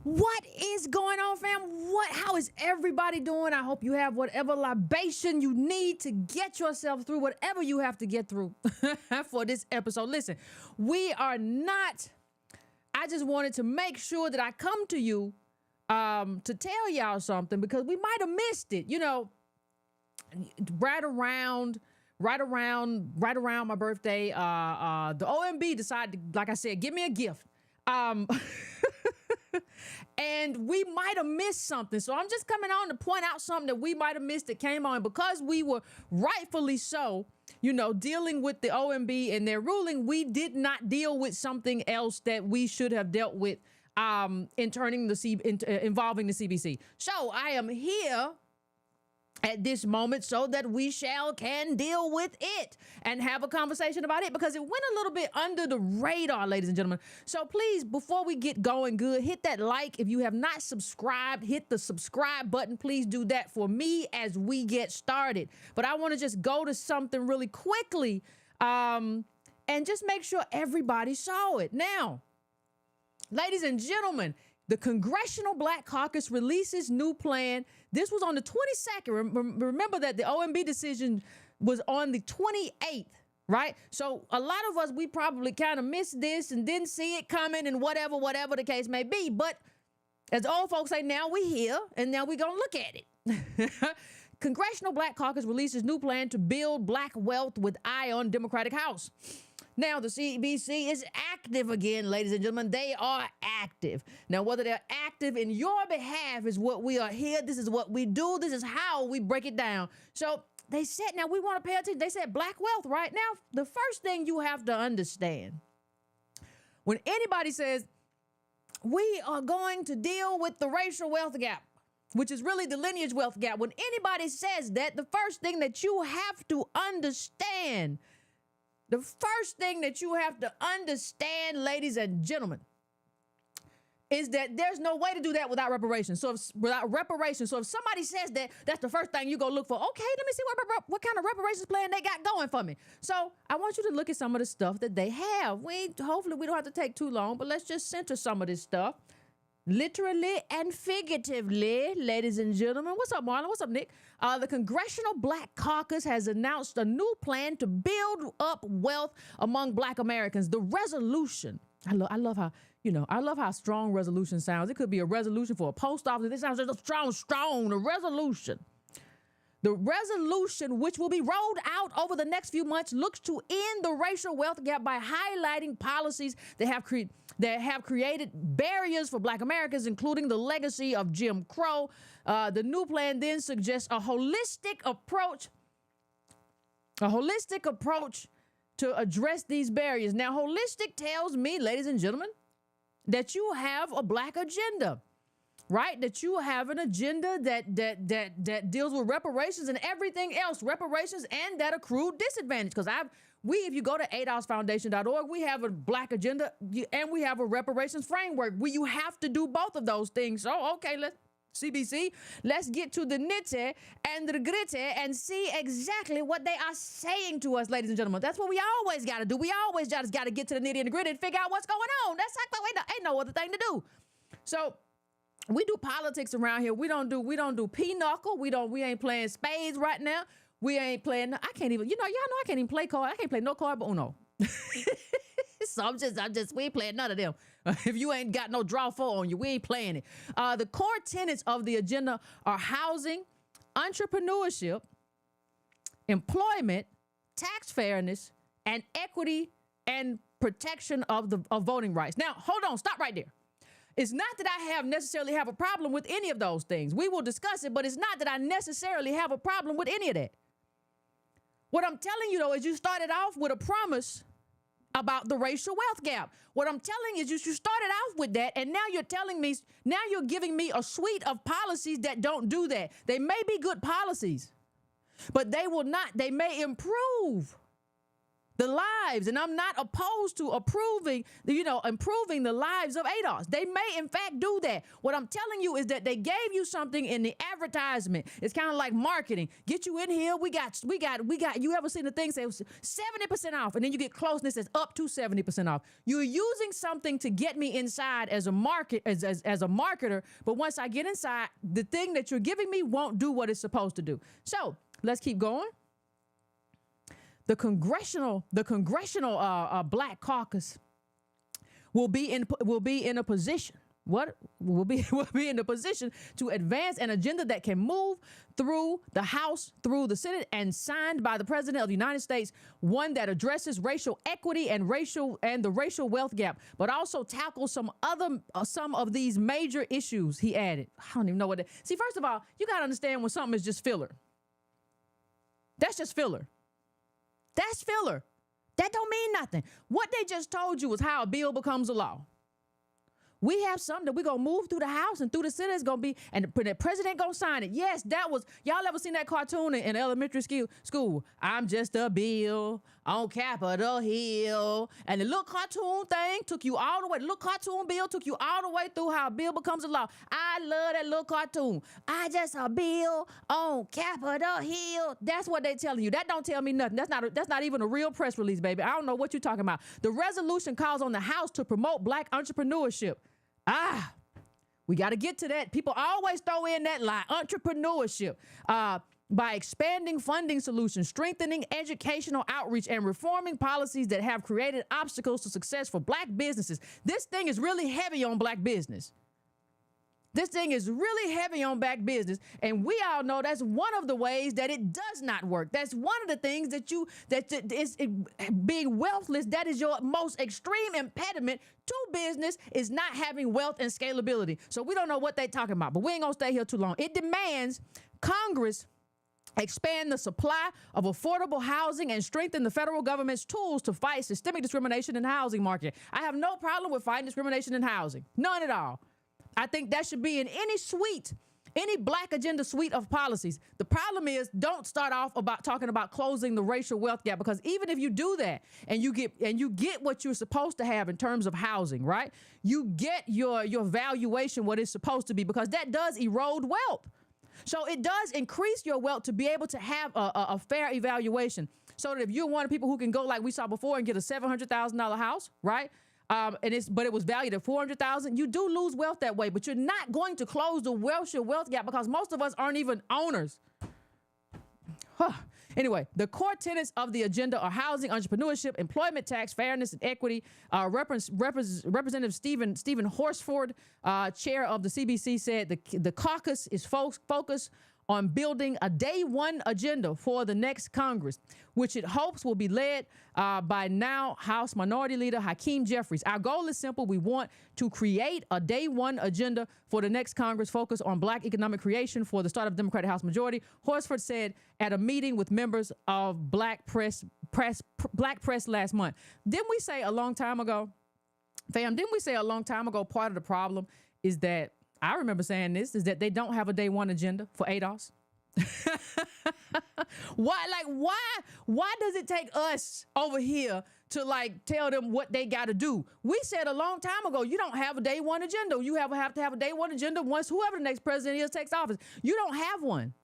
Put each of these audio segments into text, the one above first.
What is going on, fam? How is everybody doing? I hope you have whatever libation you need to get yourself through whatever you have to get through for this episode. Listen, I just wanted to make sure that I come to you to tell y'all something because we might have missed it. You know, right around my birthday, the OMB decided, like I said, give me a gift. And we might have missed something. So I'm just coming on to point out something that we might have missed that came on because we were rightfully so, you know, dealing with the OMB and their ruling. We did not deal with something else that we should have dealt with involving the CBC. So I am here at this moment so that we can deal with it and have a conversation about it because it went a little bit under the radar, ladies and gentlemen. So please, before we get going good, hit that like. If you have not subscribed, hit the subscribe button. Please do that for me as we get started. But I want to just go to something really quickly and just make sure everybody saw it. Now, ladies and gentlemen, the Congressional Black Caucus releases new plan. This was on the 22nd. Remember that the OMB decision was on the 28th, right? So a lot of us, we probably kind of missed this and didn't see it coming and whatever the case may be. But as old folks say, now we here and now we gonna look at it. Congressional Black Caucus releases new plan to build black wealth with eye on Democratic House. Now, the CBC is active again, ladies and gentlemen. They are active. Now, whether they're active in your behalf is what we are here. This is what we do. This is how we break it down. So they said, now we want to pay attention. They said black wealth, right? Now, the first thing you have to understand, when anybody says, we are going to deal with the racial wealth gap, which is really the lineage wealth gap, when anybody says that, the first thing that you have to understand, ladies and gentlemen, is that there's no way to do that without reparations. So if somebody says that, that's the first thing you go look for. Okay, let me see what kind of reparations plan they got going for me. So I want you to look at some of the stuff that they have. Hopefully we don't have to take too long, but let's just center some of this stuff. Literally and figuratively, ladies and gentlemen. What's up, Marlon? What's up, Nick? The Congressional Black Caucus has announced a new plan to build up wealth among Black Americans. The resolution, I love how strong resolution sounds. It could be a resolution for a post office. This sounds just strong, the resolution. The resolution, which will be rolled out over the next few months, looks to end the racial wealth gap by highlighting policies that have created barriers for Black Americans, including the legacy of Jim Crow. The new plan then suggests a holistic approach to address these barriers. Now, holistic tells me, ladies and gentlemen, that you have a Black agenda. Right? That you have an agenda that deals with reparations and everything else, reparations and that accrued disadvantage. Because if you go to ADOSFoundation.org, we have a Black agenda and we have a reparations framework where you have to do both of those things. So, okay, CBC, let's get to the nitty and the gritty and see exactly what they are saying to us, ladies and gentlemen. That's what we always got to do. We always just got to get to the nitty and the gritty and figure out what's going on. That's like, ain't no other thing to do. So, we do politics around here. We don't do pinochle. We ain't playing spades right now. We ain't playing. I can't even, y'all know I can't even play card. I can't play no card but Uno. So we ain't playing none of them. If you ain't got no draw four on you, we ain't playing it. The core tenets of the agenda are housing, entrepreneurship, employment, tax fairness, and equity and protection of voting rights. Now, hold on, stop right there. It's not that I necessarily have a problem with any of those things. We will discuss it, but it's not that I necessarily have a problem with any of that. What I'm telling you, though, is you started off with a promise about the racial wealth gap. What I'm telling you is you started off with that, and now you're giving me a suite of policies that don't do that. They may be good policies, but they may improve the lives, and I'm not opposed to improving the lives of ADOS. They may in fact do that. What I'm telling you is that they gave you something in the advertisement. It's kind of like marketing. Get you in here. We got. You ever seen the thing say 70% off, and then you get close and it says up to 70% off. You're using something to get me inside as a marketer, but once I get inside, the thing that you're giving me won't do what it's supposed to do. So let's keep going. The congressional Black Caucus will be in a position. What will be in a position to advance an agenda that can move through the House, through the Senate, and signed by the President of the United States. One that addresses racial equity and the racial wealth gap, but also tackles some of these major issues. He added. I don't even know what. See, first of all, you gotta understand when something is just filler. That's just filler. That's filler. That don't mean nothing. What they just told you is how a bill becomes a law. We have something that we're going to move through the House and through the Senate. It's going to be, and the president going to sign it. Yes, that was, y'all ever seen that cartoon in elementary school? I'm just a bill on Capitol Hill. And the little cartoon thing took you all the way, the little cartoon bill took you all the way through how a bill becomes a law. I love that little cartoon. I just a bill on Capitol Hill. That's what they telling you. That don't tell me nothing. That's not even a real press release, baby. I don't know what you're talking about. The resolution calls on the House to promote Black entrepreneurship. We got to get to that. People always throw in that lie, entrepreneurship, by expanding funding solutions, strengthening educational outreach, and reforming policies that have created obstacles to success for Black businesses. This thing is really heavy on Black business. This thing is really heavy on Black business, and we all know that's one of the ways that it does not work. That's one of the things being wealthless, that is your most extreme impediment to business, is not having wealth and scalability. So we don't know what they're talking about, but we ain't gonna stay here too long. It demands Congress expand the supply of affordable housing and strengthen the federal government's tools to fight systemic discrimination in the housing market. I have no problem with fighting discrimination in housing. None at all. I think that should be in any Black agenda suite of policies. The problem is, don't start off about talking about closing the racial wealth gap, because even if you do that and you get what you're supposed to have in terms of housing, right? You get your valuation what it's supposed to be, because that does erode wealth. So it does increase your wealth to be able to have a fair evaluation. So that if you're one of the people who can go, like we saw before, and get a $700,000 house, right? But it was valued at $400,000. You do lose wealth that way, but you're not going to close the racial wealth gap, because most of us aren't even owners. Anyway, the core tenets of the agenda are housing, entrepreneurship, employment tax, fairness, and equity. Representative Stephen Horsford, chair of the CBC, said the caucus is focused on building a day one agenda for the next Congress, which it hopes will be led by now House Minority Leader Hakeem Jeffries. Our goal is simple. We want to create a day one agenda for the next Congress focused on Black economic creation for the start of Democratic House majority. Horsford said at a meeting with members of Black press last month. Didn't we say a long time ago, fam, part of the problem is that, I remember saying this, is that they don't have a day one agenda for ADOS. Why does it take us over here to tell them what they got to do? We said a long time ago, you don't have a day one agenda. You have to have a day one agenda once whoever the next president is takes office. You don't have one.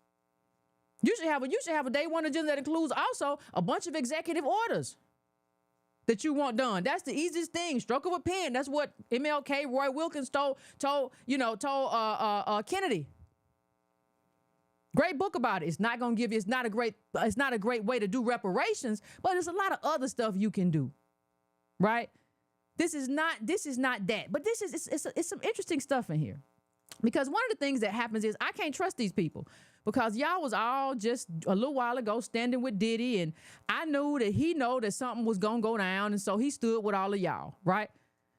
You should have a day one agenda that includes also a bunch of executive orders that you want done. That's the easiest thing. Stroke of a pen. That's what MLK, Roy Wilkins told Kennedy. Great book about it. It's not going to give you, it's not a great way to do reparations, but there's a lot of other stuff you can do. Right? This is not that, but it's some interesting stuff in here. Because one of the things that happens is I can't trust these people, because y'all was all just a little while ago standing with Diddy, and I knew that he know that something was going to go down, and so he stood with all of y'all, right?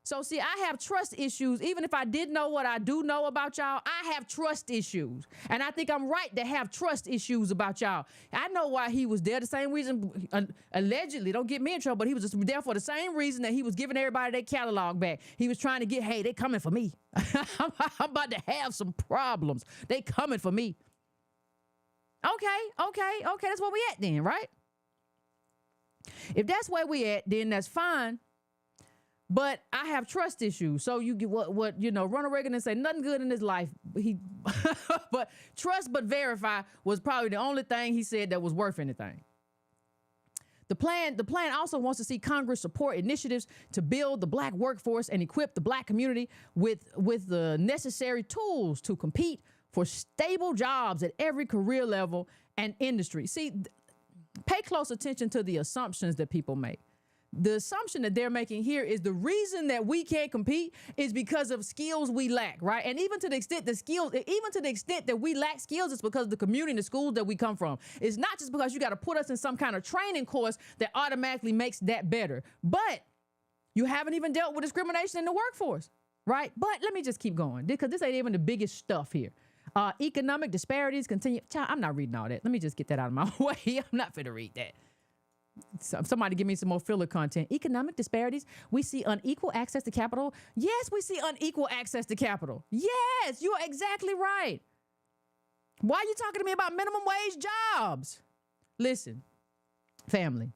So see, I have trust issues. Even if I did know what I do know about y'all, I have trust issues. And I think I'm right to have trust issues about y'all. I know why he was there. The same reason, allegedly, don't get me in trouble, but he was just there for the same reason that he was giving everybody their catalog back. He was trying to get, hey, they coming for me. I'm about to have some problems. They coming for me. Okay. That's where we at then, right? If that's where we at, then that's fine. But I have trust issues. So you get what Ronald Reagan didn't say nothing good in his life. But trust but verify was probably the only thing he said that was worth anything. The plan also wants to see Congress support initiatives to build the black workforce and equip the black community with the necessary tools to compete for stable jobs at every career level and industry. See, pay close attention to the assumptions that people make. The assumption that they're making here is the reason that we can't compete is because of skills we lack, right? And even to the extent that we lack skills, it's because of the community and the schools that we come from. It's not just because you got to put us in some kind of training course that automatically makes that better. But you haven't even dealt with discrimination in the workforce, right? But let me just keep going because this ain't even the biggest stuff here. Economic disparities continue. Child, I'm not reading all that. Let me just get that out of my way. I'm not finna read that. Somebody give me some more filler content. Economic disparities. We see unequal access to capital. Yes, we see unequal access to capital. Yes, you are exactly right. Why are you talking to me about minimum wage jobs? Listen, family.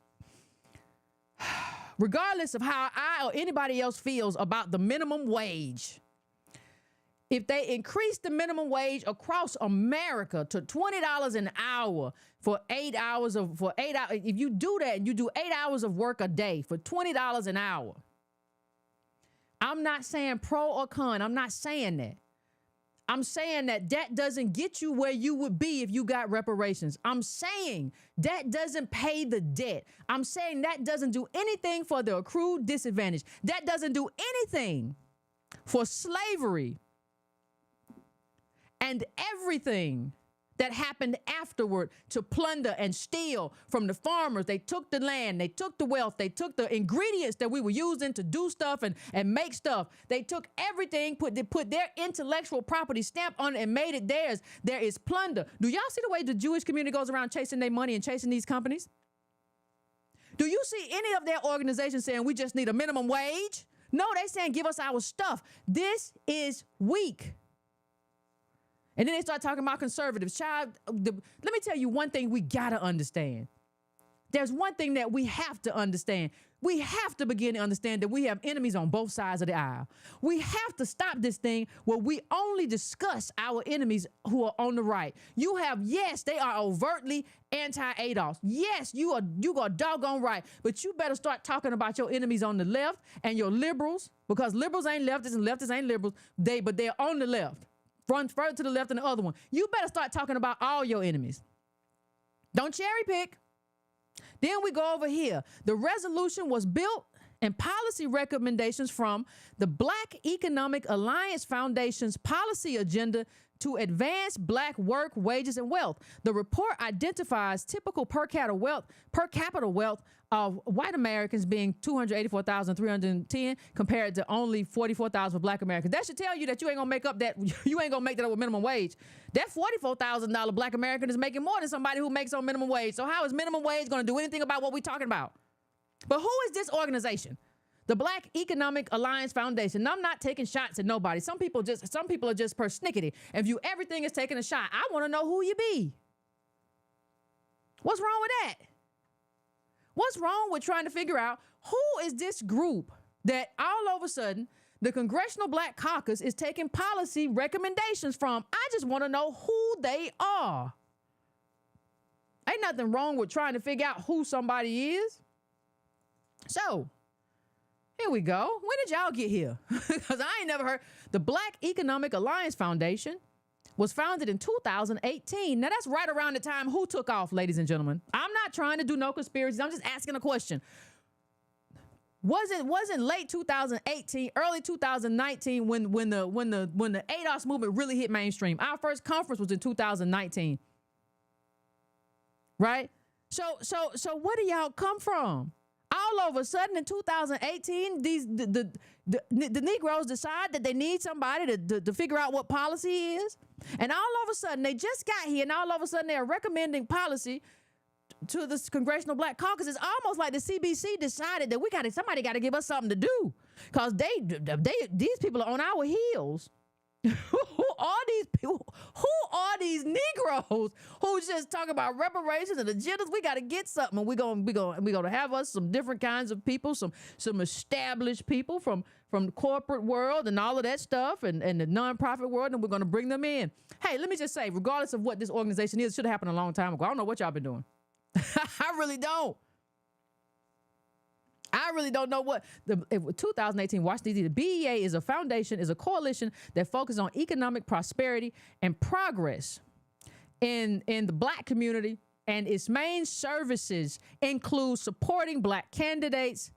Regardless of how I or anybody else feels about the minimum wage, if they increase the minimum wage across America to $20 an hour for 8 hours, if you do that and you do 8 hours of work a day for $20 an hour, I'm not saying pro or con. I'm not saying that. I'm saying that doesn't get you where you would be if you got reparations. I'm saying that doesn't pay the debt. I'm saying that doesn't do anything for the accrued disadvantage. That doesn't do anything for slavery and everything that happened afterward to plunder and steal from the farmers. They took the land, they took the wealth, they took the ingredients that we were using to do stuff and make stuff. They took everything, put their intellectual property stamp on it and made it theirs. There is plunder. Do y'all see the way the Jewish community goes around chasing their money and chasing these companies? Do you see any of their organizations saying we just need a minimum wage? No, they saying give us our stuff. This is weak. And then they start talking about conservatives. Child, let me tell you one thing we got to understand. There's one thing that we have to understand. We have to begin to understand that we have enemies on both sides of the aisle. We have to stop this thing where we only discuss our enemies who are on the right. You have, yes, they are overtly anti-ADOS. Yes, you are doggone right. But you better start talking about your enemies on the left and your liberals, because liberals ain't leftists and leftists ain't liberals. But they're on the left. Run further to the left than the other one. You better start talking about all your enemies. Don't cherry pick. Then we go over here. The resolution was built and policy recommendations from the Black Economic Alliance Foundation's policy agenda to advance black work, wages, and wealth. The report identifies typical per capita wealth of white Americans being $284,310 compared to only $44,000 for black Americans. That should tell you that you ain't gonna make that up with minimum wage. That $44,000 black American is making more than somebody who makes on minimum wage. So how is minimum wage gonna do anything about what we're talking about? But who is this organization? The Black Economic Alliance Foundation. Now, I'm not taking shots at nobody. Some people are just persnickety and view everything as taking a shot. I want to know who you be. What's wrong with that? What's wrong with trying to figure out who is this group that all of a sudden the Congressional Black Caucus is taking policy recommendations from? I just want to know who they are. Ain't nothing wrong with trying to figure out who somebody is. So, here we go. When did y'all get here? Because I ain't never heard. The Black Economic Alliance Foundation was founded in 2018. Now, that's right around the time who took off, ladies and gentlemen. I'm not trying to do no conspiracies. I'm just asking a question. Wasn't late 2018, early 2019 when the ADOS movement really hit mainstream? Our first conference was in 2019. Right? So where do y'all come from? All of a sudden in 2018, the Negroes decide that they need somebody to figure out what policy is. And all of a sudden, they just got here, and all of a sudden they're recommending policy to the Congressional Black Caucus. It's almost like the CBC decided that somebody got to give us something to do, because these people are on our heels. Who are these people? Who are these Negroes who just talk about reparations and agendas? We got to get something. We're gonna have us some different kinds of people, some established people from the corporate world and all of that stuff, and the nonprofit world, and we're gonna bring them in. Hey, let me just say, regardless of what this organization is, it should have happened a long time ago. I don't know what y'all been doing. I really don't. I really don't know what 2018 Washington D.C. The BEA is a foundation, is a coalition that focuses on economic prosperity and progress in the Black community, and its main services include supporting Black candidates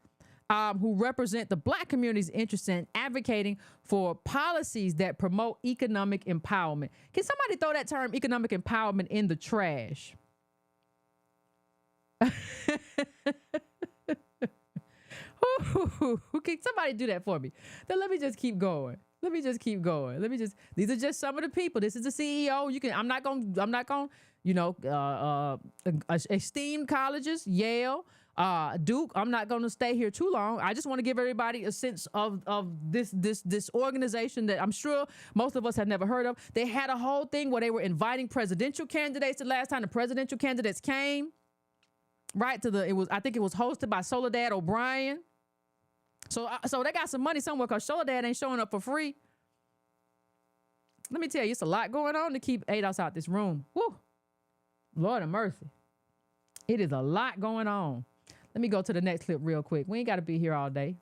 who represent the Black community's interests and advocating for policies that promote economic empowerment. Can somebody throw that term economic empowerment in the trash? Can somebody do that for me? Then let me just keep going. These are just some of the people. This is the CEO. I'm not going, esteemed colleges, Yale, Duke. I'm not going to stay here too long. I just want to give everybody a sense of this organization that I'm sure most of us have never heard of. They had a whole thing where they were inviting presidential candidates. The last time the presidential candidates came, right I think it was hosted by Soledad O'Brien. So they got some money somewhere, because Soledad ain't showing up for free. Let me tell you, it's a lot going on to keep ADOS out this room. Woo. Lord of mercy. It is a lot going on. Let me go to the next clip real quick. We ain't got to be here all day.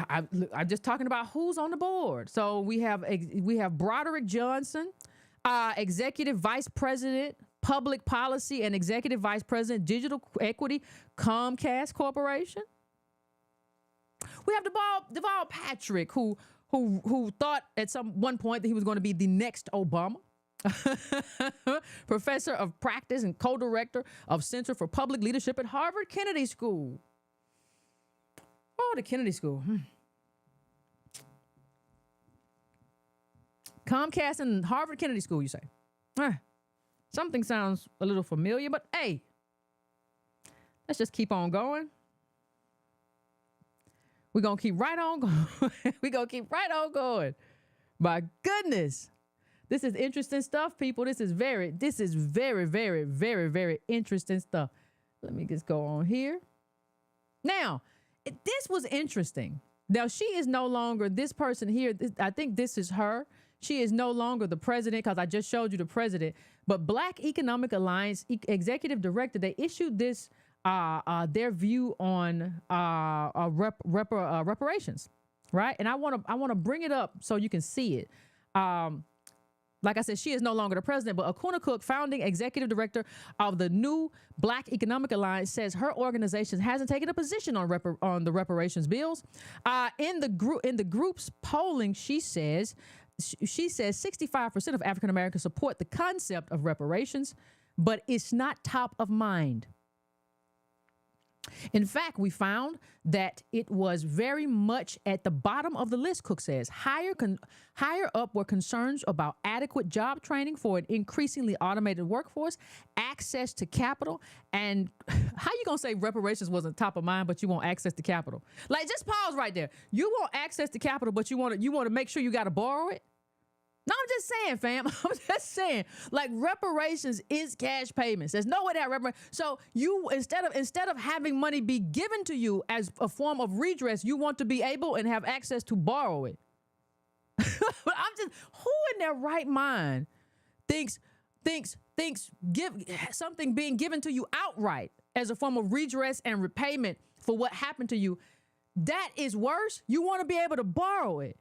I'm just talking about who's on the board. So we have Broderick Johnson, Executive Vice President, Public Policy and Executive Vice President, Digital Equity, Comcast Corporation. We have Deval Patrick, who thought at one point that he was going to be the next Obama. Professor of Practice and co-director of Center for Public Leadership at Harvard Kennedy School. Oh, the Kennedy School. Comcast and Harvard Kennedy School, you say? Something sounds a little familiar, but hey, let's just keep on going. We're going to keep right on going. My goodness. This is interesting stuff, people. This is very, very, very, very interesting stuff. Let me just go on here. Now, this was interesting. Now, she is no longer, this person here, I think this is her. She is no longer the president, because I just showed you the president. But Black Economic Alliance executive director, they issued this, their view on reparations, right? And I want to bring it up so you can see it. Like I said, she is no longer the president, but Akuna Cook, founding executive director of the new Black Economic Alliance, says her organization hasn't taken a position on the reparations bills. In the group's polling, she says 65% of African Americans support the concept of reparations, but it's not top of mind. In fact, we found that it was very much at the bottom of the list, Cook says. Higher up were concerns about adequate job training for an increasingly automated workforce, access to capital, and how you gonna say reparations wasn't top of mind, but you want access to capital? Like, just pause right there. You want access to capital, but you want to make sure you got to borrow it? No, I'm just saying, fam. I'm just saying, like, reparations is cash payments. There's no way that reparations. So you, instead of having money be given to you as a form of redress, you want to be able and have access to borrow it. But I'm just, who in their right mind thinks something being given to you outright as a form of redress and repayment for what happened to you, that is worse? You want to be able to borrow it.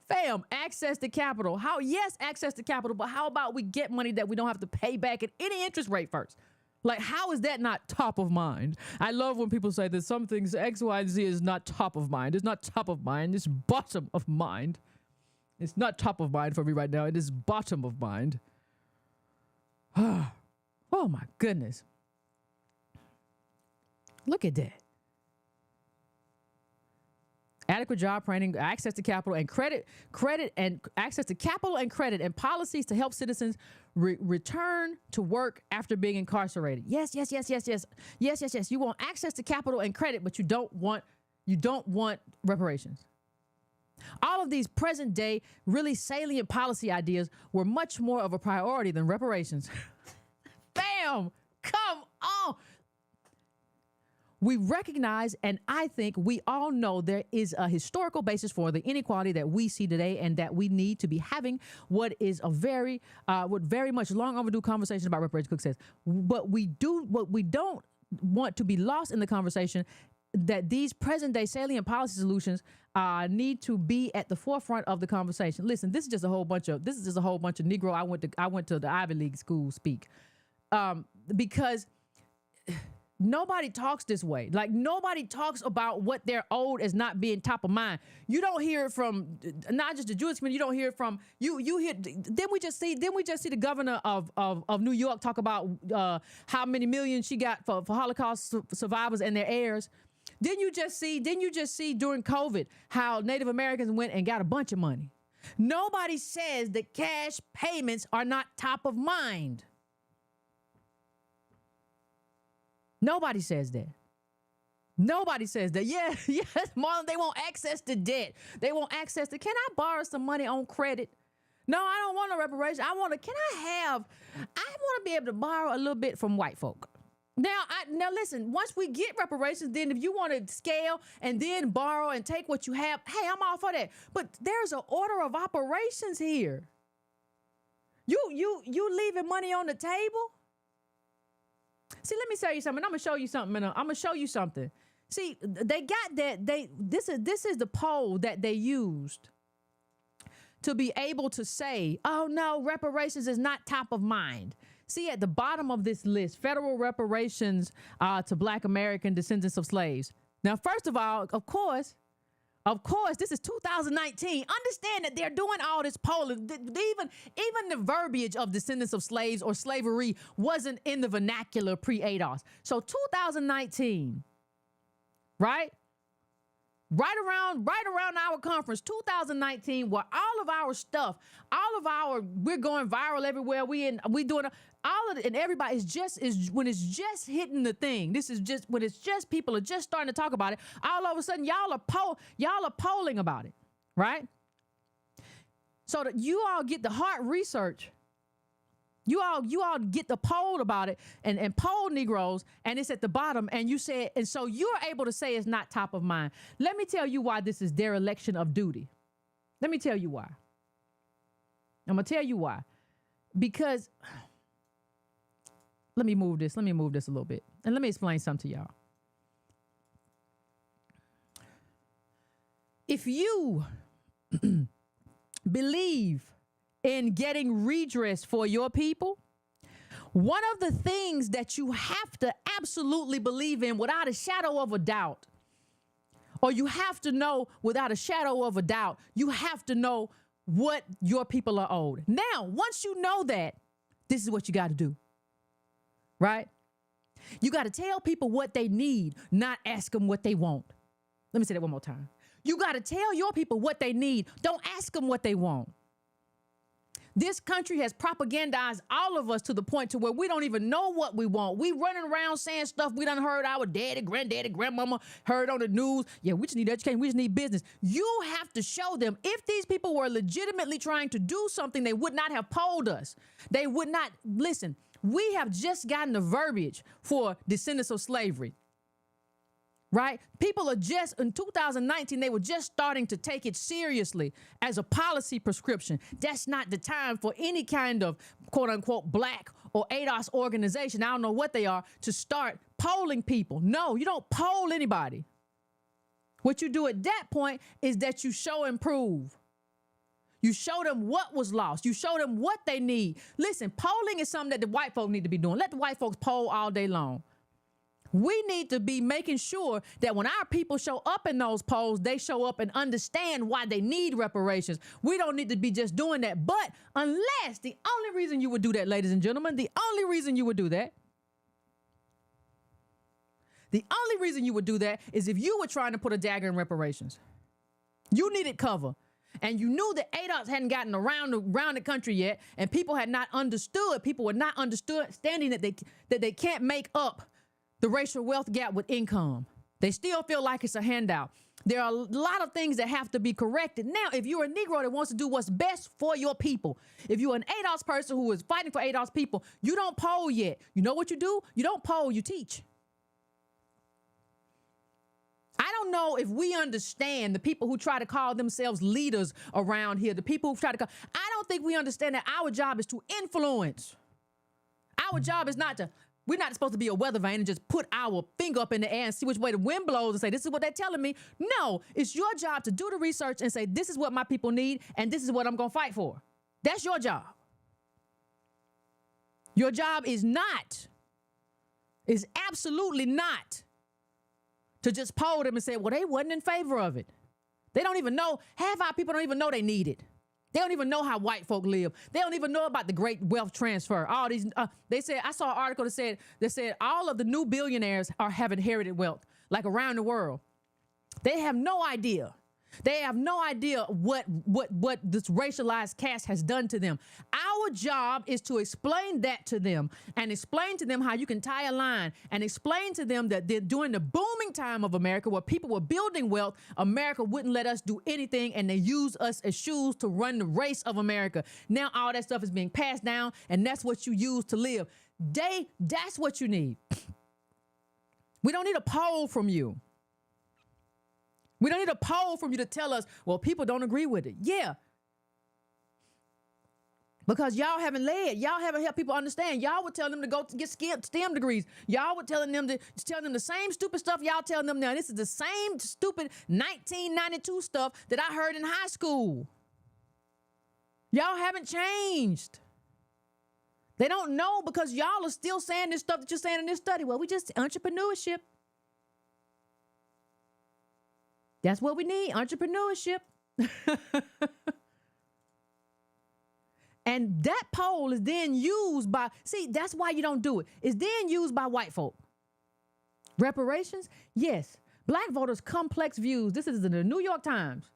Fam, access to capital. Yes, access to capital, but how about we get money that we don't have to pay back at any interest rate first? Like, how is that not top of mind? I love when people say that some things X, Y, and Z is not top of mind. It's not top of mind. It's bottom of mind. It's not top of mind for me right now. It is bottom of mind. Oh my goodness. Look at that. Adequate job training, access to capital and credit and access to capital and credit, and policies to help citizens return to work after being incarcerated. Yes. You want access to capital and credit, but you don't want You don't want reparations. All of these present day, really salient policy ideas were much more of a priority than reparations. Bam! Come on! We recognize, and I think we all know, there is a historical basis for the inequality that we see today, and that we need to be having what very much long overdue conversation about reparations. Cook says, but what we don't want to be lost in the conversation, that these present day salient policy solutions need to be at the forefront of the conversation. Listen, this is just a whole bunch of Negro. I went to the Ivy League school speak, because nobody talks this way. Like, nobody talks about what they're owed as not being top of mind. You don't hear it from not just the Jewish community. You don't hear it from you. You hear. Then we just see the governor of New York talk about how many millions she got for Holocaust survivors and their heirs. Didn't you just see during COVID how Native Americans went and got a bunch of money? Nobody says that cash payments are not top of mind. Nobody says that. Nobody says that. Yes, Marlon, they want access to debt. They want access to, can I borrow some money on credit? No, I don't want a reparation. I want to be able to borrow a little bit from white folk. Now listen, once we get reparations, then if you want to scale and then borrow and take what you have, hey, I'm all for that. But there's an order of operations here. You leaving money on the table? See, let me tell you something. I'm gonna show you something. See, they got that. This is the poll that they used to be able to say, oh no, reparations is not top of mind. See, at the bottom of this list, federal reparations to Black American descendants of slaves. Now, first of all, of course, this is 2019. Understand that they're doing all this polling. Even the verbiage of descendants of slaves or slavery wasn't in the vernacular pre-ADOS. So 2019, right? Right around our conference, 2019, where all of our stuff, we're going viral everywhere. We doing all of it, and everybody is when it's just hitting the thing. This is just when it's just people are just starting to talk about it. All of a sudden, y'all are polling about it, right? So that you all get the hard research. You all get the poll about it and poll Negroes, and it's at the bottom, and you say, and so you're able to say it's not top of mind. Let me tell you why this is dereliction of duty. Let me tell you why. I'm gonna tell you why. Because let me move this a little bit, and let me explain something to y'all. If you believe in getting redress for your people, one of the things that you have to absolutely believe in without a shadow of a doubt, or you have to know without a shadow of a doubt, you have to know what your people are owed. Now, once you know that, this is what you got to do, right? You got to tell people what they need, not ask them what they want. Let me say that one more time. You got to tell your people what they need. Don't ask them what they want. This country has propagandized all of us to the point to where we don't even know what we want. We running around saying stuff we done heard our daddy, granddaddy, grandmama heard on the news. Yeah, we just need education. We just need business. You have to show them if these people were legitimately trying to do something, they would not have polled us. They would not. Listen, we have just gotten the verbiage for descendants of slavery. Right? People are just, in 2019, they were just starting to take it seriously as a policy prescription. That's not the time for any kind of quote unquote Black or ADOS organization, I don't know what they are, to start polling people. No, you don't poll anybody. What you do at that point is that you show and prove. You show them what was lost. You show them what they need. Listen, polling is something that the white folk need to be doing. Let the white folks poll all day long. We need to be making sure that when our people show up in those polls, they show up and understand why they need reparations. We don't need to be just doing that. But unless the only reason you would do that, ladies and gentlemen, the only reason you would do that is if you were trying to put a dagger in reparations. You needed cover. And you knew that ADOS hadn't gotten around the country yet, and people had not understood. People were not understanding that they can't make up the racial wealth gap with income. They still feel like it's a handout. There are a lot of things that have to be corrected. Now, if you're a Negro that wants to do what's best for your people, if you're an ADOS person who is fighting for ADOS people, you don't poll yet. You know what you do? You don't poll, you teach. I don't know if we understand the people who try to call themselves leaders around here, the people who try to call, I don't think we understand that our job is to influence. Our job is not to, we're not supposed to be a weather vane and just put our finger up in the air and see which way the wind blows and say, this is what they're telling me. No, it's your job to do the research and say, this is what my people need and this is what I'm going to fight for. That's your job. Your job is absolutely not to just poll them and say, well, they wasn't in favor of it. They don't even know, half our people don't even know they need it. They don't even know how white folk live. They don't even know about the great wealth transfer. All these, they said, I saw an article that said all of the new billionaires have inherited wealth, like around the world. They have no idea. They have no idea what this racialized caste has done to them. Our job is to explain that to them and explain to them how you can tie a line and explain to them that during the booming time of America where people were building wealth, America wouldn't let us do anything and they use us as shoes to run the race of America. Now all that stuff is being passed down and that's what you use to live. That's what you need. We don't need a poll from you. We don't need a poll from you to tell us, well, people don't agree with it. Yeah. Because y'all haven't led. Y'all haven't helped people understand. Y'all would tell them to go to get STEM degrees. Y'all would tell them the same stupid stuff y'all telling them now. This is the same stupid 1992 stuff that I heard in high school. Y'all haven't changed. They don't know because y'all are still saying this stuff that you're saying in this study. Well, we just entrepreneurship. That's what we need, entrepreneurship. And that poll is then used by, see, that's why you don't do it. It's then used by white folk. Reparations? Yes. Black voters' complex views. This is in the New York Times.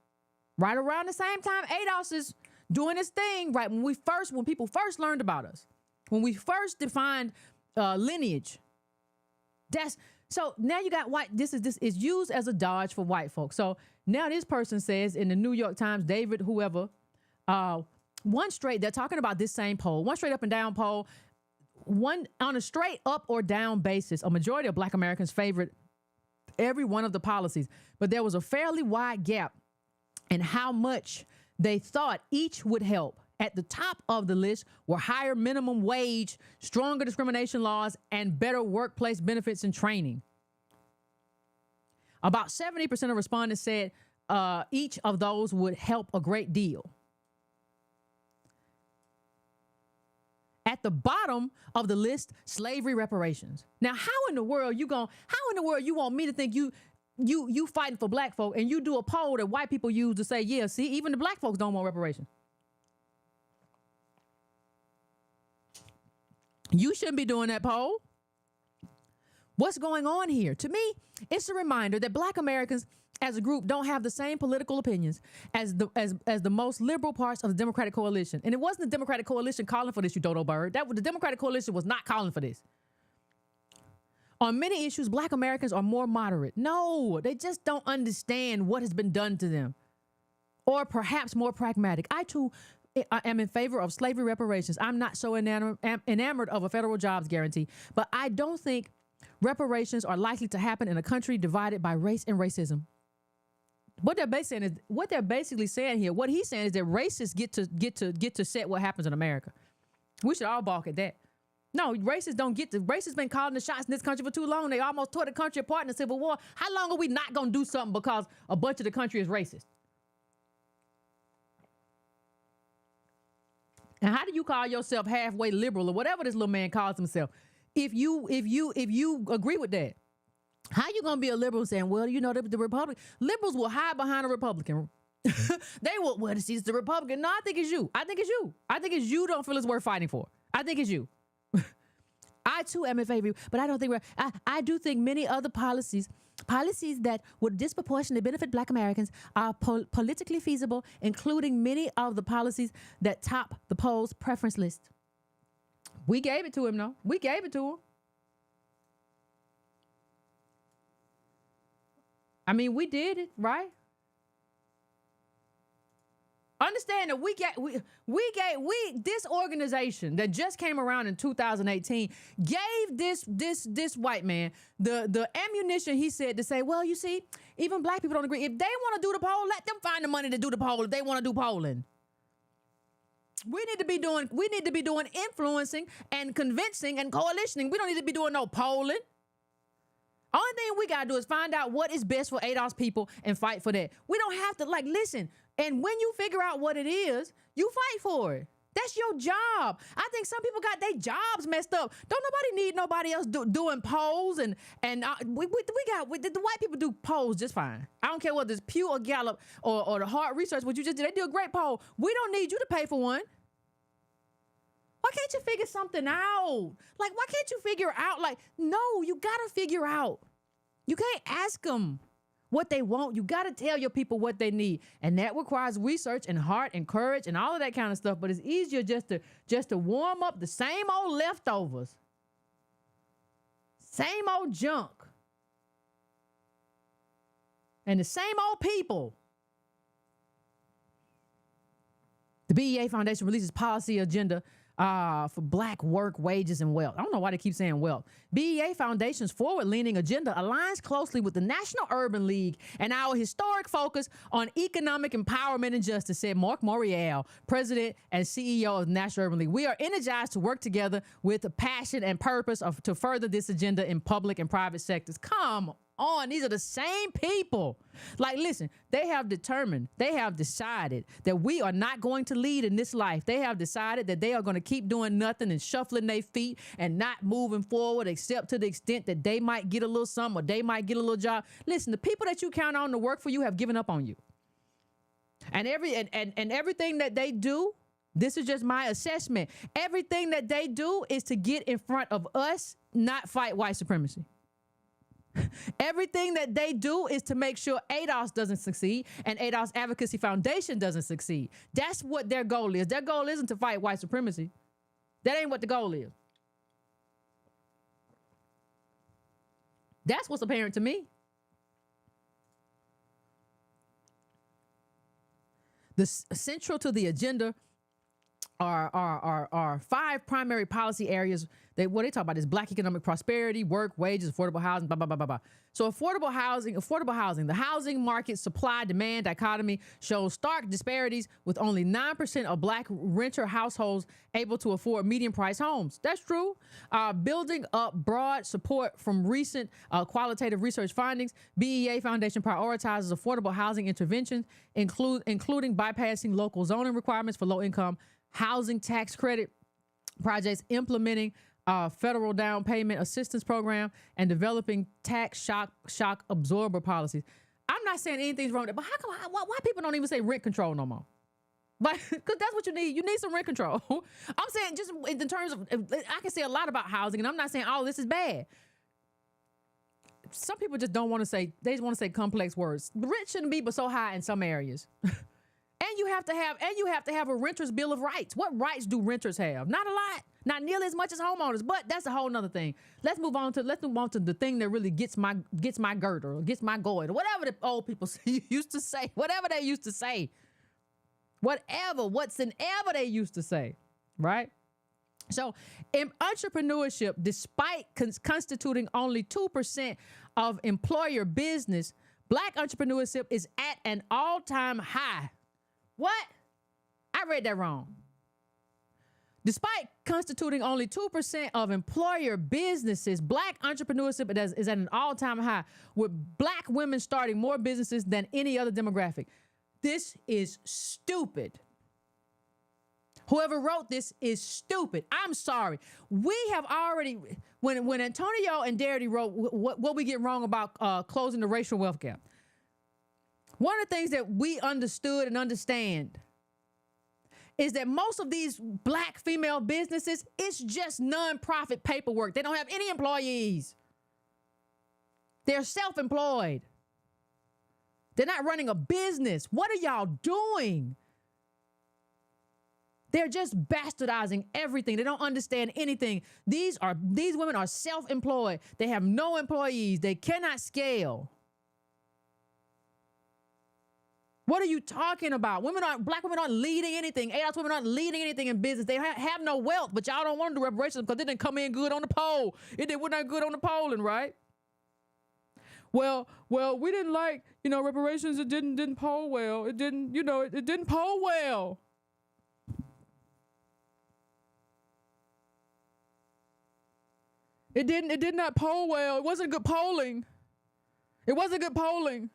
Right around the same time ADOS is doing this thing, right? When people first learned about us, when we first defined lineage, so now you got white, this is used as a dodge for white folks. So now this person says in the New York Times, David, whoever, they're talking about this same poll, one straight up and down poll, one on a straight up or down basis. A majority of Black Americans favored every one of the policies, but there was a fairly wide gap in how much they thought each would help. At the top of the list were higher minimum wage, stronger discrimination laws, and better workplace benefits and training. About 70% of respondents said each of those would help a great deal. At the bottom of the list, slavery reparations. Now, how in the world you want me to think you fighting for black folk and you do a poll that white people use to say, yeah, see, even the black folks don't want reparations. You shouldn't be doing that poll. What's going on here? To me, it's a reminder that Black Americans as a group don't have the same political opinions as the most liberal parts of the Democratic Coalition. And it wasn't the Democratic Coalition calling for this, you dodo bird. The Democratic Coalition was not calling for this. On many issues, Black Americans are more moderate. No, they just don't understand what has been done to them. Or perhaps more pragmatic. I too am in favor of slavery reparations. I'm not so enamored of a federal jobs guarantee, but I don't think reparations are likely to happen in a country divided by race and racism. What they're basically saying here, what he's saying is that racists get to set what happens in America. We should all balk at that. No, racists don't get to. Racists been calling the shots in this country for too long. They almost tore the country apart in the Civil War. How long are we not going to do something because a bunch of the country is racist? And how do you call yourself halfway liberal or whatever this little man calls himself? If you agree with that, how you gonna be a liberal saying, well, you know, the Republican liberals will hide behind a Republican. They will, well, it's the Republican. No, I think it's you. I think it's you don't feel it's worth fighting for. I think it's you. I too am in favor, but I don't think I do think many other policies that would disproportionately benefit Black Americans are politically feasible, including many of the policies that top the poll's preference list. We gave it to him, though. We gave it to him. I mean, we did it, right? Understand that this organization that just came around in 2018 gave this white man the ammunition, he said, to say, well, you see, even black people don't agree. If they want to do the poll, let them find the money to do the poll if they want to do polling. We need to be doing influencing and convincing and coalitioning. We don't need to be doing no polling. Only thing we got to do is find out what is best for ADOS people and fight for that. We don't have to, listen. And when you figure out what it is, you fight for it. That's your job. I think some people got their jobs messed up. Don't nobody need nobody else doing polls. And the white people do polls just fine. I don't care whether it's Pew or Gallup or the Hard Research, what you just did. They do a great poll. We don't need you to pay for one. Why can't you figure something out? Why can't you figure out? No, you got to figure out. You can't ask them what they want. You got to tell your people what they need. And that requires research and heart and courage and all of that kind of stuff. But it's easier just to warm up the same old leftovers. Same old junk. And the same old people. The BEA Foundation releases policy agenda for black work, wages, and wealth. I don't know why they keep saying wealth. BEA Foundation's forward-leaning agenda aligns closely with the National Urban League and our historic focus on economic empowerment and justice, said Mark Morial, president and CEO of the National Urban League. We are energized to work together with a passion and purpose to further this agenda in public and private sectors. Come on, these are the same people. Listen, they have decided that we are not going to lead in this life. They have decided that they are going to keep doing nothing and shuffling their feet and not moving forward, except to the extent that they might get a little something or they might get a little job. Listen, the people that you count on to work for you have given up on you. And everything that they do, this is just my assessment. Everything that they do is to get in front of us, not fight white supremacy. Everything that they do is to make sure ADOS doesn't succeed and ADOS Advocacy Foundation doesn't succeed. That's what their goal is. Their goal isn't to fight white supremacy. That ain't what the goal is. That's what's apparent to me. Central to the agenda are 5 primary policy areas. What they talk about is black economic prosperity, work, wages, affordable housing, blah, blah, blah, blah, blah. So affordable housing, the housing market supply-demand dichotomy shows stark disparities with only 9% of black renter households able to afford medium-priced homes. That's true. Building up broad support from recent qualitative research findings, BEA Foundation prioritizes affordable housing interventions, including bypassing local zoning requirements for low-income housing tax credit projects, implementing federal down payment assistance program, and developing tax shock absorber policies. I'm not saying anything's wrong with that, but how come why people don't even say rent control no more? Because that's what you need. You need some rent control. I'm saying just in terms of, I can say a lot about housing, and I'm not saying, oh, this is bad. Some people just don't want to say, they just want to say complex words. The rent shouldn't be but so high in some areas. And you have to have a renter's bill of rights. What rights do renters have? Not a lot. Not nearly as much as homeowners, but that's a whole nother thing. Let's move on to the thing that really gets my girder or gets my goiter. Whatever the old people used to say. Whatever they used to say. Whatsoever they used to say. Right? So in entrepreneurship, despite constituting only 2% of employer business, black entrepreneurship is at an all-time high. What? I read that wrong. Despite constituting only 2% of employer businesses, black entrepreneurship is at an all-time high, with black women starting more businesses than any other demographic. This is stupid. Whoever wrote this is stupid. I'm sorry. We have already, when Antonio and Darity wrote what we get wrong about closing the racial wealth gap, one of the things that we understood and understand is that most of these black female businesses, it's just nonprofit paperwork. They don't have any employees. They're self-employed. They're not running a business. What are y'all doing? They're just bastardizing everything. They don't understand anything. These women are self-employed. They have no employees. They cannot scale. What are you talking about? Black women aren't leading anything. ADOS women aren't leading anything in business. They have no wealth, but y'all don't want to do reparations because it didn't come in good on the poll. It wasn't that good on the polling, right? Well, we didn't like, reparations. It didn't poll well. It didn't, it didn't poll well. It did not poll well. It wasn't good polling. It wasn't good polling.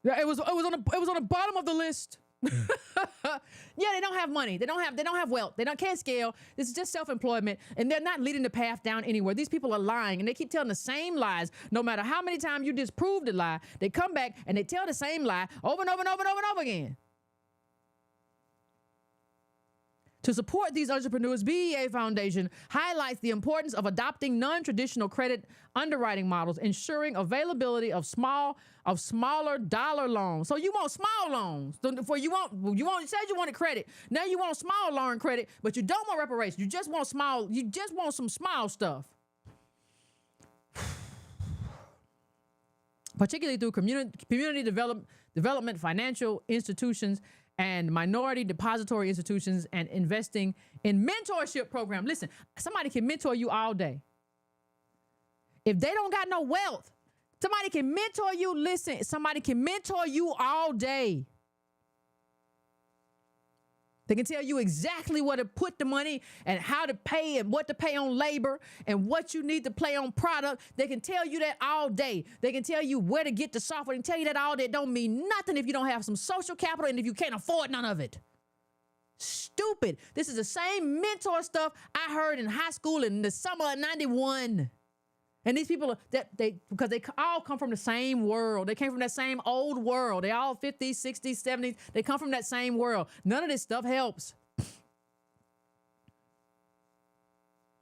Yeah, it was on the bottom of the list. Yeah, they don't have money. They don't have wealth. Can't scale. This is just self-employment, and they're not leading the path down anywhere. These people are lying, and they keep telling the same lies. No matter how many times you disprove the lie, they come back and they tell the same lie over and over and over and over and over again. To support these entrepreneurs, BEA Foundation highlights the importance of adopting non-traditional credit underwriting models, ensuring availability of smaller dollar loans. So you want small loans. You said you wanted credit. Now you want small loan credit, but you don't want reparations. You just want some small stuff. Particularly through community development financial institutions and minority depository institutions, and investing in mentorship program. Listen, somebody can mentor you all day. If they don't got no wealth, somebody can mentor you. Listen, somebody can mentor you all day. They can tell you exactly where to put the money and how to pay and what to pay on labor and what you need to pay on product. They can tell you that all day. They can tell you where to get the software. They can tell you that all day. It don't mean nothing if you don't have some social capital and if you can't afford none of it. Stupid. This is the same mentor stuff I heard in high school in the summer of '91. And these people, because they all come from the same world. They came from that same old world. They all 50s, 60s, 70s. They come from that same world. None of this stuff helps.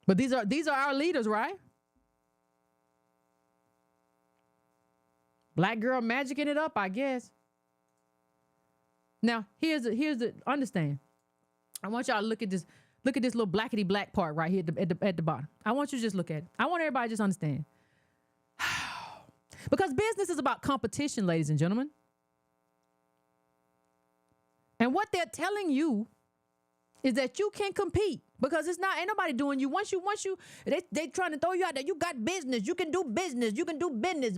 But these are our leaders, right? Black girl magicking it up, I guess. Now, here's the understand. I want y'all to look at this little blackety black part right here at the bottom. I want you to just look at it. I want everybody to just understand. Because business is about competition, ladies and gentlemen. And what they're telling you is that you can compete because ain't nobody doing you. Once you, they trying to throw you out there. You got business. You can do business. You can do business.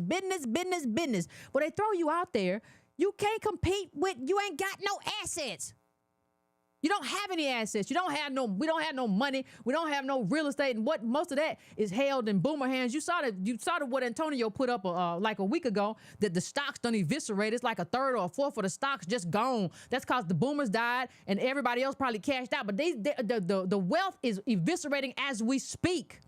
But they throw you out there. You can't compete with, you ain't got no assets. You don't have any assets. We don't have no money. We don't have no real estate. And what most of that is held in boomer hands. You saw what Antonio put up like a week ago, that the stocks done eviscerated. It's like a third or a fourth of the stocks just gone. That's because the boomers died and everybody else probably cashed out. But the wealth is eviscerating as we speak.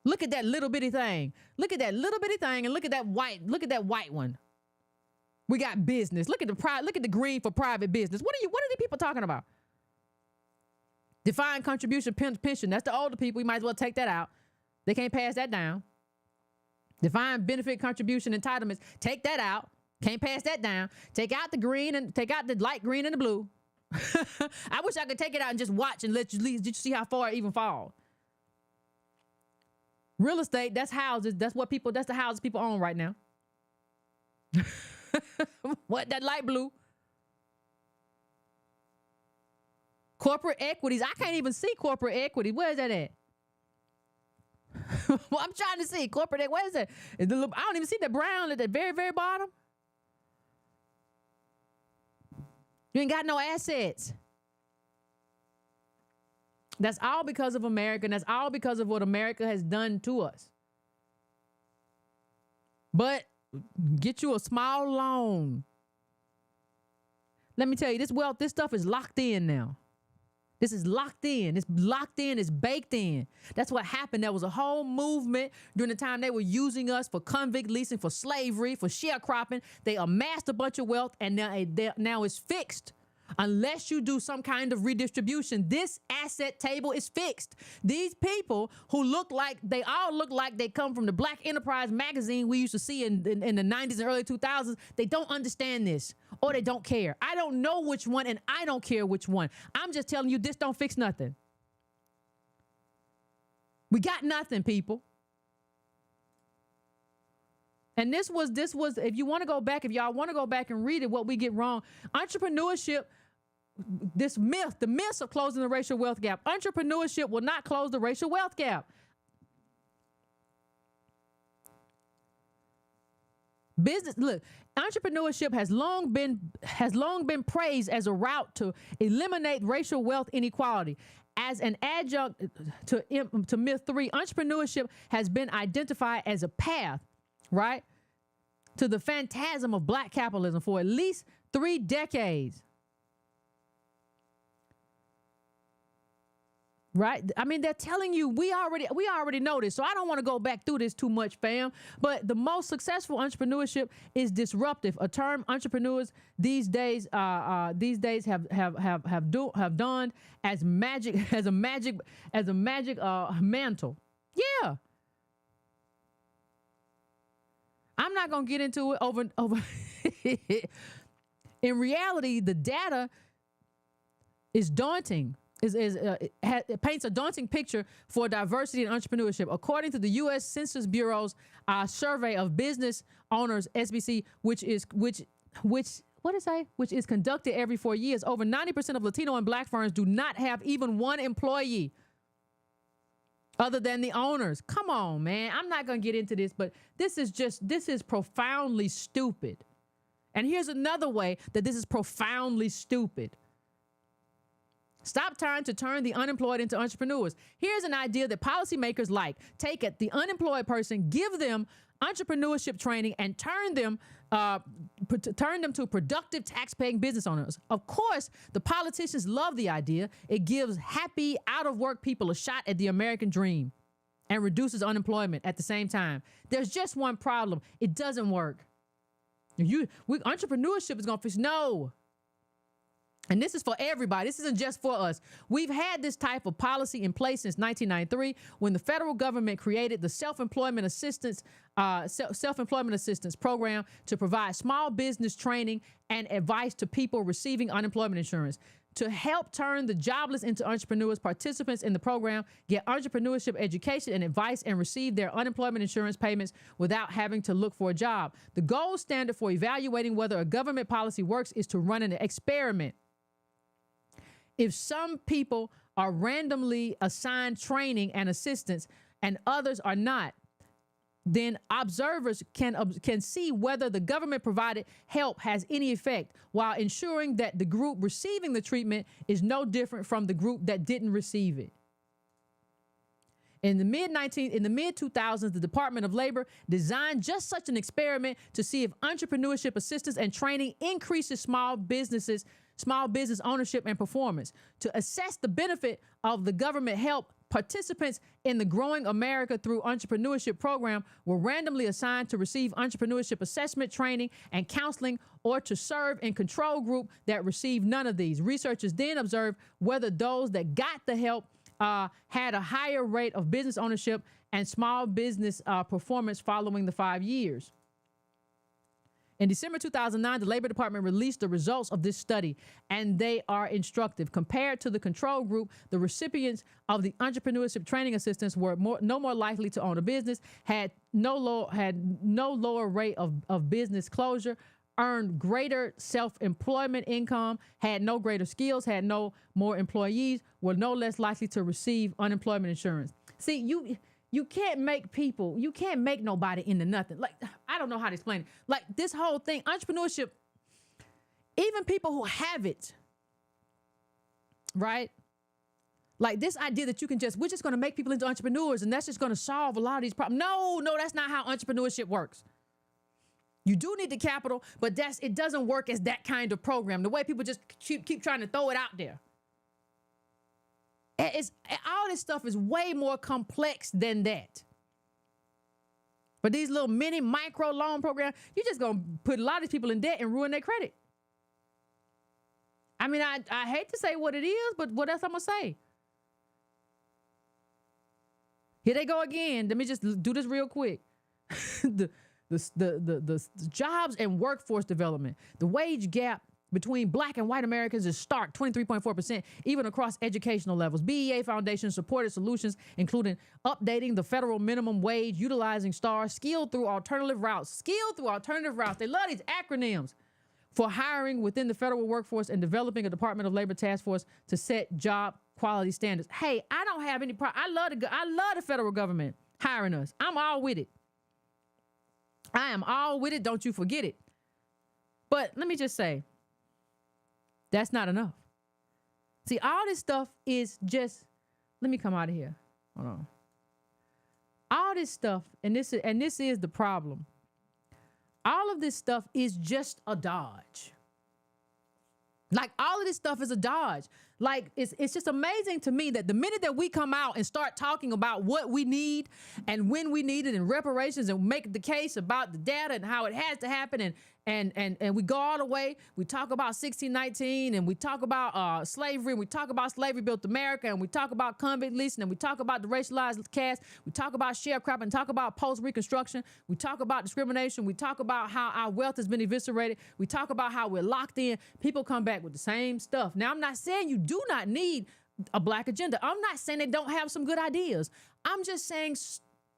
Look at that little bitty thing. Look at that little bitty thing and look at that white one. We got business. Look at the green for private business. What are these people talking about? Defined contribution pension. That's the older people. We might as well take that out. They can't pass that down. Defined benefit contribution entitlements. Take that out. Can't pass that down. Take out the green and take out the light green and the blue. I wish I could take it out and just watch and let you see how far it even falls. Real estate, that's houses. That's the houses people own right now. What, that light blue? Corporate equities. I can't even see corporate equity. Where is that at? Well, I'm trying to see corporate equity. Where is that? I don't even see the brown at the very, very bottom. You ain't got no assets. That's all because of America, and that's all because of what America has done to us. But get you a small loan. Let me tell you, this stuff is locked in now. This is locked in. It's locked in. It's baked in. That's what happened. There was a whole movement during the time they were using us for convict leasing, for slavery, for sharecropping. They amassed a bunch of wealth, and now it's fixed. Unless you do some kind of redistribution, this asset table is fixed. These people who they all look like they come from the Black Enterprise magazine we used to see in the 90s and early 2000s. They don't understand this, or they don't care. I don't know which one, and I don't care which one. I'm just telling you, this don't fix nothing. We got nothing, people. And this was, if you want to go back, if y'all want to go back and read it, what we get wrong, entrepreneurship, the myths of closing the racial wealth gap. Entrepreneurship will not close the racial wealth gap. Entrepreneurship has long been praised as a route to eliminate racial wealth inequality. As an adjunct to myth 3, entrepreneurship has been identified as a path, right, to the phantasm of black capitalism for at least 3 decades. Right? I mean, they're telling you, we already know this, so I don't want to go back through this too much, fam. But the most successful entrepreneurship is disruptive, a term entrepreneurs these days have donned as magic, as a magic mantle. Yeah. I'm not gonna get into it over. In reality, the data is daunting. It paints a daunting picture for diversity in entrepreneurship. According to the U.S. Census Bureau's survey of business owners, SBC, which is conducted every 4 years, over 90% of Latino and Black firms do not have even one employee other than the owners. Come on, man. I'm not going to get into this, but this is profoundly stupid. And here's another way that this is profoundly stupid. Stop trying to turn the unemployed into entrepreneurs. Here's an idea that policymakers like. Take it, the unemployed person, give them entrepreneurship training, and turn them to productive tax-paying business owners. Of course, the politicians love the idea. It gives happy, out-of-work people a shot at the American dream and reduces unemployment at the same time. There's just one problem. It doesn't work. Entrepreneurship is going to fix. No. And this is for everybody. This isn't just for us. We've had this type of policy in place since 1993 when the federal government created the self-employment assistance program to provide small business training and advice to people receiving unemployment insurance. To help turn the jobless into entrepreneurs, participants in the program get entrepreneurship education and advice and receive their unemployment insurance payments without having to look for a job. The gold standard for evaluating whether a government policy works is to run an experiment. If some people are randomly assigned training and assistance and others are not, then observers can see whether the government provided help has any effect while ensuring that the group receiving the treatment is no different from the group that didn't receive it. In the mid-2000s, the Department of Labor designed just such an experiment to see if entrepreneurship assistance and training increases small business ownership and performance. To assess the benefit of the government help, participants in the Growing America Through Entrepreneurship program were randomly assigned to receive entrepreneurship assessment training and counseling or to serve in control group that received none of these. Researchers then observed whether those that got the help had a higher rate of business ownership and small business performance following the 5 years. In December 2009, the Labor Department released the results of this study, and they are instructive. Compared to the control group, the recipients of the entrepreneurship training assistance were no more likely to own a business, had no lower rate of business closure, earned greater self-employment income, had no greater skills, had no more employees, were no less likely to receive unemployment insurance. See, you can't make nobody into nothing. Like, I don't know how to explain it. Like, this whole thing, entrepreneurship, even people who have it, right? Like this idea that we're just going to make people into entrepreneurs and that's just going to solve a lot of these problems. No, that's not how entrepreneurship works. You do need the capital, but it doesn't work as that kind of program. The way people just keep trying to throw it out there. All this stuff is way more complex than that. But these little mini micro loan programs, you're just going to put a lot of these people in debt and ruin their credit. I mean, I hate to say what it is, but what else I'm going to say? Here they go again. Let me just do this real quick. The jobs and workforce development. The wage gap between black and white Americans is stark, 23.4%, even across educational levels. BEA Foundation supported solutions, including updating the federal minimum wage, utilizing STAR, skilled through alternative routes. They love these acronyms. For hiring within the federal workforce and developing a Department of Labor task force to set job quality standards. Hey, I don't have any problem. I love the federal government hiring us. I'm all with it. I am all with it. Don't you forget it. But let me just say, that's not enough. See, all this stuff is just, let me come out of here. Hold on. All this stuff, and this is the problem. All of this stuff is just a dodge. Like, all of this stuff is a dodge. Like, it's just amazing to me that the minute that we come out and start talking about what we need and when we need it and reparations and make the case about the data and how it has to happen and we go all the way, we talk about 1619 and we talk about slavery, and we talk about slavery built America, and we talk about convict leasing, and we talk about the racialized caste, we talk about sharecropping, and talk about post-reconstruction, we talk about discrimination, we talk about how our wealth has been eviscerated, we talk about how we're locked in. People come back with the same stuff. Now, I'm not saying you do not need a black agenda. I'm not saying they don't have some good ideas. I'm just saying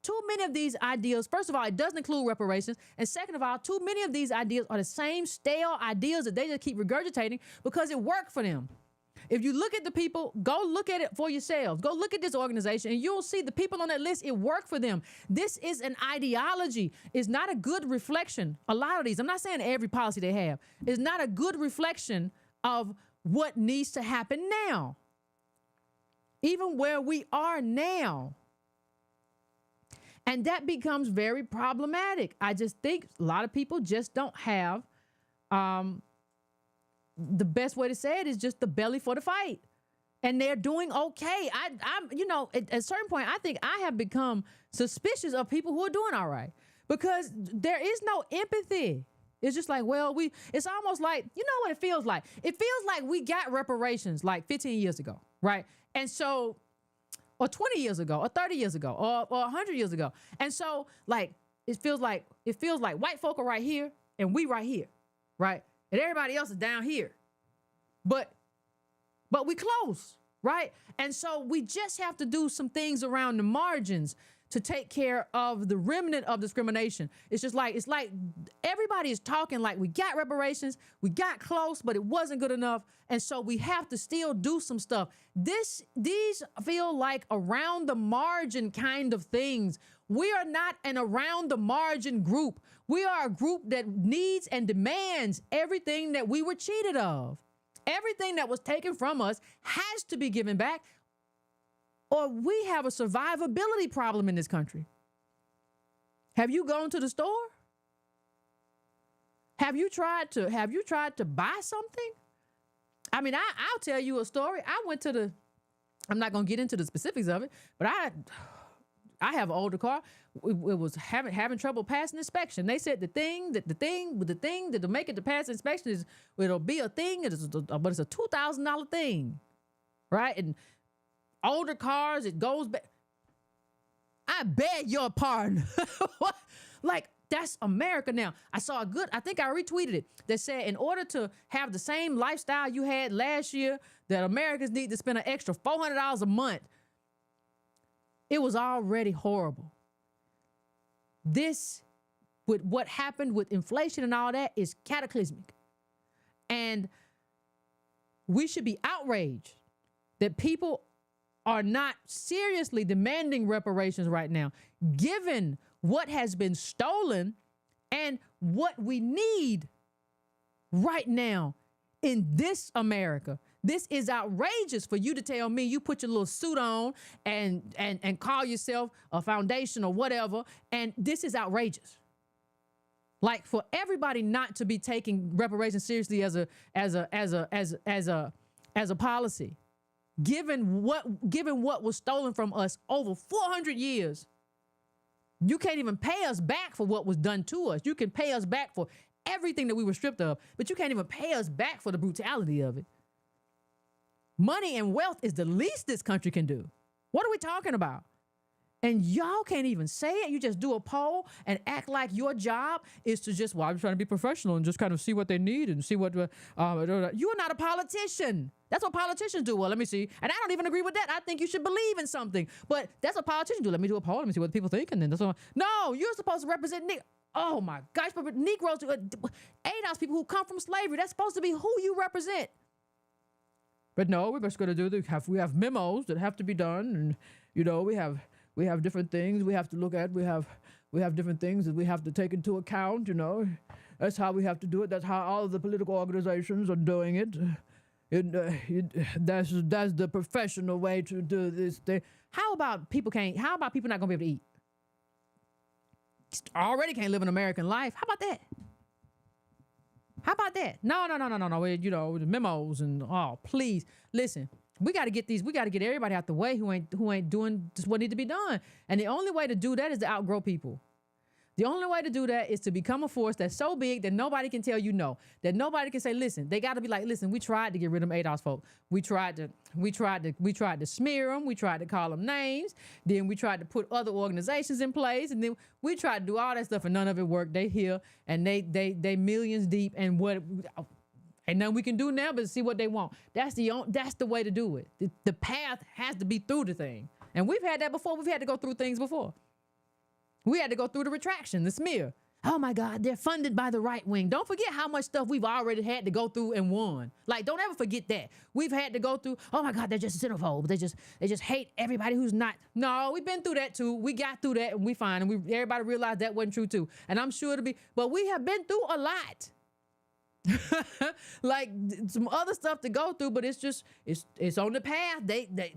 too many of these ideas, first of all, it doesn't include reparations. And second of all, too many of these ideas are the same stale ideas that they just keep regurgitating because it worked for them. If you look at the people, go look at it for yourselves. Go look at this organization and you'll see the people on that list, it worked for them. This is an ideology. It's not a good reflection. A lot of these, I'm not saying every policy they have, is not a good reflection of what needs to happen now. Even where we are now. And that becomes very problematic. I just think a lot of people just don't have, the best way to say it is just the belly for the fight. And they're doing okay. I'm, you know, at a certain point, I think I have become suspicious of people who are doing all right because there is no empathy. It's just like, well, it's almost like, you know what it feels like? It feels like we got reparations like 15 years ago, right? And so, or 20 years ago, or 30 years ago, or 100 years ago. And so, like, it feels like white folk are right here and we right here, right? And everybody else is down here. But we close, right? And so we just have to do some things around the margins to take care of the remnant of discrimination. It's like everybody is talking like we got reparations, we got close, but it wasn't good enough. And so we have to still do some stuff. These feel like around the margin kind of things. We are not an around the margin group. We are a group that needs and demands everything that we were cheated of. Everything that was taken from us has to be given back, or we have a survivability problem in this country. Have you gone to the store? Have you tried to buy something? I mean, I'll tell you a story. I went to I'm not going to get into the specifics of it, but I have an older car. It was having trouble passing inspection. They said the thing that'll make it to pass inspection is it'll be a thing, but it's a $2,000 thing, right? And older cars, it goes back. I beg your pardon. Like, that's America now. I think I retweeted it, that said in order to have the same lifestyle you had last year, that Americans need to spend an extra $400 a month. It was already horrible. This, with what happened with inflation and all that, is cataclysmic. And we should be outraged that people are not seriously demanding reparations right now, given what has been stolen and what we need right now in this America. This is outrageous for you to tell me you put your little suit on and call yourself a foundation or whatever, and this is outrageous. Like, for everybody not to be taking reparations seriously as a policy, given what was stolen from us over 400 years. You can't even pay us back for what was done to us. You can pay us back for everything that we were stripped of, but you can't even pay us back for the brutality of it. Money and wealth is the least this country can do. What are we talking about? And y'all can't even say it. You just do a poll and act like your job is to just, well, I'm trying to be professional and just kind of see what they need and see what. You're not a politician. That's what politicians do. Well, let me see. And I don't even agree with that. I think you should believe in something. But that's what politicians do. Let me do a poll. Let me see what people think. And then that's what. No, you're supposed to represent oh my gosh, but Negroes, ADOS people who come from slavery, that's supposed to be who you represent. But no, we're just going to do we have memos that have to be done, and we have different things we have to look at. We have different things that we have to take into account. That's how we have to do it. That's how all of the political organizations are doing it. That's the professional way to do this thing. How about people not going to be able to eat? Already can't live an American life. How about that? No. The memos and please listen. We got to get everybody out the way who ain't doing just what need to be done. And the only way to do that is to outgrow people. The only way to do that is to become a force that's so big that nobody can tell you no. That nobody can say, listen, they got to be like, listen, we tried to get rid of them ADOS folk. We tried to smear them. We tried to call them names. Then we tried to put other organizations in place. And then we tried to do all that stuff and none of it worked. They here and they millions deep and ain't nothing we can do now but see what they want. That's the way to do it. The path has to be through the thing. And we've had that before. We've had to go through things before. We had to go through the retraction, the smear. Oh my God, they're funded by the right wing. Don't forget how much stuff we've already had to go through and won. Like, don't ever forget that. We've had to go through, oh my God, they're just xenophobes. They just hate everybody who's not. No, we've been through that too. We got through that and we fine. And everybody realized that wasn't true too. And I'm sure but we have been through a lot. Like some other stuff to go through, but it's on the path.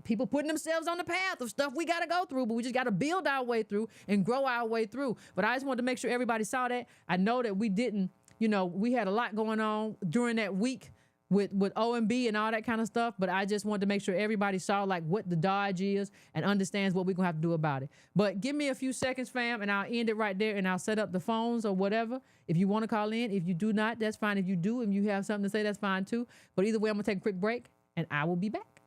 People putting themselves on the path of stuff we got to go through, but we just got to build our way through and grow our way through. But I just wanted to make sure everybody saw that. I know that we didn't, we had a lot going on during that week with OMB and all that kind of stuff, but I just wanted to make sure everybody saw like what the dodge is and understands what we're gonna have to do about it. But give me a few seconds, fam, and I'll end it right there and I'll set up the phones or whatever. If you want to call in, if you do not, that's fine. If you do and you have something to say, that's fine too. But either way, I'm gonna take a quick break and I will be back.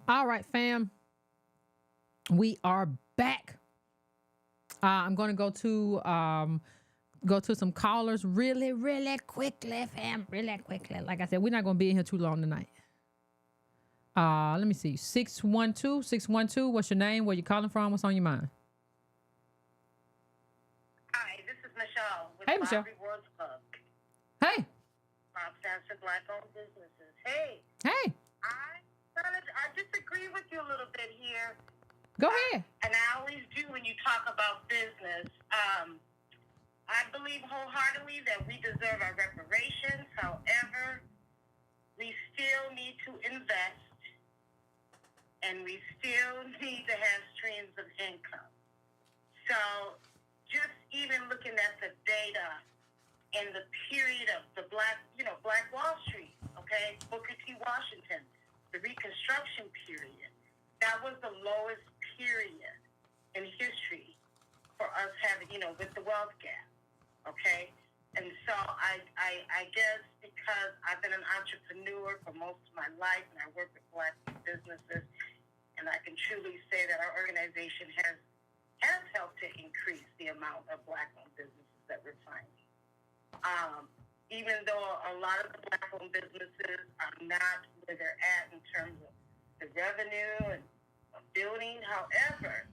All right, fam. We are back. I'm going to go to some callers really, really quickly, fam. Really quickly. Like I said, we're not going to be in here too long tonight. Let me see. 612. What's your name? Where you calling from? What's on your mind? Hi, this is Michelle with Hey, Michelle. Rewards Club. Hey. Stands for Black-owned businesses. Hey. Hey. I disagree with you a little bit here. Go ahead. And I always do when you talk about business. I believe wholeheartedly that we deserve our reparations. However, we still need to invest, and we still need to have streams of income. So just even looking at the data in the period of the Black Wall Street, okay, Booker T. Washington, the Reconstruction period, that was the lowest period in history for us having, with the wealth gap, okay? And so I guess because I've been an entrepreneur for most of my life and I work with Black businesses, and I can truly say that our organization has helped to increase the amount of Black-owned businesses that we're finding. Even though a lot of the Black-owned businesses are not where they're at in terms of the revenue and building. However,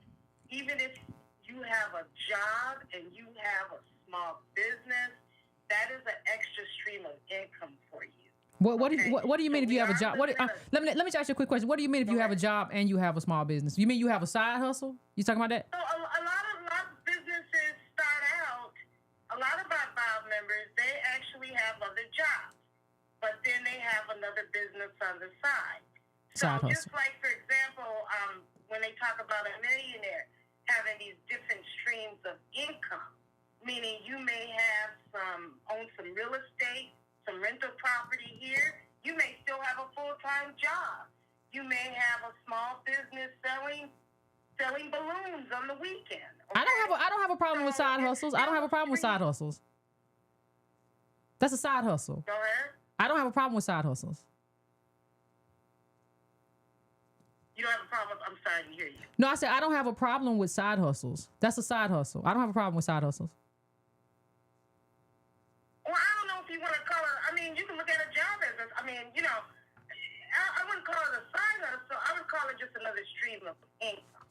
even if you have a job and you have a small business, that is an extra stream of income for you. What do you mean if you have a job? Let me just ask you a quick question. What do you mean if you have a job and you have a small business? You mean you have a side hustle? You talking about that? So a lot of businesses start out. A lot of our BIOD members, they actually have other jobs, but then they have another business on the side. So just like, for example, when they talk about a millionaire having these different streams of income, meaning you may own some real estate, some rental property here. You may still have a full-time job. You may have a small business selling balloons on the weekend. Okay? I don't have a problem with side hustles. I don't have a problem with side hustles. That's a side hustle. Go ahead. I don't have a problem with side hustles. You don't have a problem with, I'm sorry to hear you. No, I said I don't have a problem with side hustles. That's a side hustle. I don't have a problem with side hustles. Well, I don't know if you want to call it, you can look at a job as I wouldn't call it a side hustle. I would call it just another stream of income.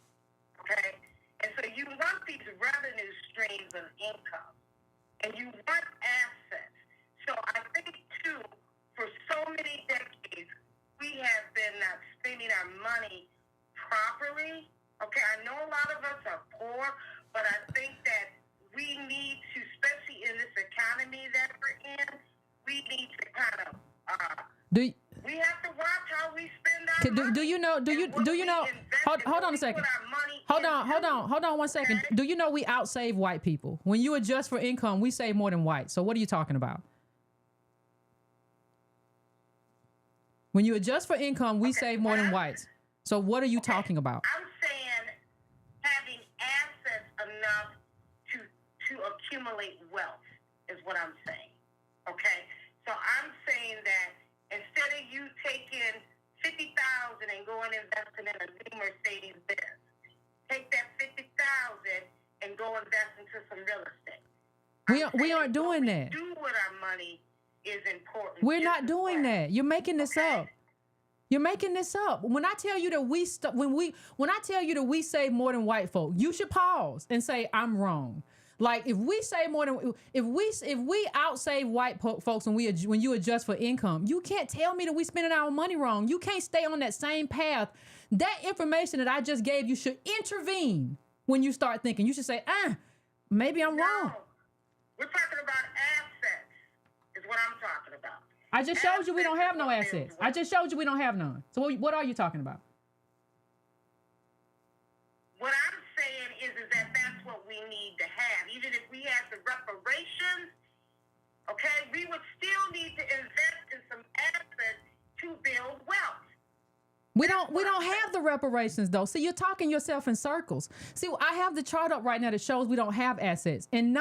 Okay? And so you want these revenue streams of income. And you want assets. So I think, too, for so many decades, we have been not spending our money properly. Okay, I know a lot of us are poor, but I think that we need to, especially in this economy that we're in, we need to kind of, we have to watch how we spend our money. Do you know, hold on a second. Hold on 1 second. Okay. Do you know we outsave white people? When you adjust for income, we save more than white. So what are you talking about? When you adjust for income, we save more than whites. So what are you talking about? I'm saying having assets enough to accumulate wealth is what I'm saying. Okay? So I'm saying that instead of you taking $50,000 and going investing in a new Mercedes Benz, take that $50,000 and go invest into some real estate. We aren't doing that. Do with our money is important. We're not doing that. You're making this up. You're making this up. When I tell you that when I tell you that we save more than white folk, you should pause and say I'm wrong. Like if we save more than if we outsave white folks when you adjust for income, you can't tell me that we spending our money wrong. You can't stay on that same path. That information that I just gave you should intervene when you start thinking. You should say, maybe I'm wrong. We're talking about assets. Is what I'm talking about. I just showed you we don't have no assets. I just showed you we don't have none. So what are you talking about? What I'm saying is that that's what we need to have. Even if we had the reparations, okay, we would still need to invest in some assets to build wealth. We don't have the reparations though. See, you're talking yourself in circles. See, I have the chart up right now that shows we don't have assets and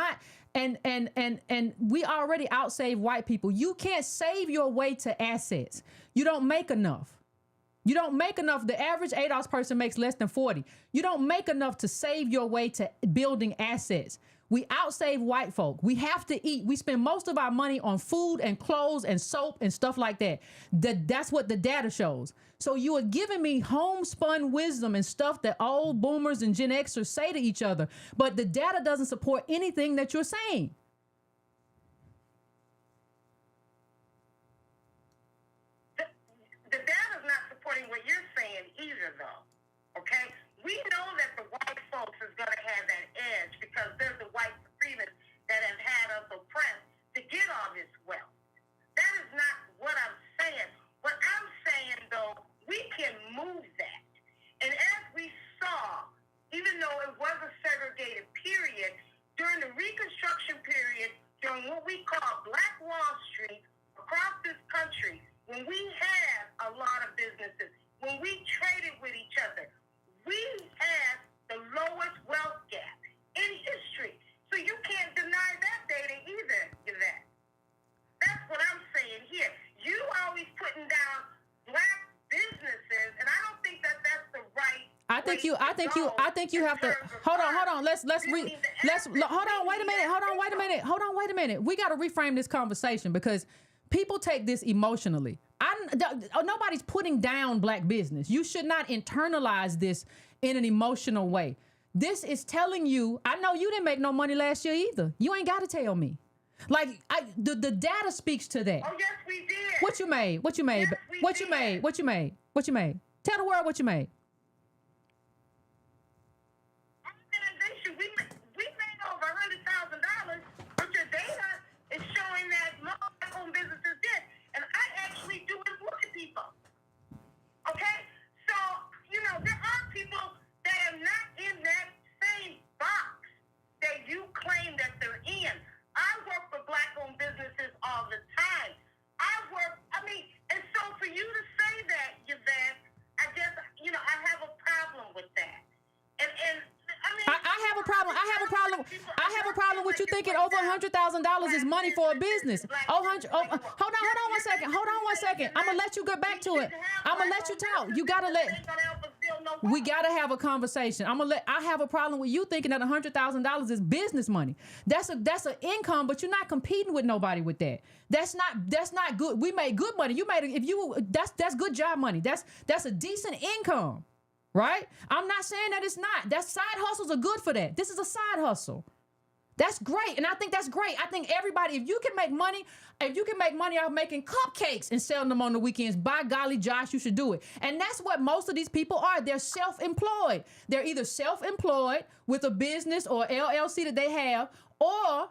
we already outsave white people. You can't save your way to assets. You don't make enough. You don't make enough. The average ADOS person makes less than 40. You don't make enough to save your way to building assets. We outsave white folk. We have to eat. We spend most of our money on food and clothes and soap and stuff like that. That's what the data shows. So you are giving me homespun wisdom and stuff that old boomers and Gen Xers say to each other, but the data doesn't support anything that you're saying. The data's not supporting what you're saying either, though. Okay? We know that the white folks is going to have that edge because they're the white supremacists that have had us oppressed to get all this wealth. That is not what I'm saying. What I'm saying, though, we can move that. And as we saw, even though it was a segregated period, during the Reconstruction period, during what we call Black Wall Street across this country, when we had a lot of businesses, when we traded with each other, we had the lowest wealth gap in history. So you can't deny that data either, Yvette. That's what I'm saying here. You always putting down black businesses, and I don't think that that's the right. I think you have to hold on. Let's hold on. Wait a minute. We got to reframe this conversation because people take this emotionally. Nobody's putting down black business. You should not internalize this in an emotional way. This is telling you, I know you didn't make no money last year either. You ain't got to tell me. Like the data speaks to that. Oh, yes, we did. What you made? Yes, What you made? Tell the world what you made. Organization, we made over $100,000, but your data is showing that most black-owned businesses did. And I actually do employ people. Okay? So, there are people that are not in that same box that you claim that they're in. I work for black-owned businesses all the time. And so for you to say that, Yvette, I guess, I have a problem with that. And I have a problem. I have a problem with you thinking over $100,000 is money for a business. Hold on one second. I'm gonna let you get back to it. I'm gonna let you talk. We gotta have a conversation. I have a problem with you thinking that $100,000 is business money. That's an income, but you're not competing with nobody with that. That's not good. We made good money. That's good job money. That's a decent income. Right? I'm not saying that it's not. That side hustles are good for that. This is a side hustle. That's great. And I think that's great. I think everybody, if you can make money out making cupcakes and selling them on the weekends, by golly, Josh, you should do it. And that's what most of these people are. They're self-employed. They're either self-employed with a business or LLC that they have, or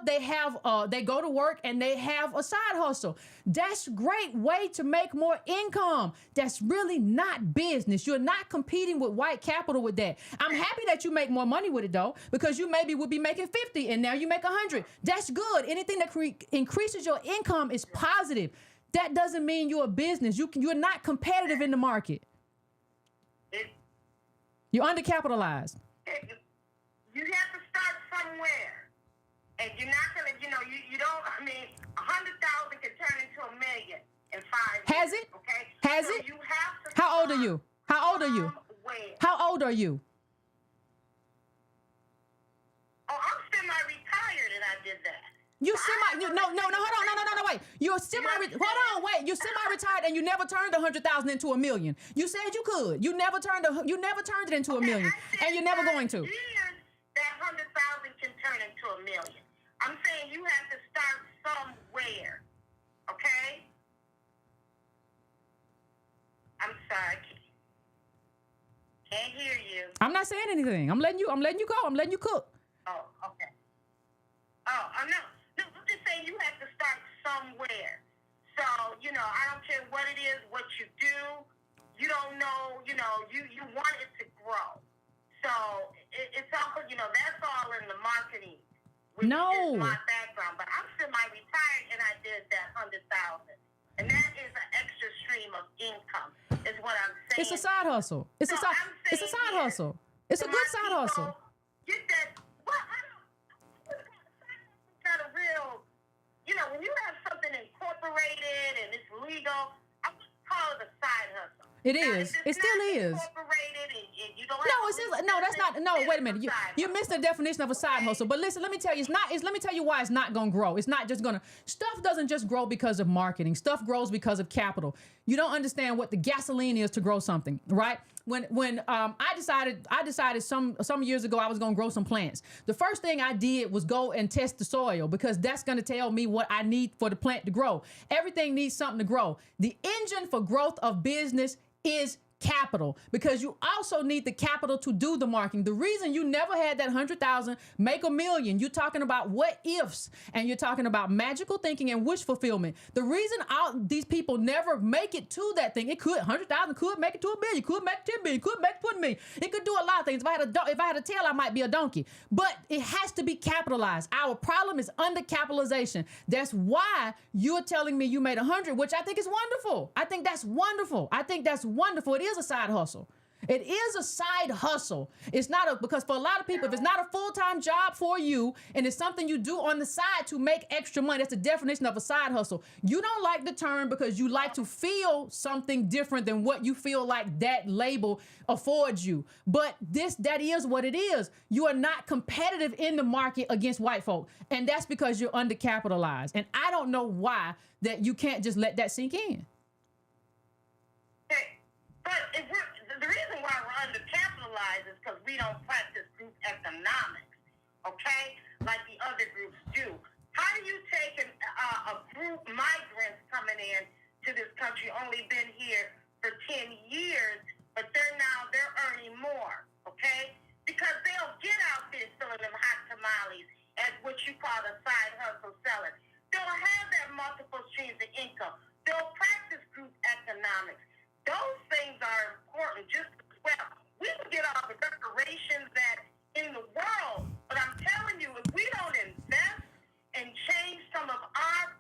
they go to work and they have a side hustle. That's a great way to make more income. That's really not business. You're not competing with white capital with that. I'm happy that you make more money with it though, because you maybe would be making 50 and now you make 100. That's good. Anything that increases your income is positive. That doesn't mean you're a business. You're not competitive in the market. You're undercapitalized. You have to start somewhere. And you're not going to, you don't, 100,000 can turn into $1 million in 5 years. Has it? Okay? Has so it? You have to How old are you? How old are you? Somewhere. How old are you? Oh, I'm semi-retired and I did that. Hold on, wait. You're semi-retired and you never turned 100,000 into $1 million. You said you could. You never turned it into $1 million. And you're never going to. That 100,000 can turn into $1 million. I'm saying you have to start somewhere. Okay? I'm sorry. Can't hear you. I'm not saying anything. I'm letting you go. I'm letting you cook. Oh, okay. Oh, I'm not. No, I'm just saying you have to start somewhere. So, I don't care what it is, what you do. You don't know, you want it to grow. So it's all, that's all in the marketing, which is my background. But I'm semi-retired and I did that 100,000, and that is an extra stream of income. Is what I'm saying. It's a side hustle. It's a side hustle. It's a good side hustle. Get that? Well, I don't. Kind of real. When you have something incorporated and it's legal, I wouldn't call it a side hustle. It Now, is. if It it's still not is. incorporated and you don't No, have it's just, no, that's not. No, wait a minute. You you missed the definition of a side hustle. But listen, let me tell you, let me tell you why it's not gonna grow. It's not just gonna. Stuff doesn't just grow because of marketing. Stuff grows because of capital. You don't understand what the gasoline is to grow something, right? When I decided some years ago I was gonna grow some plants. The first thing I did was go and test the soil, because that's gonna tell me what I need for the plant to grow. Everything needs something to grow. The engine for growth of business is capital, because you also need the capital to do the marketing. The reason you never had that 100,000 make a million, you're talking about what ifs, and you're talking about magical thinking and wish fulfillment. The reason all these people never make it to that thing, it could 100,000 could make it to $1 million, could make 10 million, could make 20 million. It could do a lot of things. If I had a tail, I might be a donkey. But it has to be capitalized. Our problem is undercapitalization. That's why you're telling me you made 100, which I think is wonderful. I think that's wonderful. It is a side hustle. It is a side hustle. It's not because for a lot of people, if it's not a full-time job for you and it's something you do on the side to make extra money, that's the definition of a side hustle. You don't like the term because you like to feel something different than what you feel like that label affords you. But that is what it is. You are not competitive in the market against white folk. And that's because you're undercapitalized. And I don't know why that you can't just let that sink in. But the reason why we're undercapitalized is because we don't practice group economics, okay? Like the other groups do. How do you take a group migrants coming in to this country, only been here for 10 years, but they're earning more, okay? Because they'll get out there selling them hot tamales as what you call a side hustle selling. They'll have that multiple streams of income. They'll practice group economics. Those things are important just as well. We can get all the reparations that in the world, but I'm telling you, if we don't invest and change some of our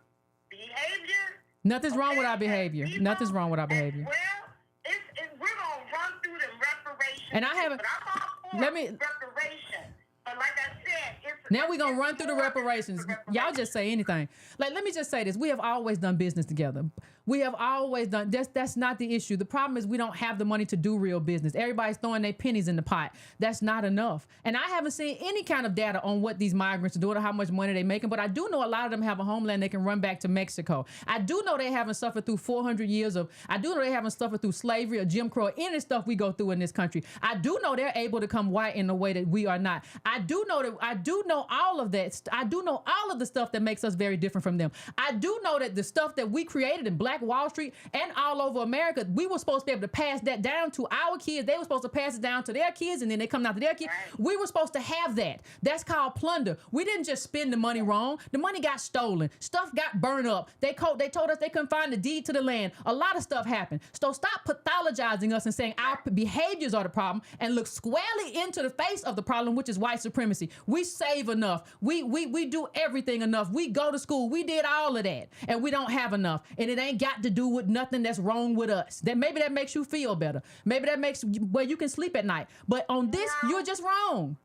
behavior, nothing's wrong with our behavior. Nothing's wrong with our behavior. Well, we're gonna run through the reparations. And I haven't. But I'm all for reparations. But like I said, now we're going to run through the reparations. Y'all just say anything. Like, let me just say this. We have always done business together. We have always done, that's not the issue. The problem is we don't have the money to do real business. Everybody's throwing their pennies in the pot. That's not enough. And I haven't seen any kind of data on what these migrants are doing or how much money they're making, but I do know a lot of them have a homeland they can run back to Mexico. I do know they haven't suffered through 400 years I do know they haven't suffered through slavery or Jim Crow or any stuff we go through in this country. I do know they're able to come white in a way that we are not. I do know all of that. I do know all of the stuff that makes us very different from them. I do know that the stuff that we created in Black Wall Street and all over America, we were supposed to be able to pass that down to our kids. They were supposed to pass it down to their kids, and then they come down to their kids. Right. We were supposed to have that. That's called plunder. We didn't just spend the money wrong. The money got stolen. Stuff got burned up. They told us they couldn't find the deed to the land. A lot of stuff happened. So stop pathologizing us and saying our behaviors are the problem, and look squarely into the face of the problem, which is white supremacy. We save enough. We do everything enough. We go to school. We did all of that, and we don't have enough. And it ain't got to do with nothing that's wrong with us. Maybe that makes you feel better. Maybe that makes where you can sleep at night. But on this, you're just wrong.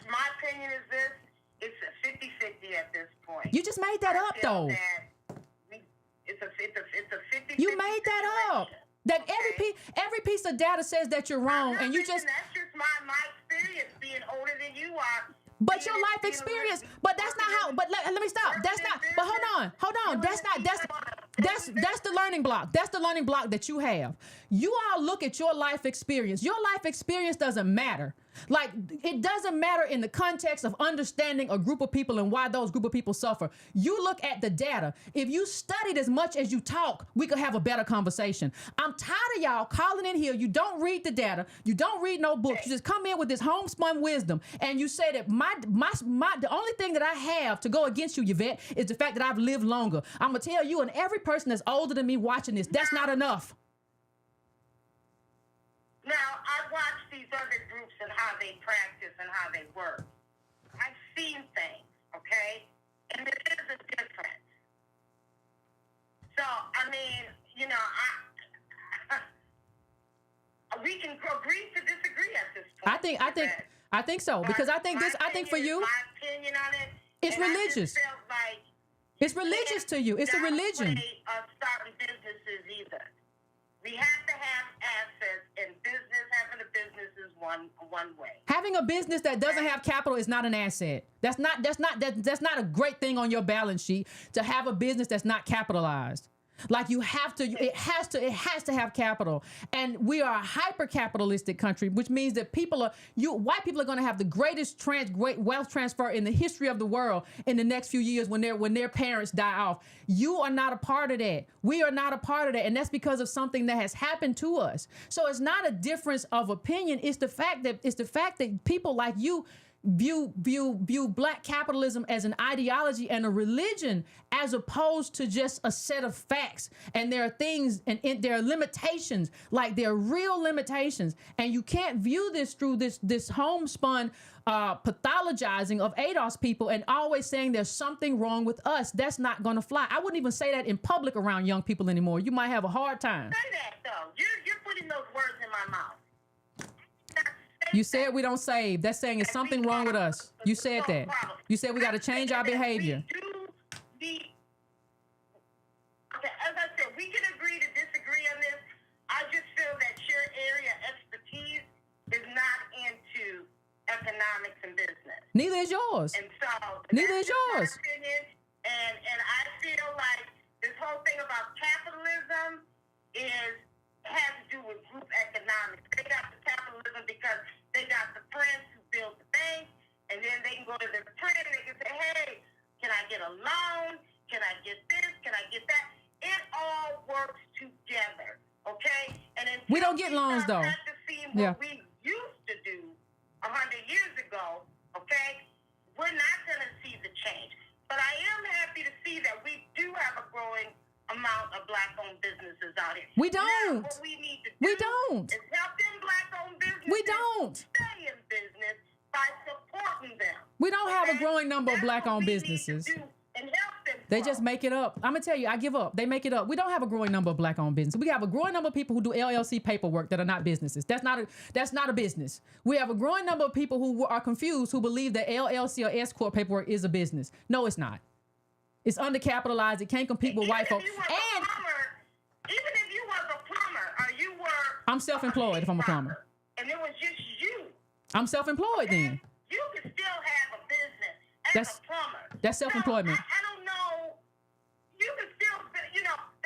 My opinion is this. It's a 50-50 at this point. You just made that up, though. It's a 50-50. You made that up. That every piece of data says that you're wrong, and you just. That's just my experience being older than you are. But your life experience, but that's not how. But let me stop. That's not. But hold on. That's the learning block. That's the learning block that you have. You all look at your life experience. Your life experience doesn't matter. Like, it doesn't matter in the context of understanding a group of people and why those group of people suffer. You look at the data. If you studied as much as you talk, we could have a better conversation. I'm tired of y'all calling in here. You don't read the data. You don't read no books. You just come in with this homespun wisdom, and you say that the only thing that I have to go against you, Yvette, is the fact that I've lived longer. I'm gonna tell you and every person that's older than me watching this, that's not enough. Now, I watch these other groups and how they practice and how they work. I've seen things, okay? And there is a difference. So, I mean, you know, we can agree to disagree at this point. I think so, because I think for you, my opinion on it, it's religious. I just felt like it's religious to you. It's a religion. Starting one way. Having a business that doesn't have capital is not an asset. That's not a great thing on your balance sheet to have a business that's not capitalized. Like it has to have capital. And we are a hyper capitalistic country, which means that white people are going to have the great wealth transfer in the history of the world in the next few years when their parents die off. You are not a part of that. We are not a part of that. And that's because of something that has happened to us. So it's not a difference of opinion. It's the fact that people like you view black capitalism as an ideology and a religion as opposed to just a set of facts. And there are things and there are limitations, like there are real limitations. And you can't view this through this homespun pathologizing of ADOS people and always saying there's something wrong with us. That's not going to fly. I wouldn't even say that in public around young people anymore. You might have a hard time. Say that though. You're putting those words in my mouth. You said we don't save. That's saying it's something wrong with us. You said that. You said we got to change our behavior. As I said, we can agree to disagree on this. I just feel that your area expertise is not into economics and business. Neither is yours. And so neither is yours. My opinion, and I feel like this whole thing about capitalism has to do with group economics. They got the capitalism because they got the friends who build the bank, and then they can go to their friend and they can say, hey, can I get a loan? Can I get this? Can I get that? It all works together, okay? And we don't get loans, though. What we used to do 100 years ago, okay? We're not going to see the change. But I am happy to see that we do have a growing amount of black-owned businesses out here. We don't. Now, what we need to do we don't. is help them black-owned businesses we don't. stay in business by supporting them. We don't have a growing number of black-owned businesses. And help them they just make it up. I'm going to tell you, I give up. They make it up. We don't have a growing number of black-owned businesses. We have a growing number of people who do LLC paperwork that are not businesses. That's not a business. We have a growing number of people who are confused, who believe that LLC or S-Corp paperwork is a business. No, it's not. It's undercapitalized. It can't compete with white folks. And even if you was a plumber or you were... I'm self-employed if I'm a plumber. And it was just you. I'm self-employed then. You could still have a business as a plumber. That's self-employment. I don't know. You can still, the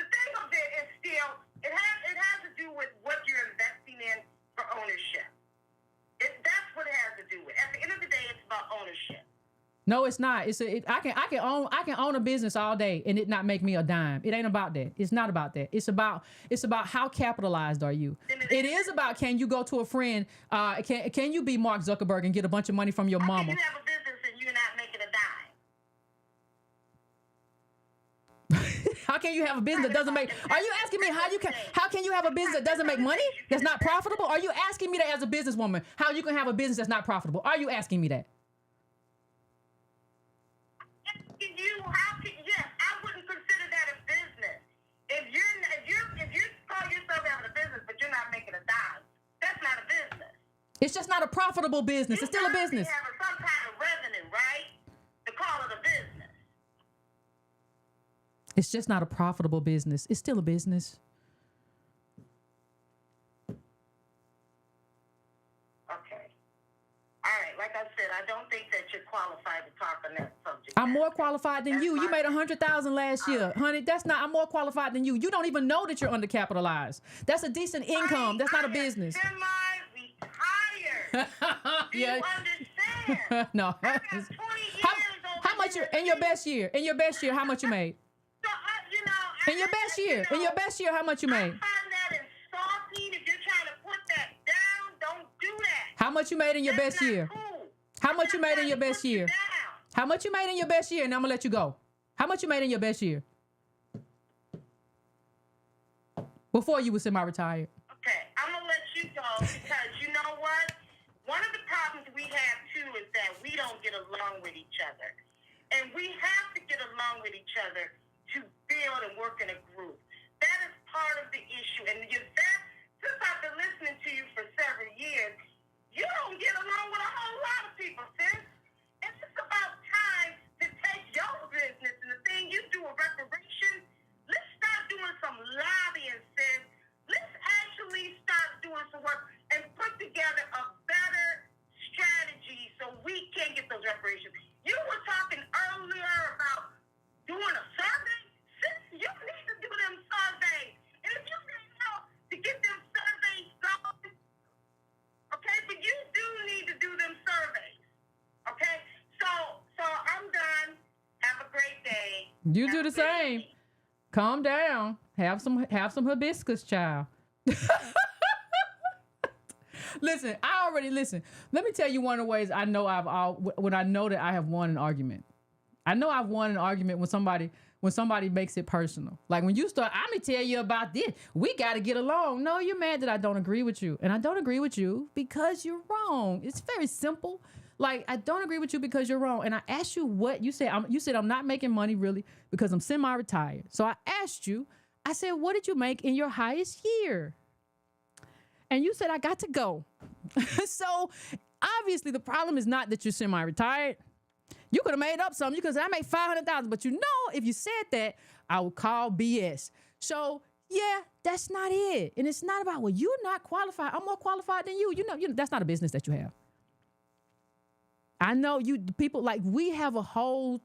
thing of it is still, it has to do with what you're investing in for ownership. That's what it has to do with. At the end of the day, it's about ownership. No, it's not. I can own a business all day and it not make me a dime. It ain't about that. It's not about that. It's about how capitalized are you. It is about, can you go to a friend? Can you be Mark Zuckerberg and get a bunch of money from your mama? Can you have a business and you're not making a dime? How can you have a business that doesn't make? Are you asking me how can you have a business that doesn't make money? That's not profitable? Are you asking me that as a businesswoman? How you can have a business that's not profitable? Are you asking me that? Yes, I wouldn't consider that a business. If you call yourself having a business, but you're not making a dime, that's not a business. It's just not a profitable business. It's still a business. You have some kind of revenue, right? To call it a business. It's just not a profitable business. It's still a business. Like I said, I don't think that you're qualified to talk on that subject. I'm more qualified than you. You made 100,000 last year, honey. I'm more qualified than you. You don't even know that you're undercapitalized. That's a decent income. That's not a business. Semi-retired. Do you understand? No. I got 20 years how much in your best year? In your best year, how much you made? So, in your best year, how much you made? I find that insulting. If you're trying to put that down, don't do that. How much you made in your best year? Cool. How much you made in your best year? How much you made in your best year? And I'm going to let you go. How much you made in your best year? Before you were semi-retired. Okay, I'm going to let you go because you know what? One of the problems we have, too, is that we don't get along with each other. And we have to get along with each other to build and work in a group. That is part of the issue. And Yvette, since I've been listening to you for several years, you don't get along with a whole lot of people, sis. It's just about time to take your business and the thing you do with reparations. Let's start doing some lobbying, sis. Let's actually start doing some work and put together a better You do the same. Absolutely. Calm down. Have some hibiscus, child. Listen. Let me tell you one of the ways I know when I know that I have won an argument. I know I've won an argument when somebody makes it personal. Like when you start, I'm gonna tell you about this. We got to get along. No, you're mad that I don't agree with you, and I don't agree with you because you're wrong. It's very simple. Like I don't agree with you because you're wrong. And I asked you what you said. You said I'm not making money really because I'm semi-retired. So I asked you. I said, what did you make in your highest year? And you said I got to go. So obviously the problem is not that you're semi-retired. You could have made up something. You could have said, I make $500,000. But you know, if you said that, I would call BS. So yeah, that's not it. And it's not about, well, you're not qualified. I'm more qualified than you. You know, that's not a business that you have. I know people like we have a whole,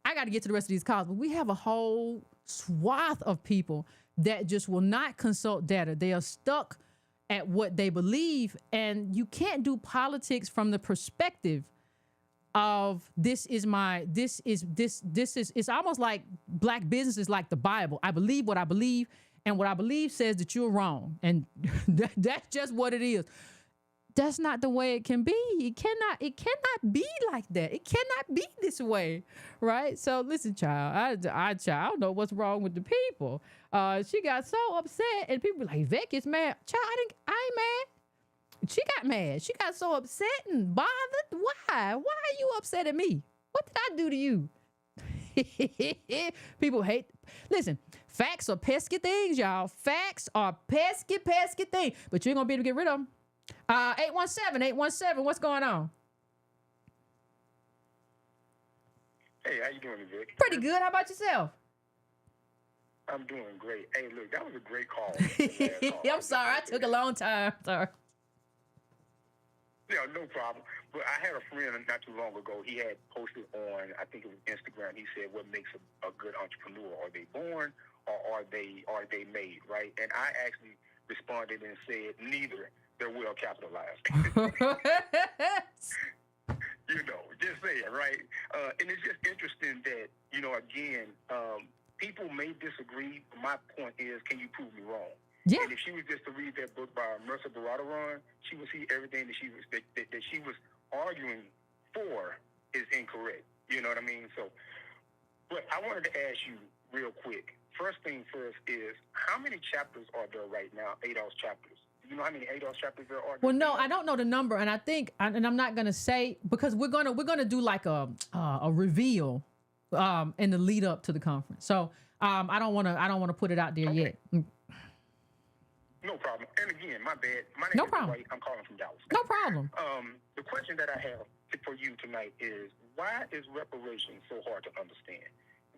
I got to get to the rest of these calls, but we have a whole swath of people that just will not consult data. They are stuck at what they believe. And you can't do politics from the perspective of it's almost like black business is like the Bible. I believe what I believe, and what I believe says that you're wrong. And that's just what it is. That's not the way it can be. It cannot be like that. It cannot be this way. Right? So listen, child, I don't know what's wrong with the people. She got so upset, and people be like, Yvette gets mad. Child, I ain't mad. She got mad. She got so upset and bothered. Why? Why are you upset at me? What did I do to you? People hate. Listen, facts are pesky things, y'all. Facts are pesky things. But you ain't gonna be able to get rid of them. 817, what's going on? Hey, how you doing, Yvette? Pretty good. How about yourself? I'm doing great. Hey, look, that was a great call. I'm sorry. I took a long time. Sorry. Yeah, no problem. But I had a friend not too long ago. He had posted on, I think it was Instagram. He said, "What makes a good entrepreneur? Are they born or are they made?" Right? And I actually responded and said, "Neither. They're well capitalized." You know, just saying, right? And it's just interesting that, you know, again, people may disagree. My point is, can you prove me wrong? Yeah. And if she was just to read that book by Mercer Baradaran, she would see everything that she was arguing for is incorrect. You know what I mean? So, but I wanted to ask you real quick. First thing first is, how many chapters are there right now? ADOS chapters. You know how many ADOS chapters there are? Well, no, I don't know the number, and I think, and I'm not gonna say because we're gonna do like a reveal in the lead up to the conference. So I don't wanna put it out there yet. No problem. And again, my bad. My name No is problem. Dwight. I'm calling from Dallas. No problem. The question that I have for you tonight is, why is reparations so hard to understand?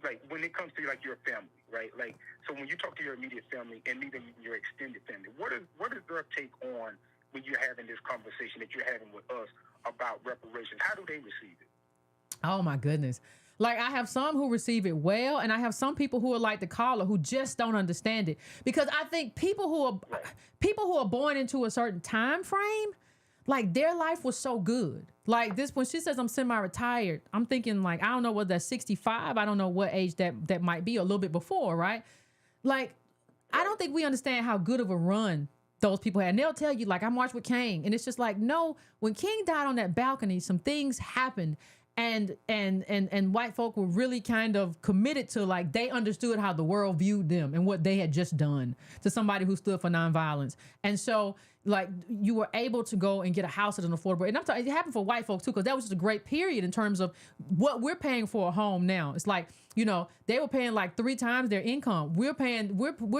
Like when it comes to like your family, right? Like, so when you talk to your immediate family and even your extended family, what is their take on when you're having this conversation that you're having with us about reparations? How do they receive it? Oh my goodness. Like I have some who receive it well, and I have some people who are like the caller who just don't understand it. Because I think people who are born into a certain time frame, like their life was so good. Like this, when she says I'm semi-retired, I'm thinking like, I don't know whether that's 65. I don't know what age that might be, a little bit before, right? Like, I don't think we understand how good of a run those people had. And they'll tell you like, I marched with King. And it's just like, no, when King died on that balcony, some things happened. And white folk were really kind of committed to, like, they understood how the world viewed them and what they had just done to somebody who stood for nonviolence. And so, like, you were able to go and get a house at an affordable, and I'm talking, it happened for white folks too, because that was just a great period in terms of what we're paying for a home now. It's like, you know, they were paying like 3 times their income. We're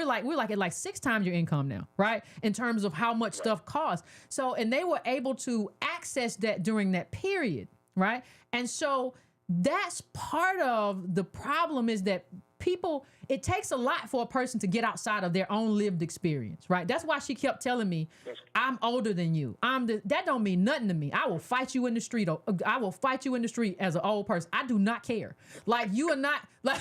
like at like 6 times your income now, right? In terms of how much stuff costs. So, and they were able to access that during that period, right? And so that's part of the problem, is that people, it takes a lot for a person to get outside of their own lived experience, right? That's why she kept telling me, I'm older than you. That don't mean nothing to me. I will fight you in the street. I will fight you in the street as an old person. I do not care. Like, you are not like,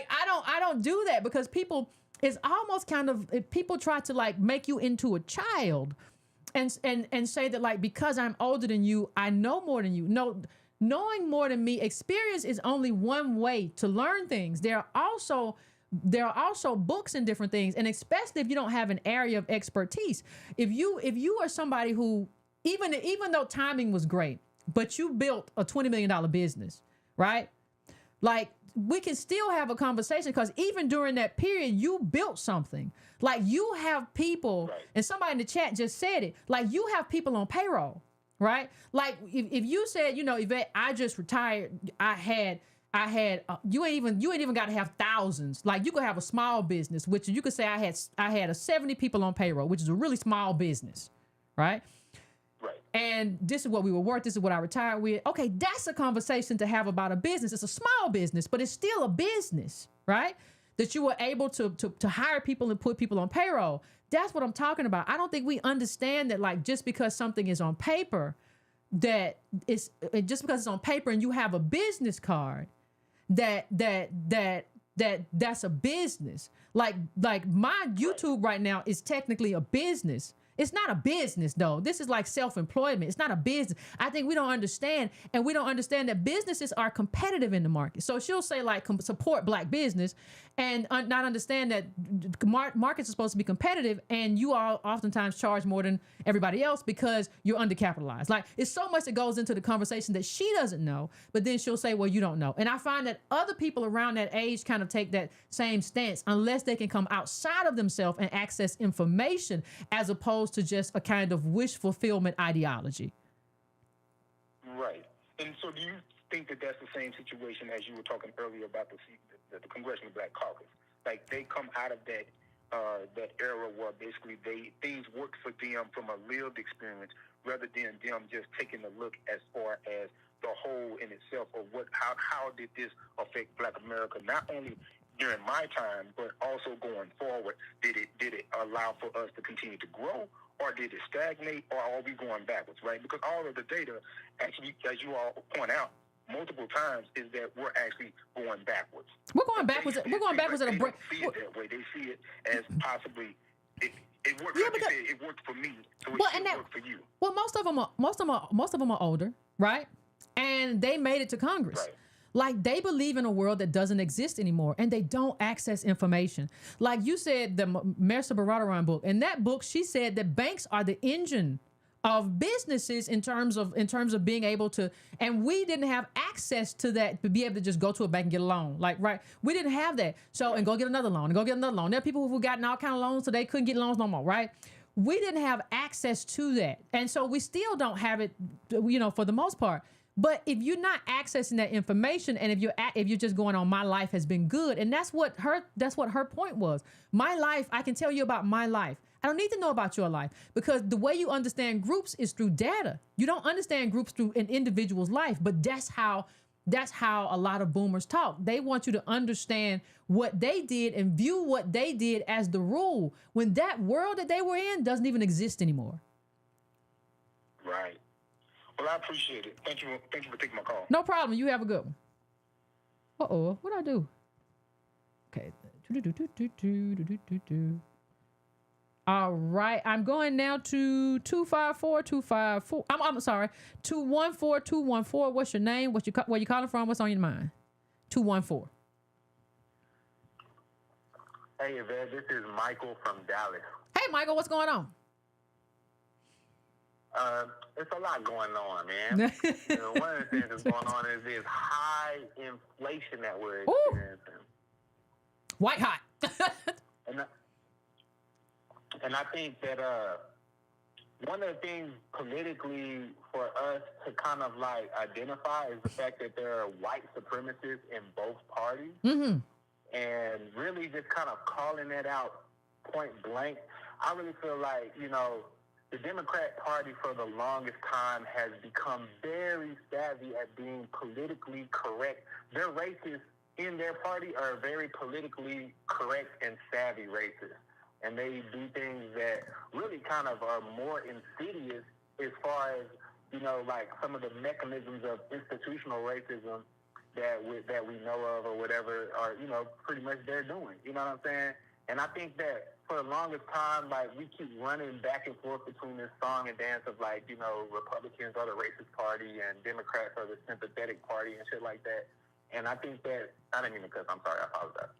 I don't do that, because people, it's almost kind of, people try to like make you into a child and say that, like, because I'm older than you, I know more than you. knowing more than me, experience is only one way to learn things. There are also books and different things, and especially if you don't have an area of expertise. If you are somebody who, even though timing was great, but you built a $20 million business, right? Like, we can still have a conversation, because even during that period, you built something. Like, you have people, Right. and somebody in the chat just said it, like, you have people on payroll, right? Like, if you said, Yvette, I just retired, you ain't even got to have thousands. Like, you could have a small business, which you could say I had a 70 people on payroll, which is a really small business, right? Right. And this is what we were worth. This is what I retired with. Okay, that's a conversation to have about a business. It's a small business, but it's still a business, right? That you were able to hire people and put people on payroll. That's what I'm talking about. I don't think we understand that, like, just because something is on paper, just because it's on paper and you have a business card, that's a business. Like my YouTube right now is technically a business. It's not a business, though. This is like self-employment. It's not a business. I think we don't understand, and we don't understand that businesses are competitive in the market. So she'll say, like, support Black business, and not understand that markets are supposed to be competitive, and you all oftentimes charge more than everybody else because you're undercapitalized. Like, it's so much that goes into the conversation that she doesn't know, but then she'll say, well, you don't know. And I find that other people around that age kind of take that same stance, unless they can come outside of themselves and access information, as opposed to just a kind of wish fulfillment ideology. Right. And so do you think that that's the same situation as you were talking earlier about the Congressional Black Caucus? Like, they come out of that era where basically things work for them from a lived experience, rather than them just taking a look as far as the whole in itself, or how did this affect Black America, not only during my time, but also going forward. Did it allow for us to continue to grow, or did it stagnate, or are we going backwards, right? Because all of the data, actually, as you all point out multiple times, is that we're actually going backwards. We're going backwards. We're going backwards at a break. They don't see it that way. They see it as possibly it worked. Yeah, like because, you said, it worked for me, so it should work for you. Well, most of them are older, right? And they made it to Congress. Right. Like, they believe in a world that doesn't exist anymore, and they don't access information. Like you said, the Marissa Baradaran book. In that book, she said that banks are the engine of businesses in terms of being able to, and we didn't have access to that to be able to just go to a bank and get a loan. Like, right, we didn't have that. So, and go get another loan, and go get another loan. There are people who've gotten all kind of loans, so they couldn't get loans no more, right? We didn't have access to that, and so we still don't have it, for the most part. But if you're not accessing that information, and if you're just going on, my life has been good, and that's what her point was. My life, I can tell you about my life. I don't need to know about your life, because the way you understand groups is through data. You don't understand groups through an individual's life, but that's how a lot of boomers talk. They want you to understand what they did and view what they did as the rule, when that world that they were in doesn't even exist anymore. Right. Well, I appreciate it. Thank you for taking my call. No problem. You have a good one. Uh-oh. What'd I do? Okay. All right. I'm going now to 254-254. I'm sorry. 214-214. What's your name? Where you calling from? What's on your mind? 214. Hey, Yvette. This is Michael from Dallas. Hey, Michael. What's going on? It's a lot going on, man. One of the things that's going on is this high inflation that we're experiencing. White hot. and I think that one of the things politically for us to kind of like identify is the fact that there are white supremacists in both parties. Mm-hmm. And really just kind of calling that out point blank. I really feel like, the Democrat Party for the longest time has become very savvy at being politically correct. Their racists in their party are very politically correct and savvy racists. And they do things that really kind of are more insidious as far as, like some of the mechanisms of institutional racism that we know of or whatever are, pretty much they're doing. You know what I'm saying? And I think that for the longest time, like, we keep running back and forth between this song and dance of, like, you know, Republicans are the racist party and Democrats are the sympathetic party and shit like that. And I think that, I didn't mean to cuss, I'm sorry, I apologize.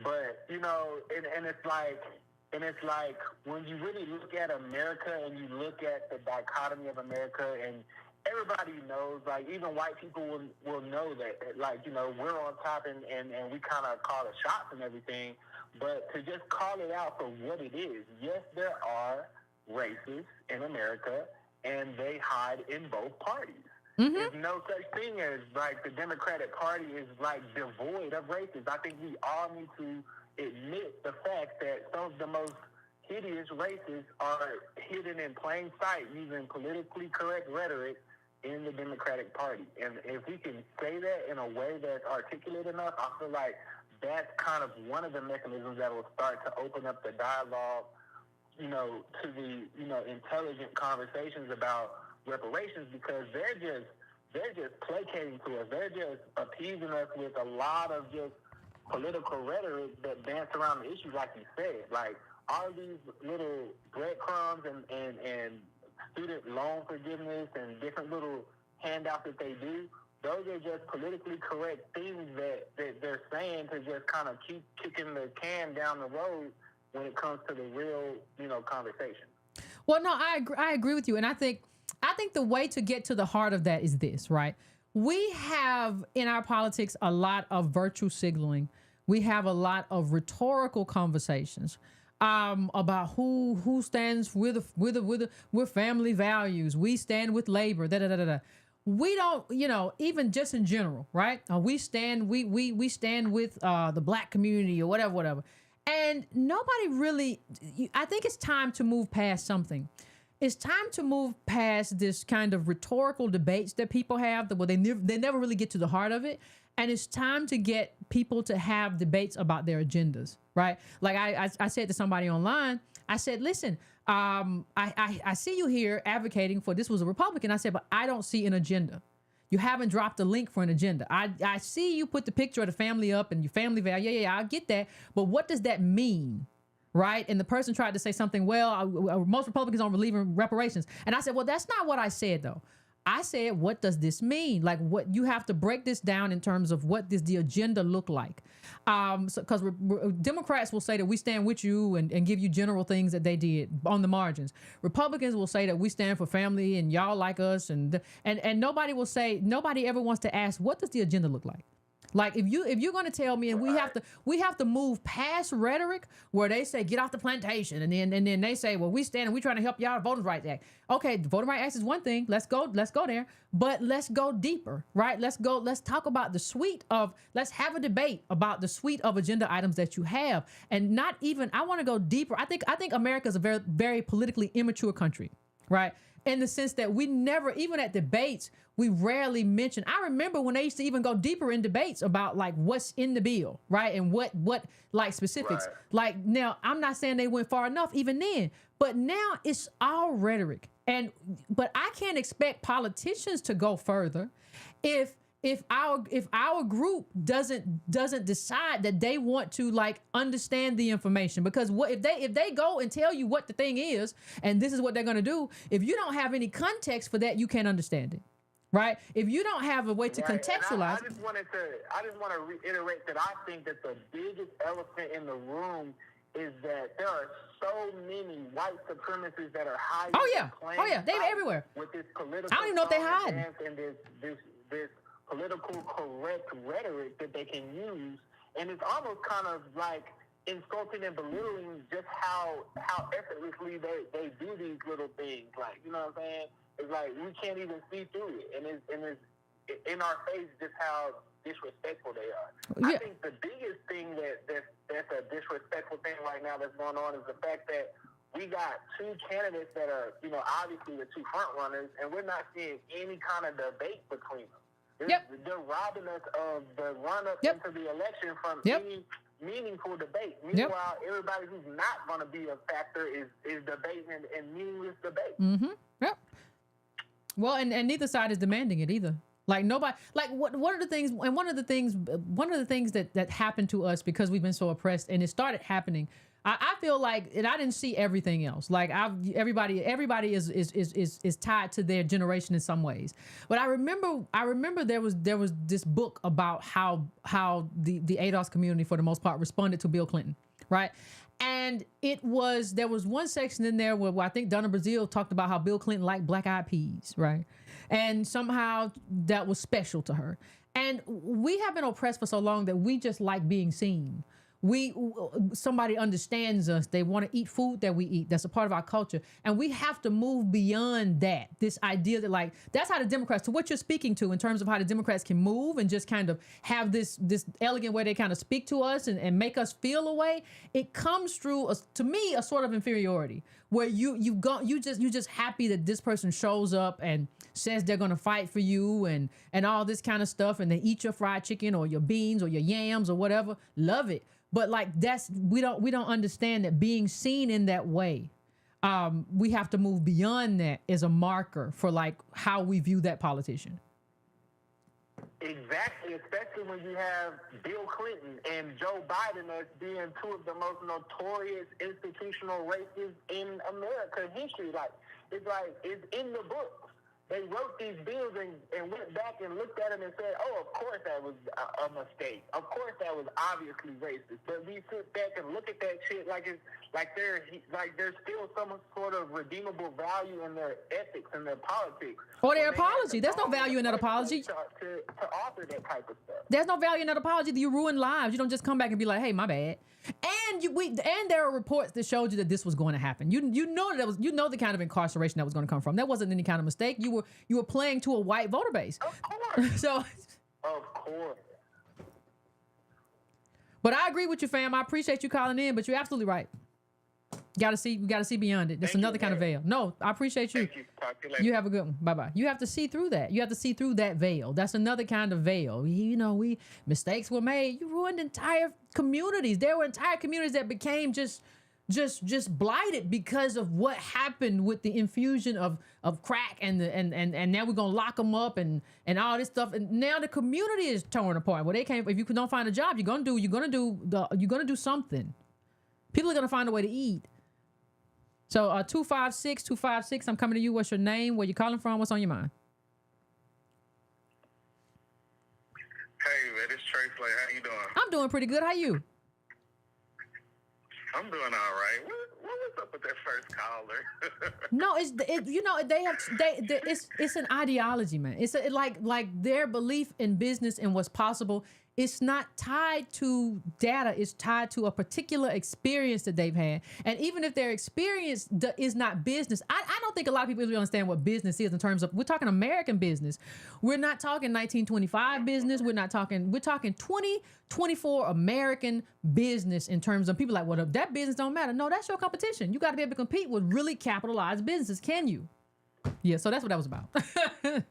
But, you know, and it's like when you really look at America and you look at the dichotomy of America, and everybody knows, like, even white people will know that, like, you know, we're on top and we kind of call the shots and everything. But to just call it out for what it is, yes, there are racists in America, and they hide in both parties. Mm-hmm. There's no such thing as, like, the Democratic Party is, like, devoid of racists. I think we all need to admit the fact that some of the most hideous racists are hidden in plain sight using politically correct rhetoric in the Democratic Party. And if we can say that in a way that's articulate enough, I feel like that's kind of one of the mechanisms that will start to open up the dialogue, you know, to the, you know, intelligent conversations about reparations, because they're just placating to us. They're just appeasing us with a lot of just political rhetoric that dance around the issue, like you said. Like, all these little breadcrumbs and student loan forgiveness and different little handouts that they do, those are just politically correct things that they're saying to just kind of keep kicking the can down the road when it comes to the real, you know, conversation. Well, no, I agree with you. And I think the way to get to the heart of that is this, right? We have in our politics a lot of virtue signaling. We have a lot of rhetorical conversations about who stands with family values. We stand with labor. We don't, you know, even just in general, right? We stand with the black community or whatever. And nobody really. I think it's time to move past something. It's time to move past this kind of rhetorical debates that people have that, well, they never really get to the heart of it. And it's time to get people to have debates about their agendas, right? Like I said to somebody online, I said, listen, I see you here advocating for, this was a Republican. I said, but I don't see an agenda. You haven't dropped a link for an agenda. I see you put the picture of the family up and your family value. Yeah, I get that. But what does that mean? Right? And the person tried to say something, well, most Republicans don't believe in reparations. And I said, well, that's not what I said, though. I said, what does this mean? Like, what you have to break this down in terms of what does the agenda look like? Because Democrats will say that we stand with you and give you general things that they did on the margins. Republicans will say that we stand for family and y'all like us. And nobody will say, nobody ever wants to ask, what does the agenda look like? Like, if you're going to tell me, and we have to move past rhetoric where they say get off the plantation, and then they say, well, we stand and we trying to help y'all Voting Rights Act. Okay, the Voting Rights Act is one thing. Let's go there, but let's go deeper, right? Let's talk about the suite of. Let's have a debate about the suite of agenda items that you have, and not even. I want to go deeper. I think America is a very, very politically immature country, right? In the sense that we never, even at debates, we rarely mention. I remember when they used to even go deeper in debates about like what's in the bill, right? And what like specifics. Right. Like, now, I'm not saying they went far enough even then, but now it's all rhetoric. But I can't expect politicians to go further if our group doesn't decide that they want to like understand the information, because if they go and tell you what the thing is and this is what they're going to do, if you don't have any context for that, you can't understand it, right? If you don't have a way to contextualize. I just want to reiterate that I think that the biggest elephant in the room is that there are so many white supremacists that are hiding. Oh yeah, they're everywhere. With this political, I don't even know if they hide. And this political correct rhetoric that they can use, and it's almost kind of like insulting and belittling just how effortlessly they do these little things. Like, you know what I'm saying? It's like we can't even see through it, and it's in our face just how disrespectful they are. Yeah. I think the biggest thing that's a disrespectful thing right now that's going on is the fact that we got two candidates that are, you know, obviously the two front runners, and we're not seeing any kind of debate between them. They're robbing us of the run-up into the election from any meaningful debate. Meanwhile, everybody who's not going to be a factor is debating and meaningless debate. Mm-hmm. Yep. Well, and neither side is demanding it either. Like nobody, like one of the things that happened to us because we've been so oppressed, and it started happening. I feel like, and I didn't see everything else. Like everybody is tied to their generation in some ways. But I remember there was this book about how the ADOS community for the most part responded to Bill Clinton, right? And there was one section in there where I think Donna Brazile talked about how Bill Clinton liked black eyed peas, right? And somehow that was special to her. And we have been oppressed for so long that we just like being seen. Somebody understands us. They want to eat food that we eat. That's a part of our culture. And we have to move beyond that. This idea that, like, that's how the Democrats, to what you're speaking to in terms of how the Democrats can move and just kind of have this elegant way they kind of speak to us and make us feel a way. It comes through, to me, a sort of inferiority where you just happy that this person shows up and says they're going to fight for you and all this kind of stuff. And they eat your fried chicken or your beans or your yams or whatever. Love it. But like we don't understand that being seen in that way, we have to move beyond that as a marker for like how we view that politician. Exactly, especially when you have Bill Clinton and Joe Biden as being two of the most notorious institutional racists in American history. It's in the book. They wrote these bills and went back and looked at them and said, oh, of course that was a mistake. Of course that was obviously racist. But we sit back and look at that shit like there's still some sort of redeemable value in their ethics and their politics. Or their apology. There's no value in that apology. To author that type of stuff. There's no value in that apology. You ruin lives. You don't just come back and be like, hey, my bad. And there are reports that showed you that this was going to happen. You know the kind of incarceration that was going to come from. That wasn't any kind of mistake. You were playing to a white voter base. Of course. Of course. But I agree with you, fam. I appreciate you calling in, but you're absolutely right. We got to see beyond it. That's another kind of veil. No, I appreciate you. Thank you. Talk to you later. You have a good one. Bye-bye. You have to see through that. You have to see through that veil. That's another kind of veil. Mistakes were made. You ruined entire communities. There were entire communities that became just blighted because of what happened with the infusion of crack and now we're gonna lock them up and all this stuff. And now the community is torn apart. If you don't find a job, you're gonna do something. People are gonna find a way to eat. So 256, I'm coming to you. What's your name? Where you calling from? What's on your mind? Hey, man, it's Trace. How you doing? I'm doing pretty good. How you? I'm doing all right. What was up with that first caller? No, it's an ideology, man. It's like their belief in business and what's possible. It's not tied to data. It's tied to a particular experience that they've had. And even if their experience is not business, I don't think a lot of people really understand what business is in terms of, we're talking American business. We're not talking 1925 business. We're talking 2024 American business in terms of people like, well, that business don't matter. No, that's your competition. You got to be able to compete with really capitalized businesses. Can you? Yeah, so that's what that was about. And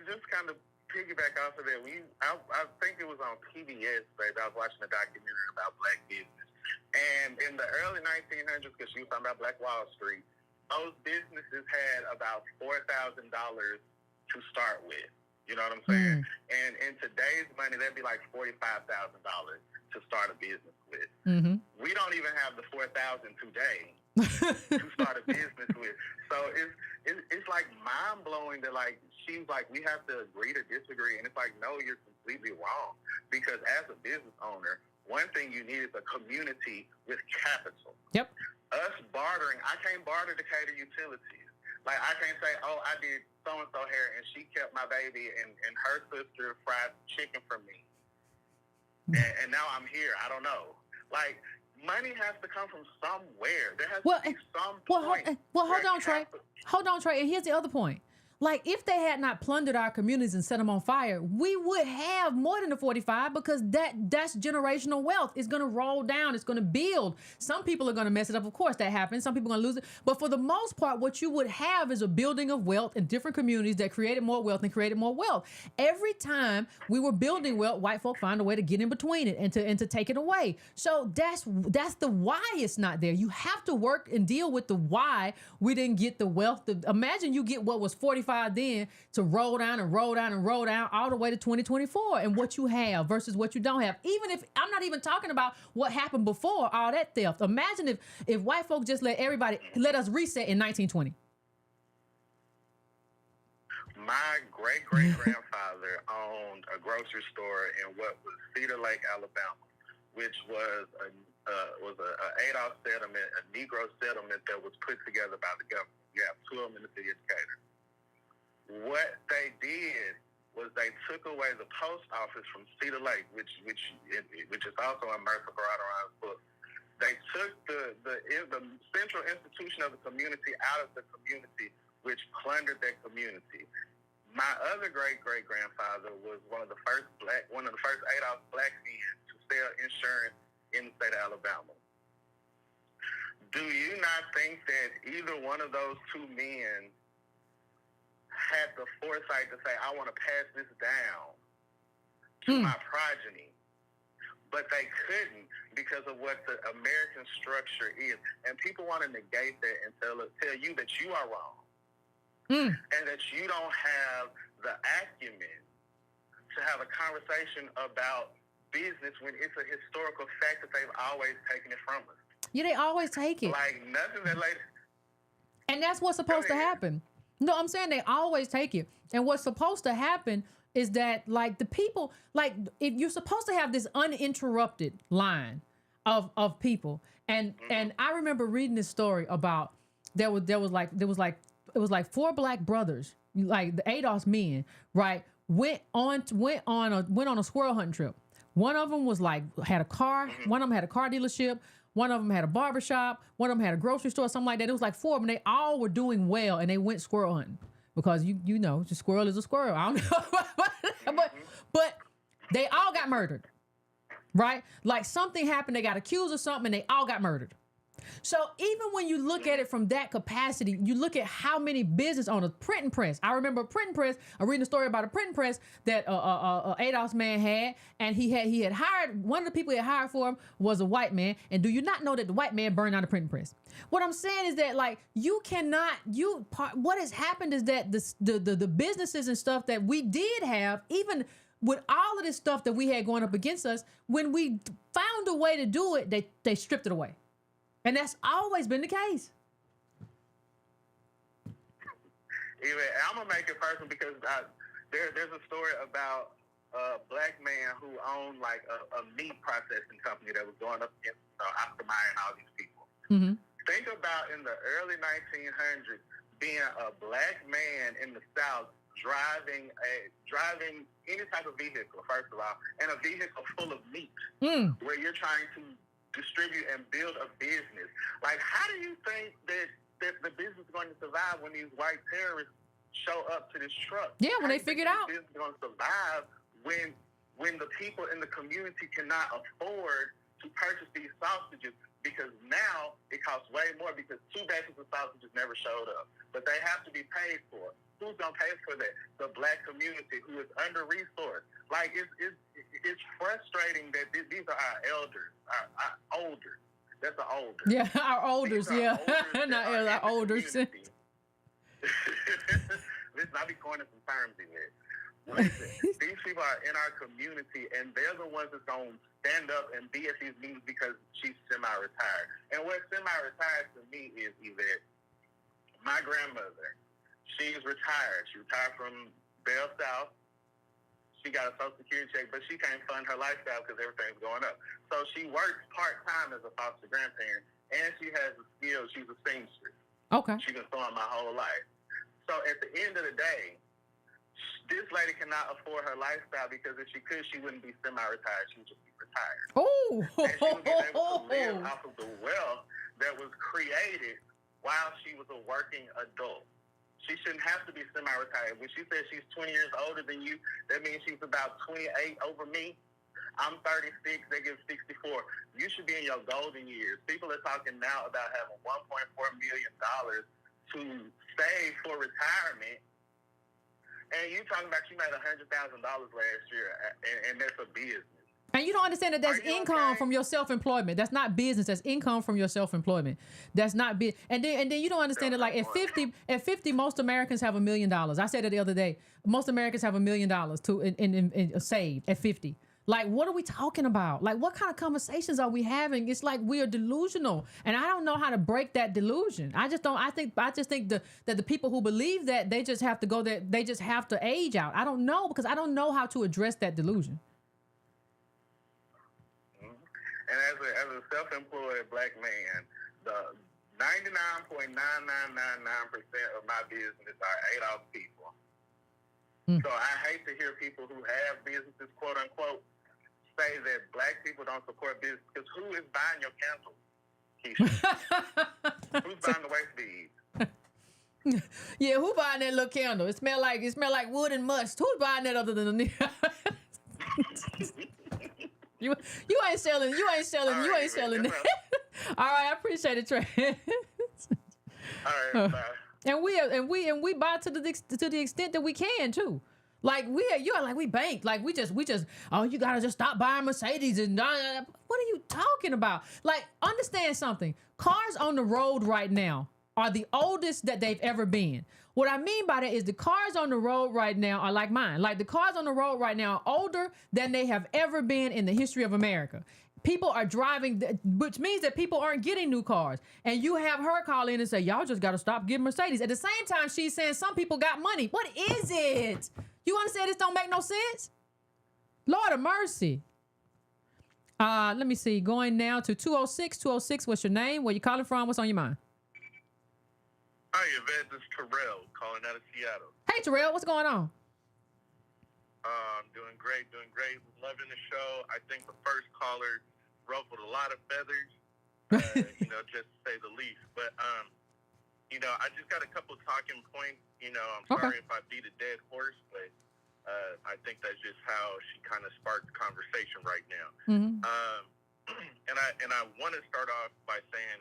just kind of piggyback off of that, I think it was on PBS, baby. I was watching a documentary about black business. And in the early 1900s, because she was talking about Black Wall Street, those businesses had about $4,000 to start with. You know what I'm saying? And in today's money, that'd be like $45,000 to start a business with. Mm-hmm. We don't even have the $4,000 today to start a business with. So it's like mind blowing that like she's like, we have to agree to disagree, and it's like, no, you're completely wrong, because as a business owner, one thing you need is a community with capital. Yep. Us bartering, I can't barter Decatur utilities. Like I can't say, oh, I did so and so hair and she kept my baby and her sister fried chicken for me, and now I'm here. I don't know. Like, money has to come from somewhere. There has to be some point. Hold on, Trey. Hold on, Trey. And here's the other point. Like, if they had not plundered our communities and set them on fire, we would have more than the 45, because that's generational wealth. It's going to roll down. It's going to build. Some people are going to mess it up. Of course, that happens. Some people are going to lose it. But for the most part, what you would have is a building of wealth in different communities that created more wealth and created more wealth. Every time we were building wealth, white folk find a way to get in between it and to take it away. So that's the why it's not there. You have to work and deal with the why we didn't get the wealth. Imagine you get what was 45 fast then to roll down and roll down and roll down all the way to 2024 and what you have versus what you don't have. Even if I'm not even talking about what happened before all that theft. Imagine if white folks just let us reset in 1920. My great-great-grandfather owned a grocery store in what was Cedar Lake, Alabama, which was a Adolf settlement, a Negro settlement that was put together by the government. You have two of them in the city of Decatur. What they did was they took away the post office from Cedar Lake, which is also in Mercer Baradoran's book. They took the central institution of the community out of the community, which plundered that community. My other great-great-grandfather was one of the first Adolf black men to sell insurance in the state of Alabama. Do you not think that either one of those two men had the foresight to say, I want to pass this down to my progeny? But they couldn't because of what the American structure is. And people want to negate that and tell you that you are wrong. And that you don't have the acumen to have a conversation about business when it's a historical fact that they've always taken it from us. Yeah, they always take it. Like nothing that later. And that's what's supposed to happen. No, I'm saying they always take it. And what's supposed to happen is that, like, the people, like, if you're supposed to have this uninterrupted line of people. And I remember reading this story about there was like four black brothers, like the Adolf's men, right? Went on a squirrel hunting trip. One of them had a car. One of them had a car dealership. One of them had a barbershop. One of them had a grocery store, something like that. It was like four of them. They all were doing well, and they went squirrel hunting because you know, the squirrel is a squirrel. I don't know, but they all got murdered, right? Like something happened. They got accused of something, and they all got murdered. So even when you look at it from that capacity, you look at how many business owners, printing press. I remember a printing press. I'm reading a story about a printing press that Adolph's man had, and he had hired, one of the people he had hired for him was a white man. And do you not know that the white man burned down the printing press? What I'm saying is that, like, what has happened is that the businesses and stuff that we did have, even with all of this stuff that we had going up against us, when we found a way to do it, they stripped it away. And that's always been the case. I'm going to make it personal because there's a story about a black man who owned like a meat processing company that was going up against Oscar Mayer and all these people. Mm-hmm. Think about in the early 1900s being a black man in the South driving any type of vehicle, first of all, and a vehicle full of meat where you're trying to distribute and build a business. Like, how do you think that the business is going to survive when these white terrorists show up to this truck? Yeah, when they figured out. Business is going to survive when the people in the community cannot afford to purchase these sausages because now it costs way more because 2 batches of sausages never showed up. But they have to be paid for. Who's going to pay for that? The black community who is under-resourced. Like, it's frustrating that these are our elders, our elders. That's the older. Yeah, our elders, yeah. Not our elders. Listen, I be coining some terms in there. Listen, these people are in our community, and they're the ones that's going to stand up and be at these meetings because she's semi-retired. And what semi-retired to me is Yvette. My grandmother, she's retired. She retired from Bell South. She got a Social Security check, but she can't fund her lifestyle because everything's going up. So she works part-time as a foster grandparent, and she has the skills. She's a seamstress. Okay. She's been sewing my whole life. So at the end of the day, this lady cannot afford her lifestyle because if she could, she wouldn't be semi-retired. She would just be retired. Oh! And she would be able to live off of the wealth that was created while she was a working adult. She shouldn't have to be semi-retired. When she says she's 20 years older than you, that means she's about 28 over me. I'm 36. They give 64. You should be in your golden years. People are talking now about having $1.4 million to save for retirement. And you talking about you made $100,000 last year, and that's a business. And you don't understand that that's income okay? from your self-employment. That's not business. That's income from your self-employment. That's not and then you don't understand that like at 50, most Americans have $1 million. I said it the other day. Most Americans have $1 million to in saved at 50. Like, what are we talking about? Like, what kind of conversations are we having? It's like we are delusional, and I don't know how to break that delusion. I just don't. I just think that the people who believe that they just have to go there. They just have to age out. I don't know because I don't know how to address that delusion. And as a self-employed black man, the 99.9999% of my business are ADOS people. So I hate to hear people who have businesses, quote unquote, say that black people don't support business, because who is buying your candles, Keisha? Who's buying the waste beads? Yeah, who buying that little candle? It smell like wood and musk. Who's buying that other than the You ain't selling that. All right, I appreciate it, Trey. All right, bye. And we buy to the extent that we can too. Like you are like we bank. Like we just you gotta just stop buying Mercedes and what are you talking about? Like, understand something. Cars on the road right now are the oldest that they've ever been. What I mean by that is the cars on the road right now are like mine. Like the cars on the road right now are older than they have ever been in the history of America. People are driving, which means that people aren't getting new cars. And you have her call in and say, y'all just got to stop getting Mercedes. At the same time, she's saying some people got money. What is it? You understand this don't make no sense? Lord of mercy. Let me see. Going now to 206. 206, what's your name? Where you calling from? What's on your mind? Hi, Yvette. This is Terrell calling out of Seattle. Hey, Terrell. What's going on? Doing great. Loving the show. I think the first caller ruffled a lot of feathers, just to say the least. But, I just got a couple talking points. I'm sorry if I beat a dead horse, but I think that's just how she kind of sparked the conversation right now. Mm-hmm. And I want to start off by saying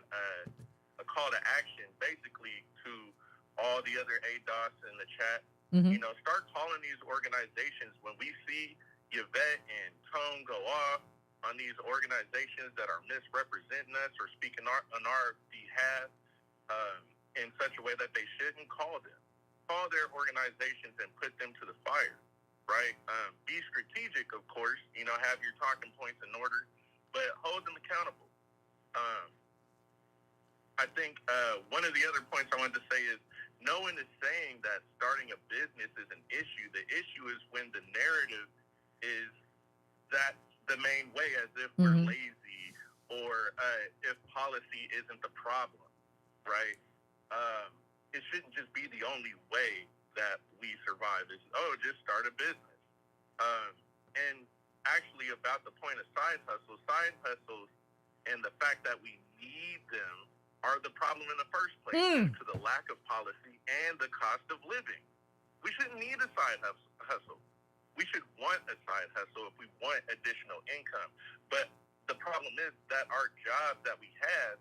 a call to action, basically, to all the other ADOS in the chat. Mm-hmm. Start calling these organizations. When we see Yvette and Tone go off on these organizations that are misrepresenting us or speaking on our behalf in such a way that they shouldn't, call them. Call their organizations and put them to the fire, right? Be strategic, of course, have your talking points in order, but hold them accountable. I think one of the other points I wanted to say is, no one is saying that starting a business is an issue. The issue is when the narrative is that the main way, as if we're lazy or if policy isn't the problem, right? It shouldn't just be the only way that we survive. It's, just start a business. And actually about the point of side hustles and the fact that we need them are the problem in the first place due to the lack of policy and the cost of living. We shouldn't need a side hustle. We should want a side hustle if we want additional income. But the problem is that our jobs that we have,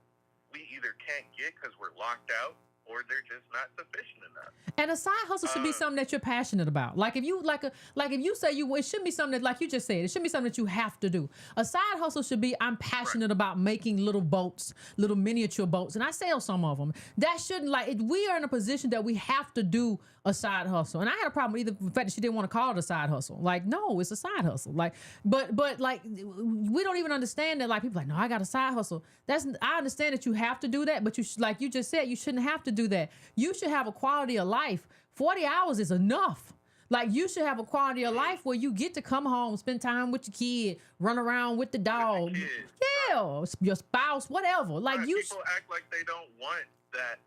we either can't get because we're locked out or they're just not sufficient enough. And a side hustle should be something that you're passionate about. Like if you if you say it shouldn't be something that, like you just said, it shouldn't be something that you have to do. A side hustle should be, I'm passionate about making little boats, little miniature boats, and I sell some of them. That shouldn't, we are in a position that we have to do a side hustle. And I had a problem with the fact that she didn't want to call it a side hustle. Like, no, it's a side hustle. Like, but we don't even understand that. Like, people are like, no, I got a side hustle. I understand that you have to do that, but like you just said, you shouldn't have to do that. You should have a quality of life. 40 hours is enough. Like, you should have a quality of life where you get to come home, spend time with your kid, run around with the dog. Yeah, your spouse, whatever. Like, people act like they don't want that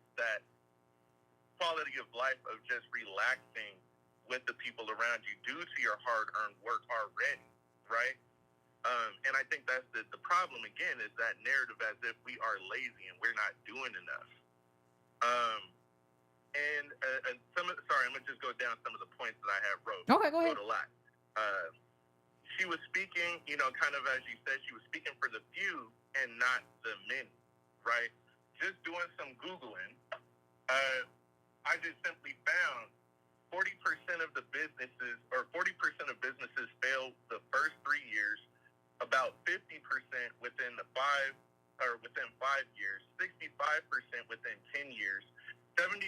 quality of life of just relaxing with the people around you due to your hard-earned work already, right? And I think that's the problem, again, is that narrative as if we are lazy and we're not doing enough. I'm going to just go down some of the points that I have wrote. Okay, go ahead. Wrote a lot. She was speaking, kind of as you said, she was speaking for the few and not the many, right? Just doing some Googling, I just simply found 40% of the businesses, or 40% of businesses fail the first 3 years, about 50% within within 5 years, 65% within 10 years, 73%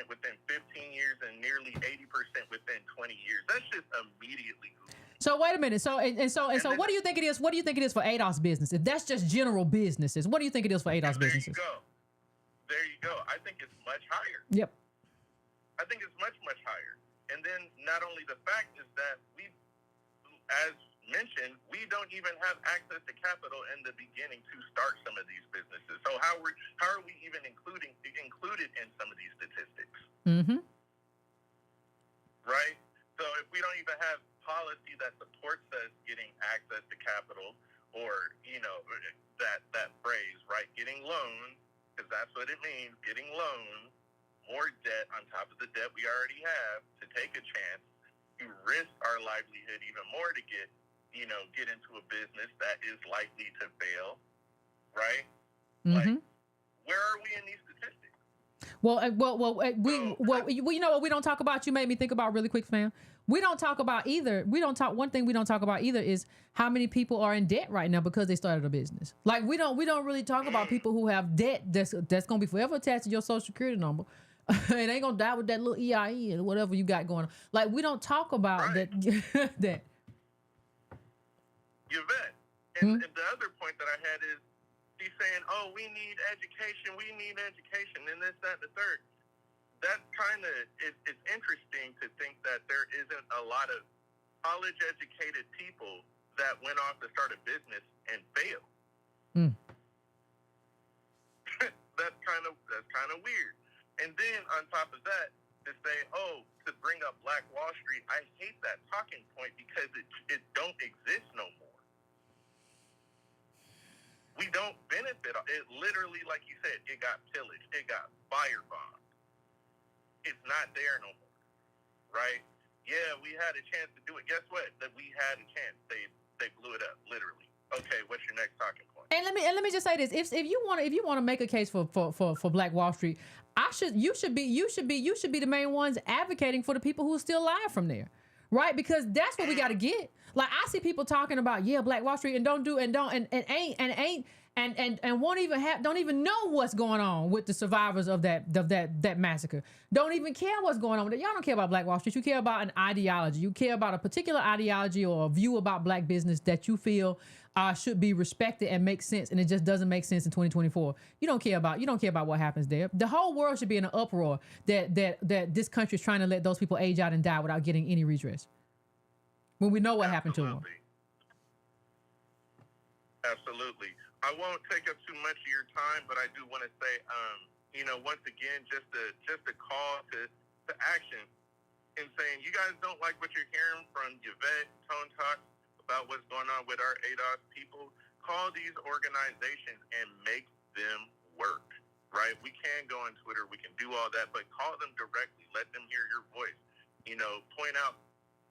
within 15 years, and nearly 80% within 20 years. That's just immediately Google. So wait a minute. So what do you think it is? What do you think it is for ADOS business? If that's just general businesses, what do you think it is for ADOS businesses? There you go. I think it's much higher. Yep. I think it's much, much higher. And then not only the fact is that we, as mentioned, we don't even have access to capital in the beginning to start some of these businesses. So how are we even included in some of these statistics? Mm-hmm. Right? So if we don't even have policy that supports us getting access to capital, or that phrase, right? Getting loans, because that's what it means, getting loans, more debt on top of the debt we already have to take a chance to risk our livelihood even more to get into a business that is likely to fail, right? Mm-hmm. Like, where are we in these statistics? We know what we don't talk about. You made me think about really quick, fam. We don't talk about either. One thing we don't talk about either is how many people are in debt right now because they started a business. Like we don't really talk about people who have debt that's gonna be forever attached to your social security number. It ain't gonna die with that little EIE and whatever you got going on. Like we don't talk about that. that. Yvette, and the other point that I had is she's saying, "Oh, we need education, and this, that, and the third." That's kind of it's interesting to think that there isn't a lot of college-educated people that went off to start a business and failed. That's kind of weird. And then on top of that, to say, "Oh, to bring up Black Wall Street," I hate that talking point because it don't exist no more. We don't benefit. It literally, like you said, it got pillaged. It got firebombed. It's not there no more, right? Yeah, we had a chance to do it. Guess what? That we had a chance. They blew it up, literally. Okay, what's your next talking point? And let me just say this: if you want to make a case for Black Wall Street, you should be the main ones advocating for the people who are still alive from there, right? Because that's what we got to get. Like I see people talking about Black Wall Street and don't even know what's going on with the survivors of that massacre. Don't even care what's going on with it. Y'all don't care about Black Wall Street. You care about an ideology. You care about a particular ideology or a view about black business that you feel should be respected and make sense, and it just doesn't make sense in 2024. You don't care about what happens there. The whole world should be in an uproar that this country is trying to let those people age out and die without getting any redress. When we know what happened to them. Absolutely. I won't take up too much of your time, but I do want to say, once again, just a call to action and saying you guys don't like what you're hearing from Yvette, Tone Talk about what's going on with our ADOS people. Call these organizations and make them work, right? We can go on Twitter, we can do all that, but call them directly. Let them hear your voice. Point out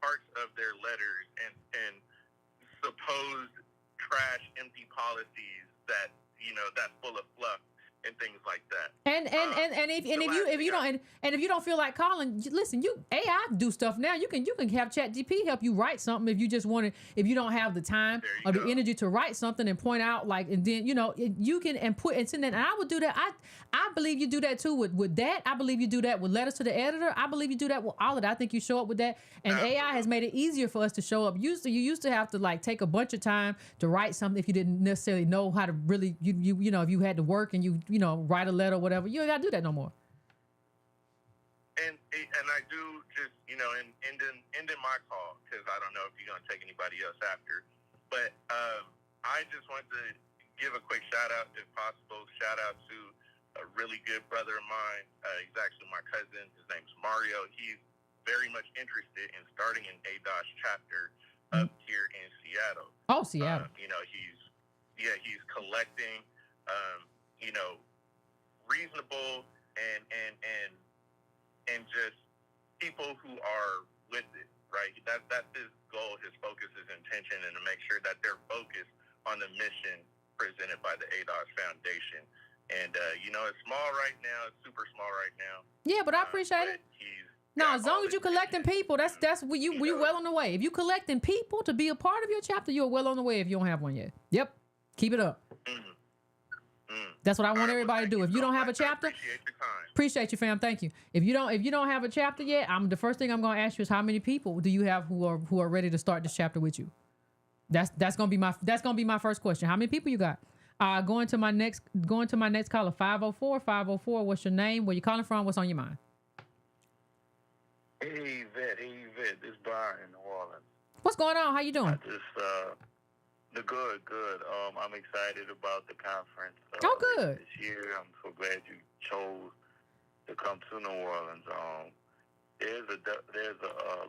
parts of their letters and supposed trash, empty policies that that's full of fluff and things like that. If you don't feel like calling, listen. AI do stuff now. You can have ChatGPT help you write something if you just want to. If you don't have the time or the energy to write something and point out and then you can and put and send that. And I would do that. I believe you do that too with that. I believe you do that with letters to the editor. I believe you do that with all of that. I think you show up with that. And AI has made it easier for us to show up. You used to have to take a bunch of time to write something if you didn't necessarily know how to really if you had to work and write a letter or whatever. You ain't got to do that no more. And I do just ending my call because I don't know if you're gonna take anybody else after, but I just want to give a quick shout out, if possible. Shout out to a really good brother of mine. He's actually my cousin. His name's Mario. He's very much interested in starting an ADOS chapter up here in Seattle. Oh, Seattle. He's collecting reasonable and just people who are with it, right? That's his goal, his focus, his intention, and to make sure that they're focused on the mission presented by the ADOS And, it's small right now. It's super small right now. Yeah, but I appreciate it. No, got as long all as you're this collecting shit. people, that's what you well on the way. If you collecting people to be a part of your chapter, you're well on the way if you don't have one yet. Yep. Keep it up. That's what I want everybody to do. If you don't have a chapter, appreciate you, fam. Thank you. If you don't have a chapter yet, the first thing I'm going to ask you is how many people do you have who are ready to start this chapter with you? That's gonna be my first question. How many people you got? Going to my next caller, 504. What's your name? Where you calling from? What's on your mind? Hey, Yvette. This is Brian in New Orleans. What's going on? How you doing? Good. I'm excited about the conference. Good. This year, I'm so glad you chose to come to New Orleans. There's a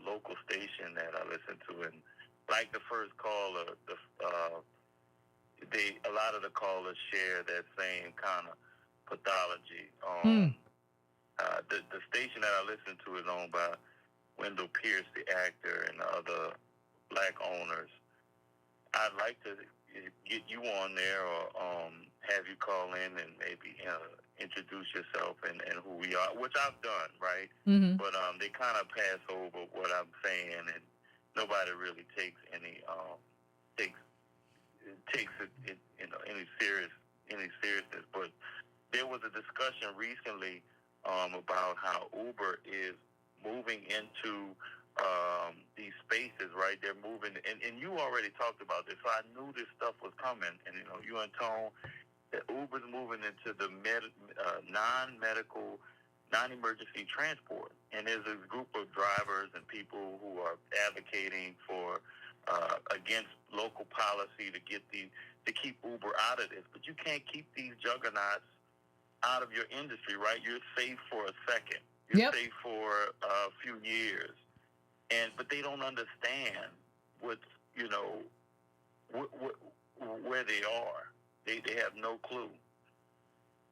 local station that I listen to, and like the first caller, a lot of the callers share that same kind of pathology. The station that I listen to is owned by Wendell Pierce, the actor, and the other black owners. I'd like to get you on there or have you call in and maybe introduce yourself and who we are, which I've done, right? Mm-hmm. But they kind of pass over what I'm saying, and nobody really takes any any seriousness. But there was a discussion recently about how Uber is moving into these spaces, right? They're moving, and you already talked about this, so I knew this stuff was coming. And you and Tone, that Uber's moving into the non-medical, non-emergency transport, and there's a group of drivers and people who are advocating for against local policy to keep Uber out of this. But you can't keep these juggernauts out of your industry, right? You're safe for a second. You're safe for a few years, but they don't understand where they are. They have no clue.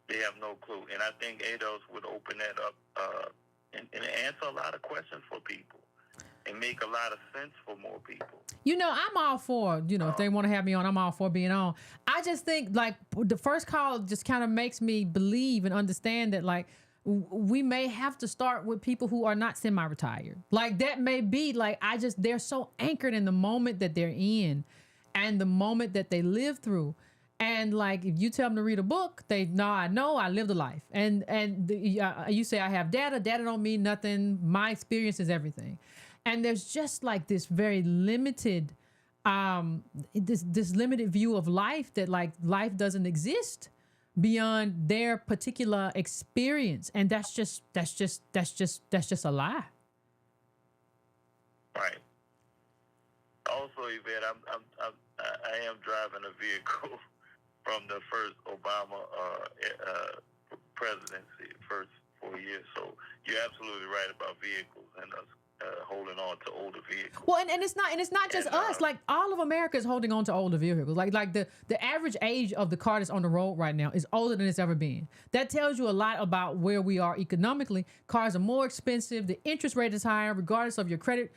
They have no clue. And I think ADOS would open that up and answer a lot of questions for people and make a lot of sense for more people. I'm all for, if they want to have me on, I'm all for being on. I just think, like, the first call just kind of makes me believe and understand that, like, we may have to start with people who are not semi-retired. Like, that may be, like, they're so anchored in the moment that they're in and the moment that they live through. And, like, if you tell them to read a book, I lived a life. And you say, I have data don't mean nothing. My experience is everything. And there's just, like, this very limited, this limited view of life that, like, life doesn't exist beyond their particular experience. And that's just a lie. Right. Also, Yvette, I am driving a vehicle from the first Obama presidency, first 4 years. So you're absolutely right about vehicles and us holding on to older vehicles. Well, and it's not just us. Like, all of America is holding on to older vehicles. Like the average age of the car that's on the road right now is older than it's ever been. That tells you a lot about where we are economically. Cars are more expensive. The interest rate is higher, regardless of your credit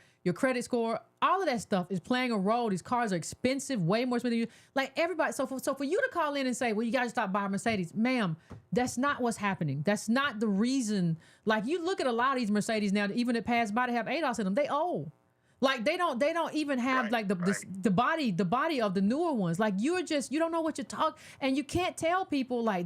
score. All of that stuff is playing a role. These cars are expensive, way more expensive. Like, everybody. So for you to call in and say, well, you got to stop buying Mercedes, ma'am, that's not what's happening. That's not the reason. Like, you look at a lot of these Mercedes now, even that pass by, they have ADAS in them. They old. Like, they don't even have the body of the newer ones. Like, you don't know what you're talking, and you can't tell people, like,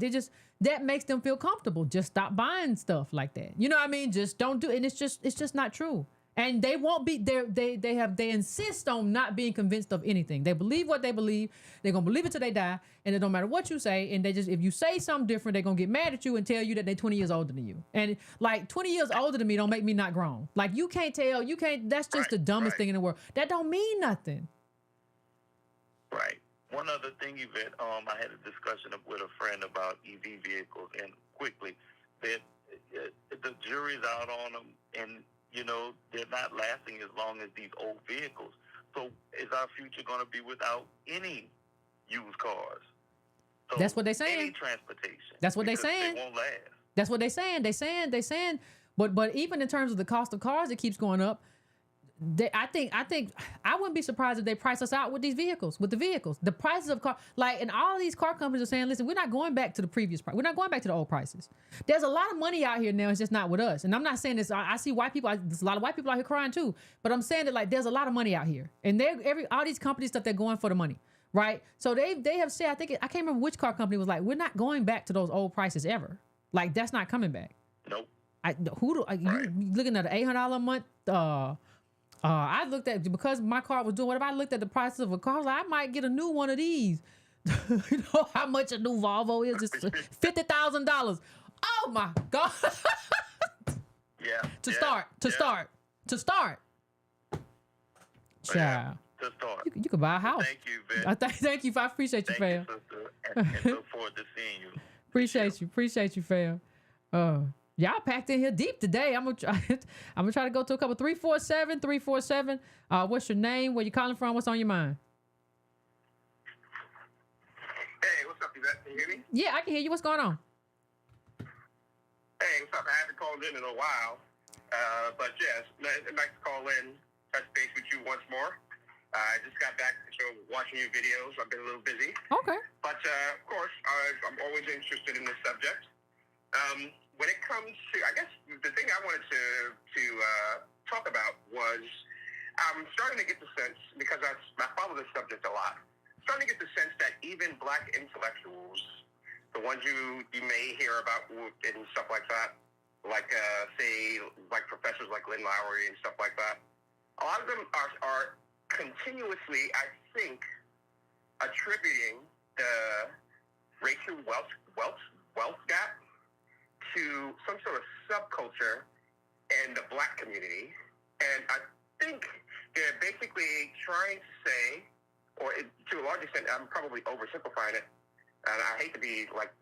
that makes them feel comfortable. Just stop buying stuff like that. You know what I mean? Just don't do it. And it's just not true. And they won't be there. They insist on not being convinced of anything. They believe what they believe. They're gonna believe it till they die, and it don't matter what you say. And if you say something different, they're gonna get mad at you and tell you that they're 20 years older than you. And, like, 20 years older than me don't make me not grown. Like, you can't. That's just the dumbest thing in the world. That don't mean nothing. Right. One other thing, Yvette, I had a discussion with a friend about EV vehicles, and quickly, that the jury's out on them, and they're not lasting as long as these old vehicles. So is our future going to be without any used cars? So that's what they're saying. Any transportation. That's what they're saying. They won't last. That's what they're saying. They saying. But even in terms of the cost of cars, it keeps going up. I think I wouldn't be surprised if they price us out with these vehicles, with the vehicles. The prices of car, like, and all these car companies are saying, listen, we're not going back to the previous price. We're not going back to the old prices. There's a lot of money out here now. It's just not with us. And I'm not saying this. I see white people. There's a lot of white people out here crying too. But I'm saying that, like, there's a lot of money out here, and all these companies stuff, they're going for the money, right? So they have said, I can't remember which car company was like, we're not going back to those old prices ever. Like, that's not coming back. Nope. You looking at an $800 a month? I looked at, because my car was doing whatever, I looked at the prices of a car. I was like, I might get a new one of these. You know how much a new Volvo is? It's $50,000. Oh my God. Yeah. To start. Child. To start. You could buy a house. Thank you, Yvette. Thank you. I appreciate you, fam. Thank you, sister. And look forward to seeing you. Appreciate you, fam. Y'all packed in here deep today. I'm gonna try to go to a couple. 347. What's your name? Where you calling from? What's on your mind? Hey, what's up, Yvette? Can you hear me? Yeah, I can hear you. What's going on? Hey, what's up? I haven't called in a while. But yes, I'd like to call in, touch base with you once more. I just got back to watching your videos. I've been a little busy. Okay. But, of course, I'm always interested in this subject. When it comes to, I guess the thing I wanted to talk about was I'm starting to get the sense, because I follow this subject a lot, starting to get the sense that even black intellectuals, the ones you may hear about and stuff like that, like, say, like professors like Lynn Lowry and stuff like that, a lot of them are continuously, I think, attributing the racial wealth gap to some sort of subculture in the black community. And I think they're basically trying to say, or to a large extent, I'm probably oversimplifying it, and I hate to be like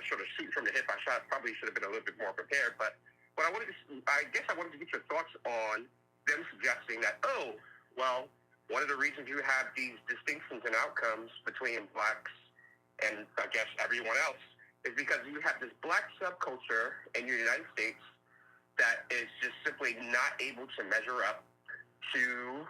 sort of shooting from the hip. I probably should have been a little bit more prepared, but what I wanted to get your thoughts on them suggesting that, oh, well, one of the reasons you have these distinctions and outcomes between blacks and I guess everyone else is because you have this black subculture in the United States that is just simply not able to measure up to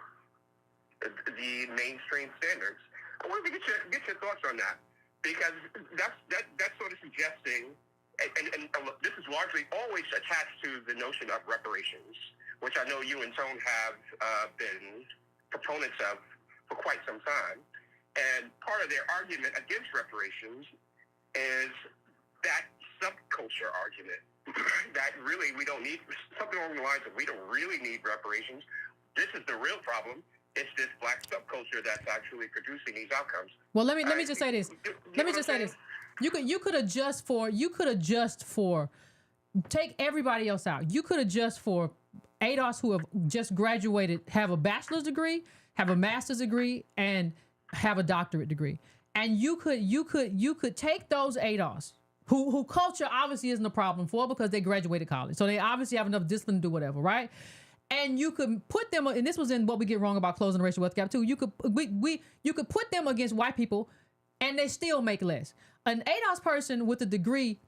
the mainstream standards. I wanted to get your thoughts on that, because that's sort of suggesting, and this is largely always attached to the notion of reparations, which I know you and Tone have been proponents of for quite some time. And part of their argument against reparations is that subculture argument that really we don't need, something along the lines of we don't really need reparations. This is the real problem. It's this black subculture that's actually producing these outcomes. Well, let me just say this. You could adjust for take everybody else out. You could adjust for ADOS who have just graduated, have a bachelor's degree, have a master's degree, and have a doctorate degree. And you could take those ADOS who culture obviously isn't a problem for, because they graduated college. So they obviously have enough discipline to do whatever, right? And you could put them, and this was in what we get wrong about closing the racial wealth gap too. You could put them against white people, and they still make less. An ADOS person with a degree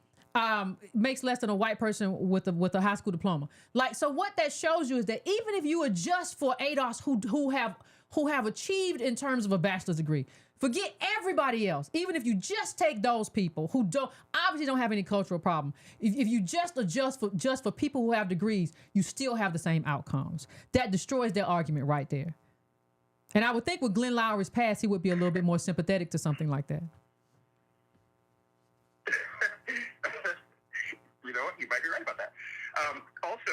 makes less than a white person with a high school diploma. Like, so what that shows you is that even if you adjust for ADOS who have achieved in terms of a bachelor's degree, forget everybody else. Even if you just take those people who obviously don't have any cultural problem, if you just adjust for people who have degrees, you still have the same outcomes. That destroys their argument right there. And I would think with Glenn Lowry's past, he would be a little bit more sympathetic to something like that. You know what? You might be right about that. Also,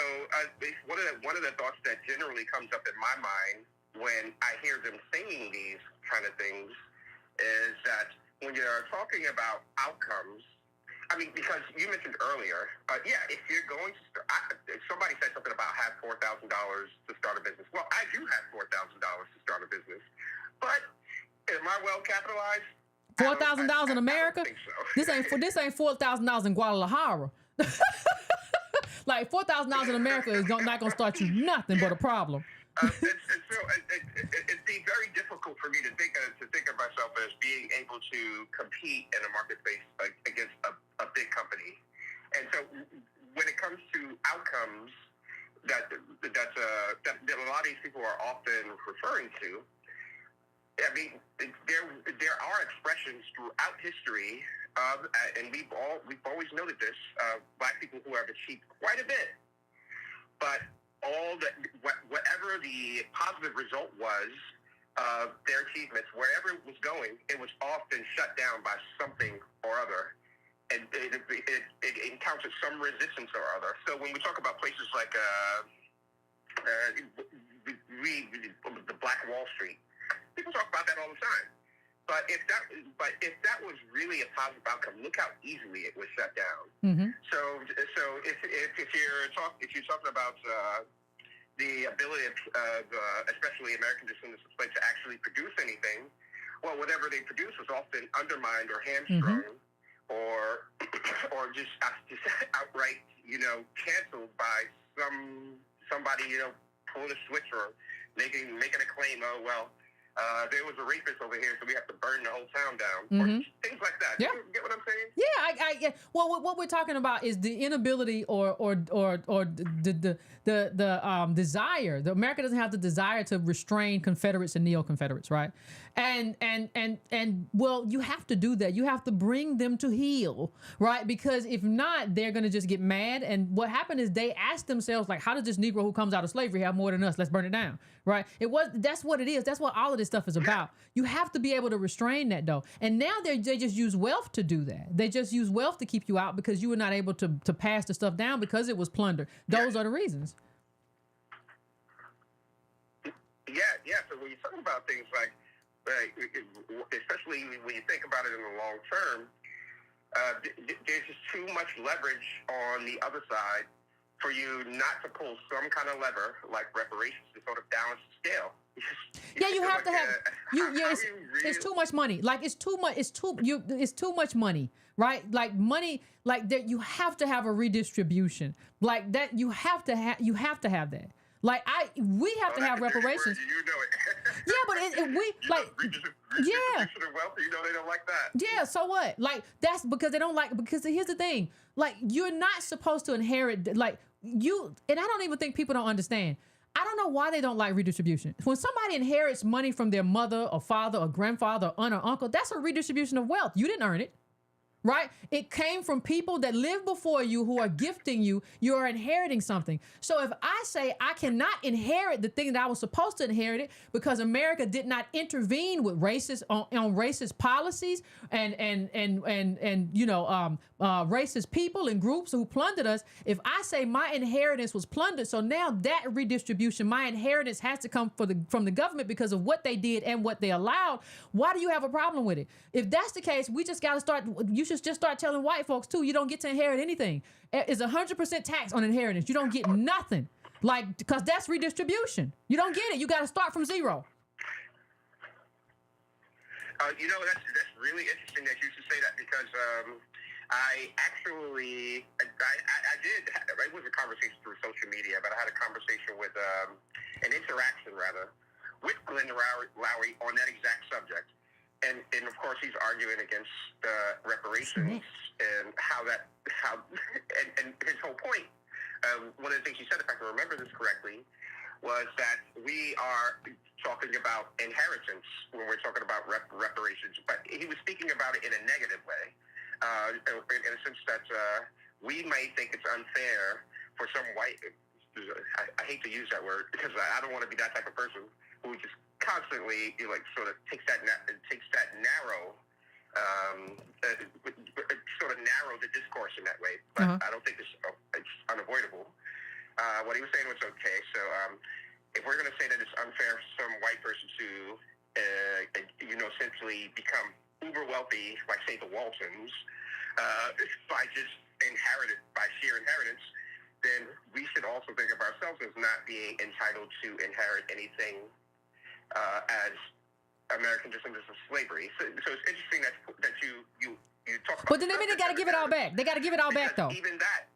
one of the thoughts that generally comes up in my mind when I hear them saying these kind of things is that when you're talking about outcomes, I mean, because you mentioned earlier, if you're going to somebody said something about have $4,000 to start a business. Well, I do have $4,000 to start a business, but am I well capitalized? $4,000 in America? I don't think so. This ain't $4,000 in Guadalajara. Like $4,000 in America is not going to start you nothing but a problem. It'd be very difficult for me to think of myself as being able to compete in a marketplace against a big company. And so when it comes to outcomes that a lot of these often referring to. I mean, there are expressions throughout history of, and we've always noted this, black people who have achieved quite a bit, but whatever the positive result was of their achievements, wherever it was going, it was often shut down by something or other, and it encountered some resistance or other. So when we talk about places like the Black Wall Street, people talk about that all the time. But if that was really a positive outcome, look how easily it was shut down. Mm-hmm. So if you're talking about the ability of especially American descendants of slaves to actually produce anything, well, whatever they produced was often undermined or hamstrung, or just outright, canceled by somebody, pulling a switch or making a claim. Oh well. There was a rapist over here, so we have to burn the whole town down. Or things like that. Yeah. You get what I'm saying? Yeah, well, what we're talking about is the inability or the desire. The America doesn't have the desire to restrain Confederates and neo-Confederates, right? And well, you have to do that. You have to bring them to heel, right? Because if not, they're going to just get mad. And what happened is they asked themselves, like, how does this Negro who comes out of slavery have more than us? Let's burn it down, right? That's what it is. That's what all of this stuff is about. You have to be able to restrain that, though. And now they just use wealth to do that. They just use wealth to keep you out because you were not able to pass the stuff down because it was plundered. Those are the reasons. Yeah. So when you're talking about things like, especially when you think about it in the long term, there's just too much leverage on the other side for you not to pull some kind of lever like reparations to sort of balance the scale. Yeah, you have to have. It's too much money. Like it's too much. It's too much money, right? Like money. Like that. You have to have a redistribution. Like that. You have to have. You have to have that. Like we have to have reparations. You know it. Yeah, but we like. Yeah. Wealth, they don't like that. Yeah. So what? Like that's because they don't like. Because here's the thing. Like you're not supposed to inherit. Like you. And I don't even think people don't understand. I don't know why they don't like redistribution. When somebody inherits money from their mother or father or grandfather or aunt or uncle, that's a redistribution of wealth. You didn't earn it, right? It came from people that lived before you who are gifting you. You are inheriting something. So if I say I cannot inherit the thing that I was supposed to inherit it because America did not intervene with racist on racist policies and racist people and groups who plundered us. If I say my inheritance was plundered, so now that redistribution, my inheritance has to come from the government because of what they did and what they allowed. Why do you have a problem with it? If that's the case, we just got to start. You should just start telling white folks too. You don't get to inherit anything. It's 100% tax on inheritance. You don't get nothing, like because that's redistribution. You don't get it. You got to start from zero. That's really interesting that you should say that because I did. It was a conversation through social media, but I had a conversation with an interaction rather with Glenn Lowry on that exact subject, and of course he's arguing against reparations and and his whole point. One of the things he said, if I can remember this correctly, was that we are talking about inheritance when we're talking about reparations, but he was speaking about it in a negative way. In a sense that we may think it's unfair for some white, I hate to use that word because I don't want to be that type of person who just constantly sort of takes that narrow, sort of narrow the discourse in that way. But I don't think it's unavoidable. What he was saying was okay. So if we're going to say that it's unfair for some white person to, essentially become uber wealthy, like say the Waltons, by just by sheer inheritance, then we should also think of ourselves as not being entitled to inherit anything as American descendants of slavery. So it's interesting that you talk about. But then they got to give it all back. They got to give it all back, though. Even that,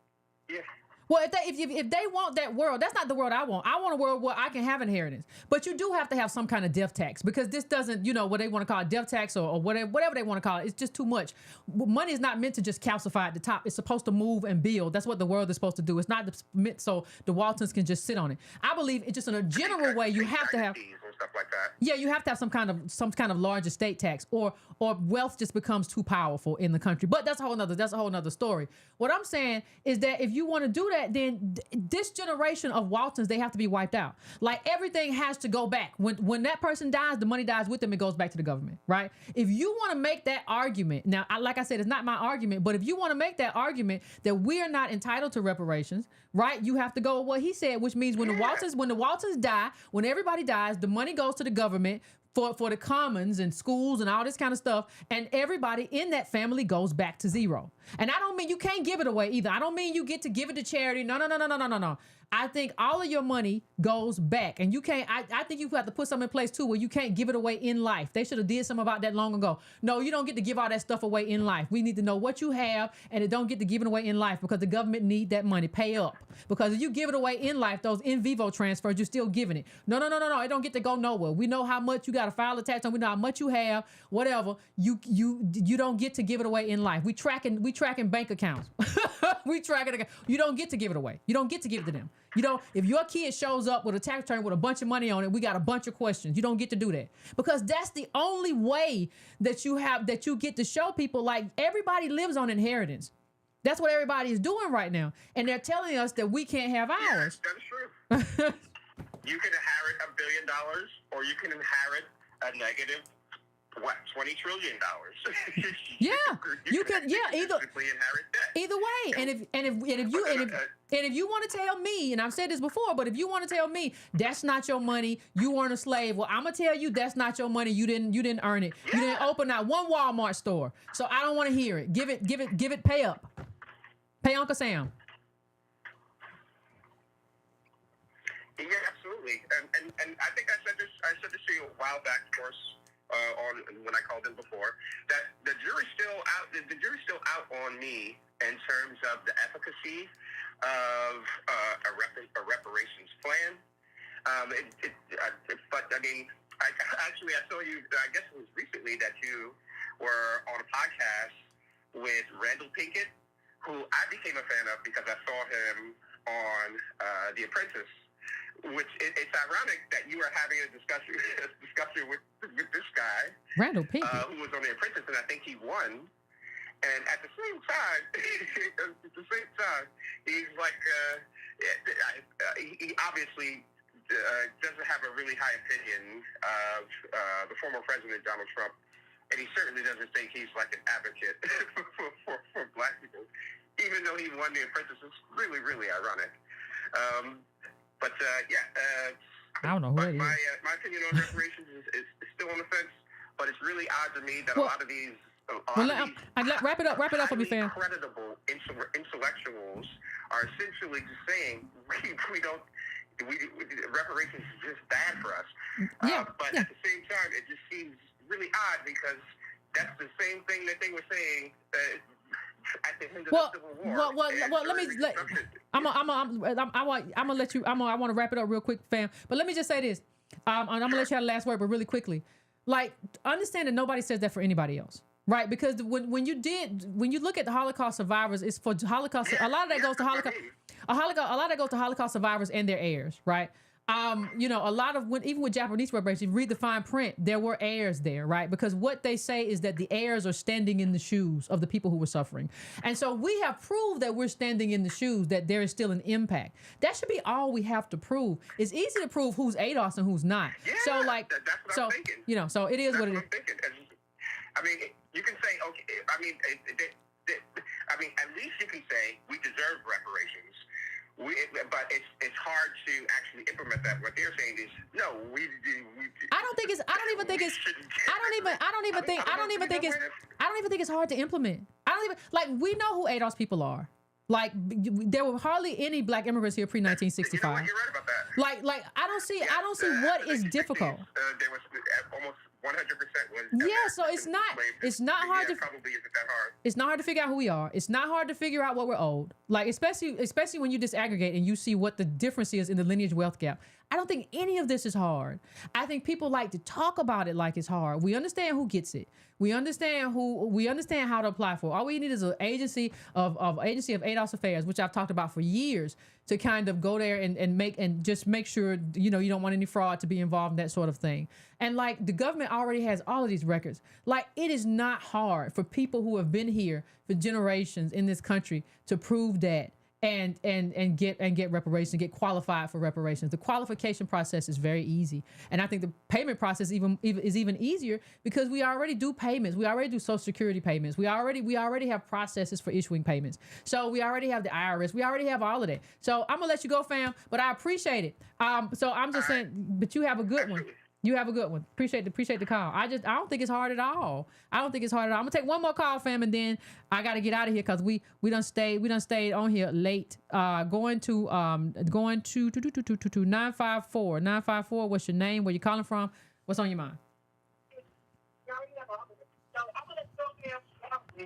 yeah. Well, if they want that world, that's not the world I want. I want a world where I can have inheritance. But you do have to have some kind of death tax, because this doesn't, what they want to call it, death tax or whatever they want to call it. It's just too much. Money is not meant to just calcify at the top. It's supposed to move and build. That's what the world is supposed to do. It's not meant so the Waltons can just sit on it. I believe it's just in a general way you have to have. And stuff like that. Yeah, you have to have some kind of large estate tax, or wealth just becomes too powerful in the country. But that's a whole nother story. What I'm saying is that if you want to do that, then this generation of Waltons, they have to be wiped out. Like, everything has to go back. When that person dies, the money dies with them. It goes back to the government, right? If you want to make that argument, now, like I said, it's not my argument, but if you want to make that argument that we are not entitled to reparations, right? You have to go with what he said, which means when the Waltons die, when everybody dies, the money goes to the government for the commons and schools and all this kind of stuff, and everybody in that family goes back to zero. And I don't mean you can't give it away either. I don't mean you get to give it to charity. No. I think all of your money goes back, and you can't. I think you have to put something in place too where you can't give it away in life. They should have did something about that long ago. No, you don't get to give all that stuff away in life. We need to know what you have, and it don't get to give it away in life, because the government need that money. Pay up, because if you give it away in life, those in vivo transfers, you're still giving it. No. It don't get to go nowhere. We know how much you got to file a tax on. We know how much you have. Whatever. You don't get to give it away in life. We tracking bank accounts. We tracking. You don't get to give it away. You don't get to give it to them. If your kid shows up with a tax return with a bunch of money on it, we got a bunch of questions. You don't get to do that, because that's the only way that you get to show people, like, everybody lives on inheritance. That's what everybody is doing right now. And they're telling us that we can't have ours. Yeah, that's true. You can inherit $1 billion, or you can inherit a negative, $20 trillion. Yeah, you can. Yeah, inherit debt. Either way. And if you want to tell me, and I've said this before, but if you want to tell me that's not your money, you weren't a slave, well, I'm gonna tell you that's not your money. You didn't earn it. Yeah. You didn't open out one Walmart store. So I don't want to hear it. Give it. Pay up. Pay Uncle Sam. Yeah, absolutely. And I think I said this to you a while back, of course. On when I called in before, that the jury's still out. The jury's still out on me in terms of the efficacy of a reparations plan. But I mean, I saw you. I guess it was recently that you were on a podcast with Randall Pinkett, who I became a fan of because I saw him on The Apprentice. Which it's ironic that you are having a discussion with this guy, Randall Pinkett, who was on The Apprentice, and I think he won. And at the same time, he's like, he obviously doesn't have a really high opinion of the former president Donald Trump, and he certainly doesn't think he's like an advocate for black people, even though he won The Apprentice. It's really, really ironic. But I don't know who it is. My opinion on reparations is still on the fence, but it's really odd to me that a lot of these wrap it up for me, fam. Creditable intellectuals are essentially just saying reparations is just bad for us. But at the same time, it just seems really odd, because that's the same thing that they were saying at the end of the Civil War. I want to wrap it up real quick, fam. But let me just say this. I'm gonna let you have the last word, but really quickly, like, understand that nobody says that for anybody else, right? Because when you look at the Holocaust survivors, it's for Holocaust. A lot of that goes to Holocaust. A lot of that goes to Holocaust survivors and their heirs, right? A lot of even with Japanese reparations, if you read the fine print, there were heirs there, right? Because what they say is that the heirs are standing in the shoes of the people who were suffering. And so we have proved that we're standing in the shoes, that there is still an impact. That should be all we have to prove. It's easy to prove who's ADOS and who's not. Yeah, so like, that's what I'm thinking. So it is that's what it is. I'm thinking. I mean, you can say, okay, I mean, at least you can say we deserve reparations. But it's hard to actually implement that. What they're saying is no. I don't even think it's hard to implement. We know who ADOS people are. Like, there were hardly any black immigrants here pre-1965. You're right about that. I don't see what is difficult. There was almost was. Yeah, so it's not hard to probably isn't that hard. it's not hard to figure out who we are. It's not hard to figure out what we're owed. Like especially when you disaggregate and you see what the difference is in the lineage wealth gap. I don't think any of this is hard. I think people like to talk about it like it's hard. We understand who gets it. We understand how to apply for it. All we need is an agency of ADOS affairs, which I've talked about for years, to kind of go there and just make sure, you know, you don't want any fraud to be involved in that sort of thing. And like the government already has all of these records. Like it is not hard for people who have been here for generations in this country to prove that and get reparations, get qualified for reparations. The qualification process is very easy, and I think the payment process is even easier because we already do payments. We already do Social Security payments. We already have processes for issuing payments. So we already have the IRS. We already have all of that. So I'm gonna let you go, fam, but I appreciate it. So I'm just saying, but you have a good one. You have a good one. Appreciate the call. I don't think it's hard at all. I'm gonna take one more call, fam, and then I gotta get out of here because we done stayed on here late. Going to 954. 954. What's your name? Where you calling from? What's on your mind?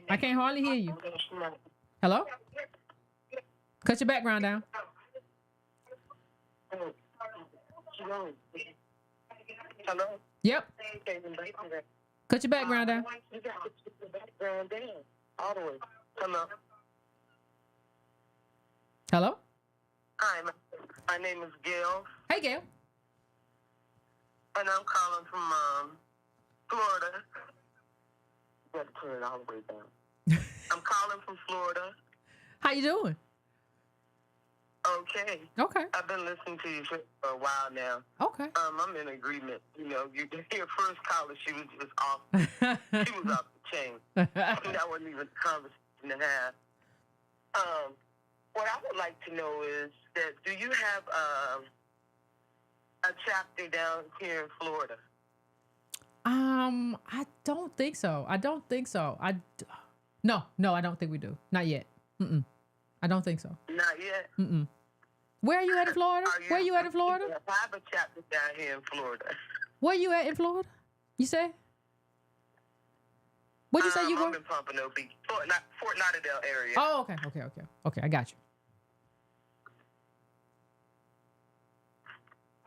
I can't hardly hear you. Hello? Cut your background down. Hello? Yep. Cut your background down. You got to put the background down all the way. Hello? Hello? Hi, my name is Gail, Hey, Gail. and I'm calling from Florida. You got to turn it all the way down. I'm calling from Florida. How you doing? Okay. Okay. I've been listening to you for a while now. Okay. I'm in agreement. You know, your first caller, she was just off. She was off the chain. That wasn't even a conversation to have. What I would like to know is that do you have a chapter down here in Florida? I don't think so. No, I don't think we do. Not yet. I don't think so. Not yet. Where are you at in Florida? Where you at in Florida? I have a chapter down here in Florida. Where you at in Florida? You say? What'd you say you were? I'm in Pompano Beach, Fort Lauderdale area. Oh, okay. I got you.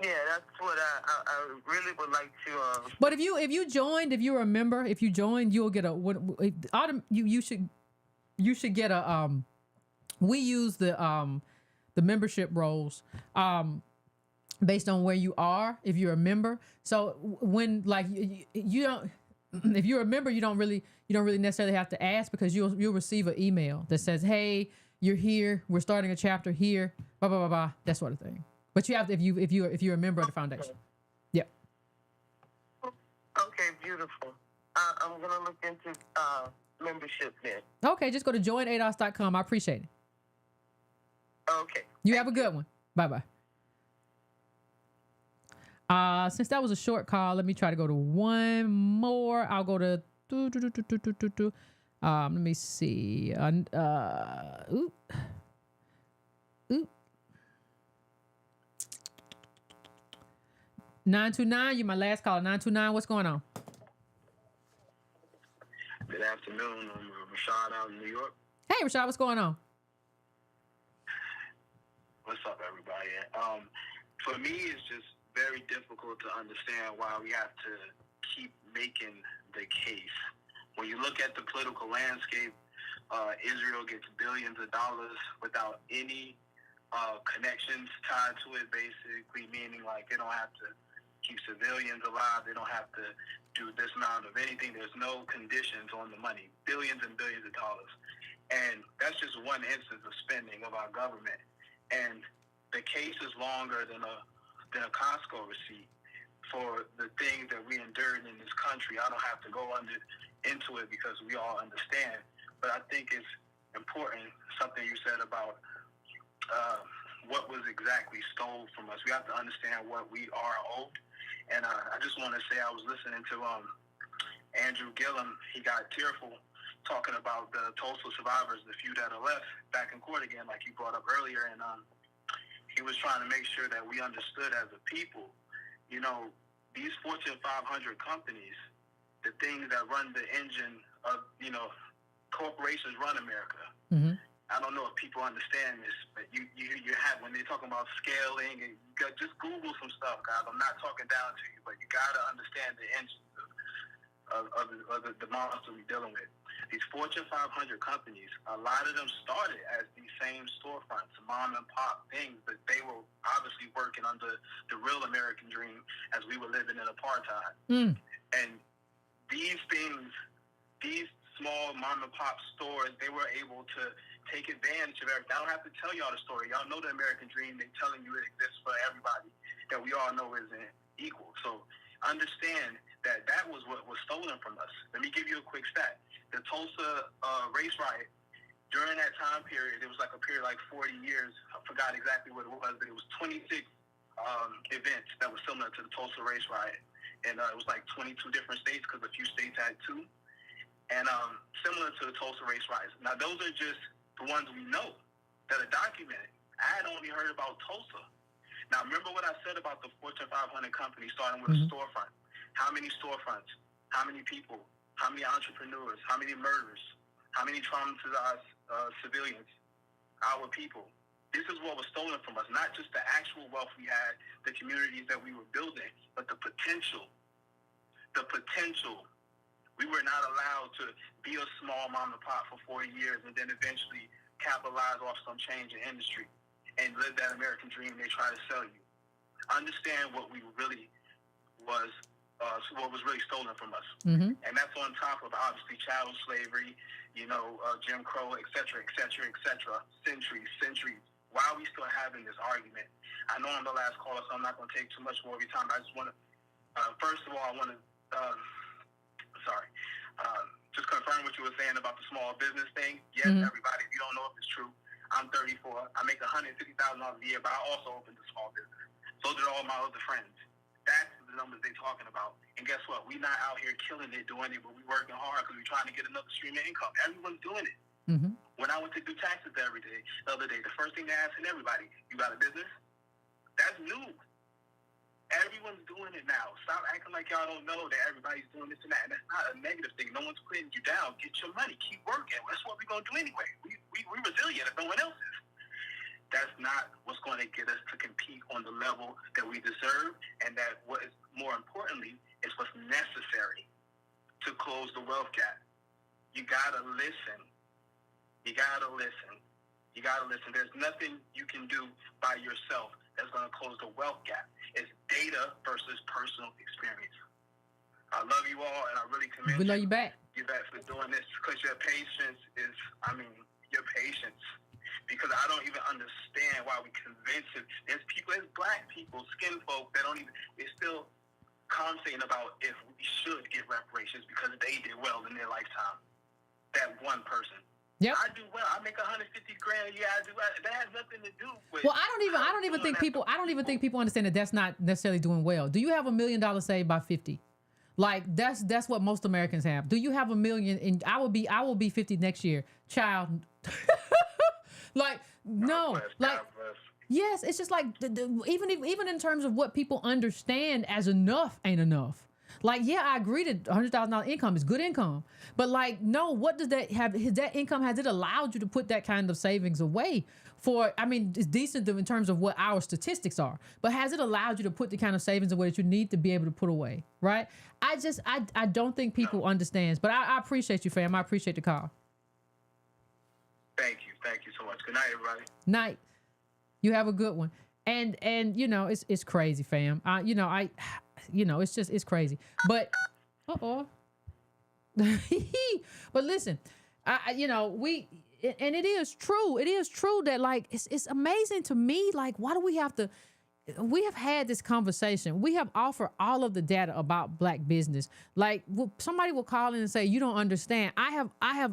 Yeah, that's what I really would like to. But if you joined, if you're a member, you'll get you should get a we use the membership rolls based on where you are if you're a member. So when like you don't, if you're a member, you don't really necessarily have to ask because you'll receive an email that says, hey, you're here, we're starting a chapter here, blah blah blah blah, that sort of thing. But you have to if you're a member of the foundation. Yep. Okay, beautiful. I'm gonna look into membership then. Okay, just go to joinados.com. I appreciate it. Okay. You have a good one. Bye bye. Since that was a short call, let me try to go to one more. I'll go to let me see. 929, you're my last call. 929, what's going on? Good afternoon. I'm Rashad out in New York. Hey, Rashad, what's going on? What's up, everybody? For me, it's just very difficult to understand why we have to keep making the case. When you look at the political landscape, Israel gets billions of dollars without any connections tied to it, basically meaning like they don't have to keep civilians alive. They don't have to do this amount of anything. There's no conditions on the money, billions and billions of dollars. And that's just one instance of spending of our government. And the case is longer than a Costco receipt for the things that we endured in this country. I don't have to go into it because we all understand. But I think it's important, something you said about what was exactly stolen from us. We have to understand what we are owed. And I just want to say I was listening to Andrew Gillum. He got tearful talking about the Tulsa survivors, the few that are left, back in court again, like you brought up earlier. And he was trying to make sure that we understood as a people, you know, these Fortune 500 companies, the things that run the engine of, corporations run America. Mm-hmm. I don't know if people understand this, but you have, when they're talking about scaling, and just Google some stuff, guys. I'm not talking down to you, but you got to understand the engines of the monster we're dealing with. These Fortune 500 companies, a lot of them started as these same storefronts, mom and pop things, but they were obviously working under the real American dream as we were living in apartheid. Mm. And these things, these small mom and pop stores, they were able to take advantage of everything. I don't have to tell y'all the story. Y'all know the American dream. They're telling you it exists for everybody that we all know isn't equal. So understand that that was what was stolen from us. Let me give you a quick stat. The Tulsa race riot, during that time period, it was like a period like 40 years. I forgot exactly what it was, but it was 26 events that were similar to the Tulsa race riot. And it was like 22 different states because a few states had two. And similar to the Tulsa race riots. Now, those are just the ones we know that are documented. I had only heard about Tulsa. Now, remember what I said about the Fortune 500 company starting with a storefront. How many storefronts? How many people? How many entrepreneurs? How many murders? How many traumatized civilians? Our people. This is what was stolen from us, not just the actual wealth we had, the communities that we were building, but the potential. The potential. We were not allowed to be a small mom and pop for 40 years and then eventually capitalize off some change in industry and live that American dream they try to sell you. Understand what we really was, what was really stolen from us. Mm-hmm. And that's on top of obviously chattel slavery, Jim Crow, et cetera, et cetera, et cetera, centuries. Why are we still having this argument? I know I'm the last caller, so I'm not going to take too much more of your time. I just want to, first of all, I want to, just confirm what you were saying about the small business thing. Yes, everybody, if you don't know if it's true, I'm 34. I make $150,000 a year, but I also opened a small business. So did all my other friends. That's the numbers they're talking about. And guess what? We're not out here killing it, doing it, but we're working hard because we're trying to get another stream of income. Everyone's doing it. Mm-hmm. When I went to do taxes the other day, the first thing they're asking everybody, you got a business? That's new. Everyone's doing it now. Stop acting like y'all don't know that everybody's doing this and that. And that's not a negative thing. No one's putting you down. Get your money. Keep working. That's what we're going to do anyway. We're resilient if no one else is. That's not what's going to get us to compete on the level that we deserve, and that what is more importantly is what's necessary to close the wealth gap. You got to listen. You got to listen. You got to listen. There's nothing you can do by yourself that's going to close the wealth gap. It's data versus personal experience. I love you all, and I really commend We love you back. Yvette, for doing this, because your patience is, your patience. Because I don't even understand why we convince it. There's black people, skin folk, that don't even, they're still conversating about if we should get reparations because they did well in their lifetime. That one person. Yep. I do well. I make $150,000 a year. That has nothing to do with. Well, I don't even think people understand that that's not necessarily doing well. Do you have $1 million saved by 50? Like that's what most Americans have. Do you have $1 million? And I will be 50 next year, child. Like no, like yes, it's just like even in terms of what people understand as enough ain't enough. Like, yeah, I agree that $100,000 income is good income, but like, no, what does that have? That income, has it allowed you to put that kind of savings away for? I mean, it's decent in terms of what our statistics are, but has it allowed you to put the kind of savings away that you need to be able to put away? Right? I don't think people understand, but I appreciate you, fam. I appreciate the call. Thank you so much. Good night, everybody. Night. You have a good one. And it's crazy, fam. It's crazy. But but listen, it is true. It is true that like it's amazing to me. Like, why do we have to? We have had this conversation. We have offered all of the data about black business. Like somebody will call in and say, "You don't understand." I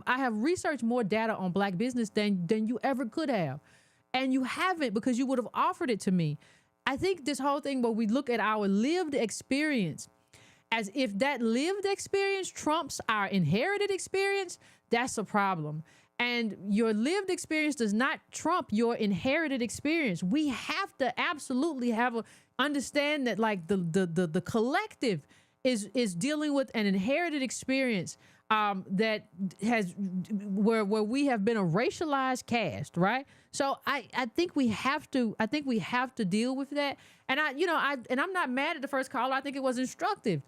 have researched more data on black business than you ever could have, and you haven't because you would have offered it to me. I think this whole thing where we look at our lived experience as if that lived experience trumps our inherited experience, that's a problem. And your lived experience does not trump your inherited experience. We have to absolutely understand that like the collective is dealing with an inherited experience that has where we have been a racialized caste, right? So I think we have to deal with that. And I'm not mad at the first caller. I think it was instructive.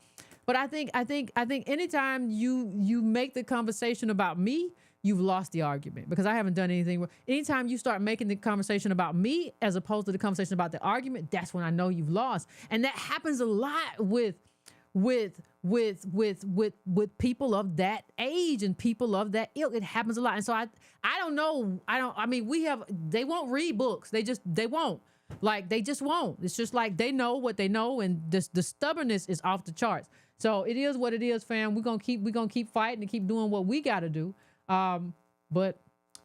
But I think anytime you make the conversation about me, you've lost the argument because I haven't done anything wrong. Anytime you start making the conversation about me as opposed to the conversation about the argument, that's when I know you've lost. And that happens a lot with people of that age and people of that ilk. It happens a lot. And so I don't know. They won't read books. They won't. Like, they just won't. It's just like they know what they know, and the stubbornness is off the charts. So it is what it is, fam. We're gonna keep fighting and keep doing what we gotta do. But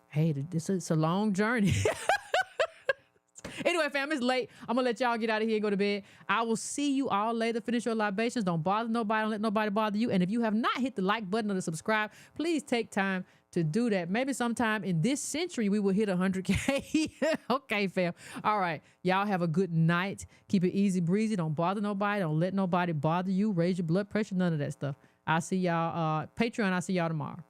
hey, this is a long journey. Anyway, fam, it's late. I'm gonna let y'all get out of here and go to bed. I will see you all later. Finish your libations. Don't bother nobody. Don't let nobody bother you. And if you have not hit the like button or the subscribe, please take time to do that. Maybe sometime in this century, we will hit 100K. Okay, fam. All right. Y'all have a good night. Keep it easy breezy. Don't bother nobody. Don't let nobody bother you. Raise your blood pressure. None of that stuff. I'll see y'all. Patreon, I'll see y'all tomorrow.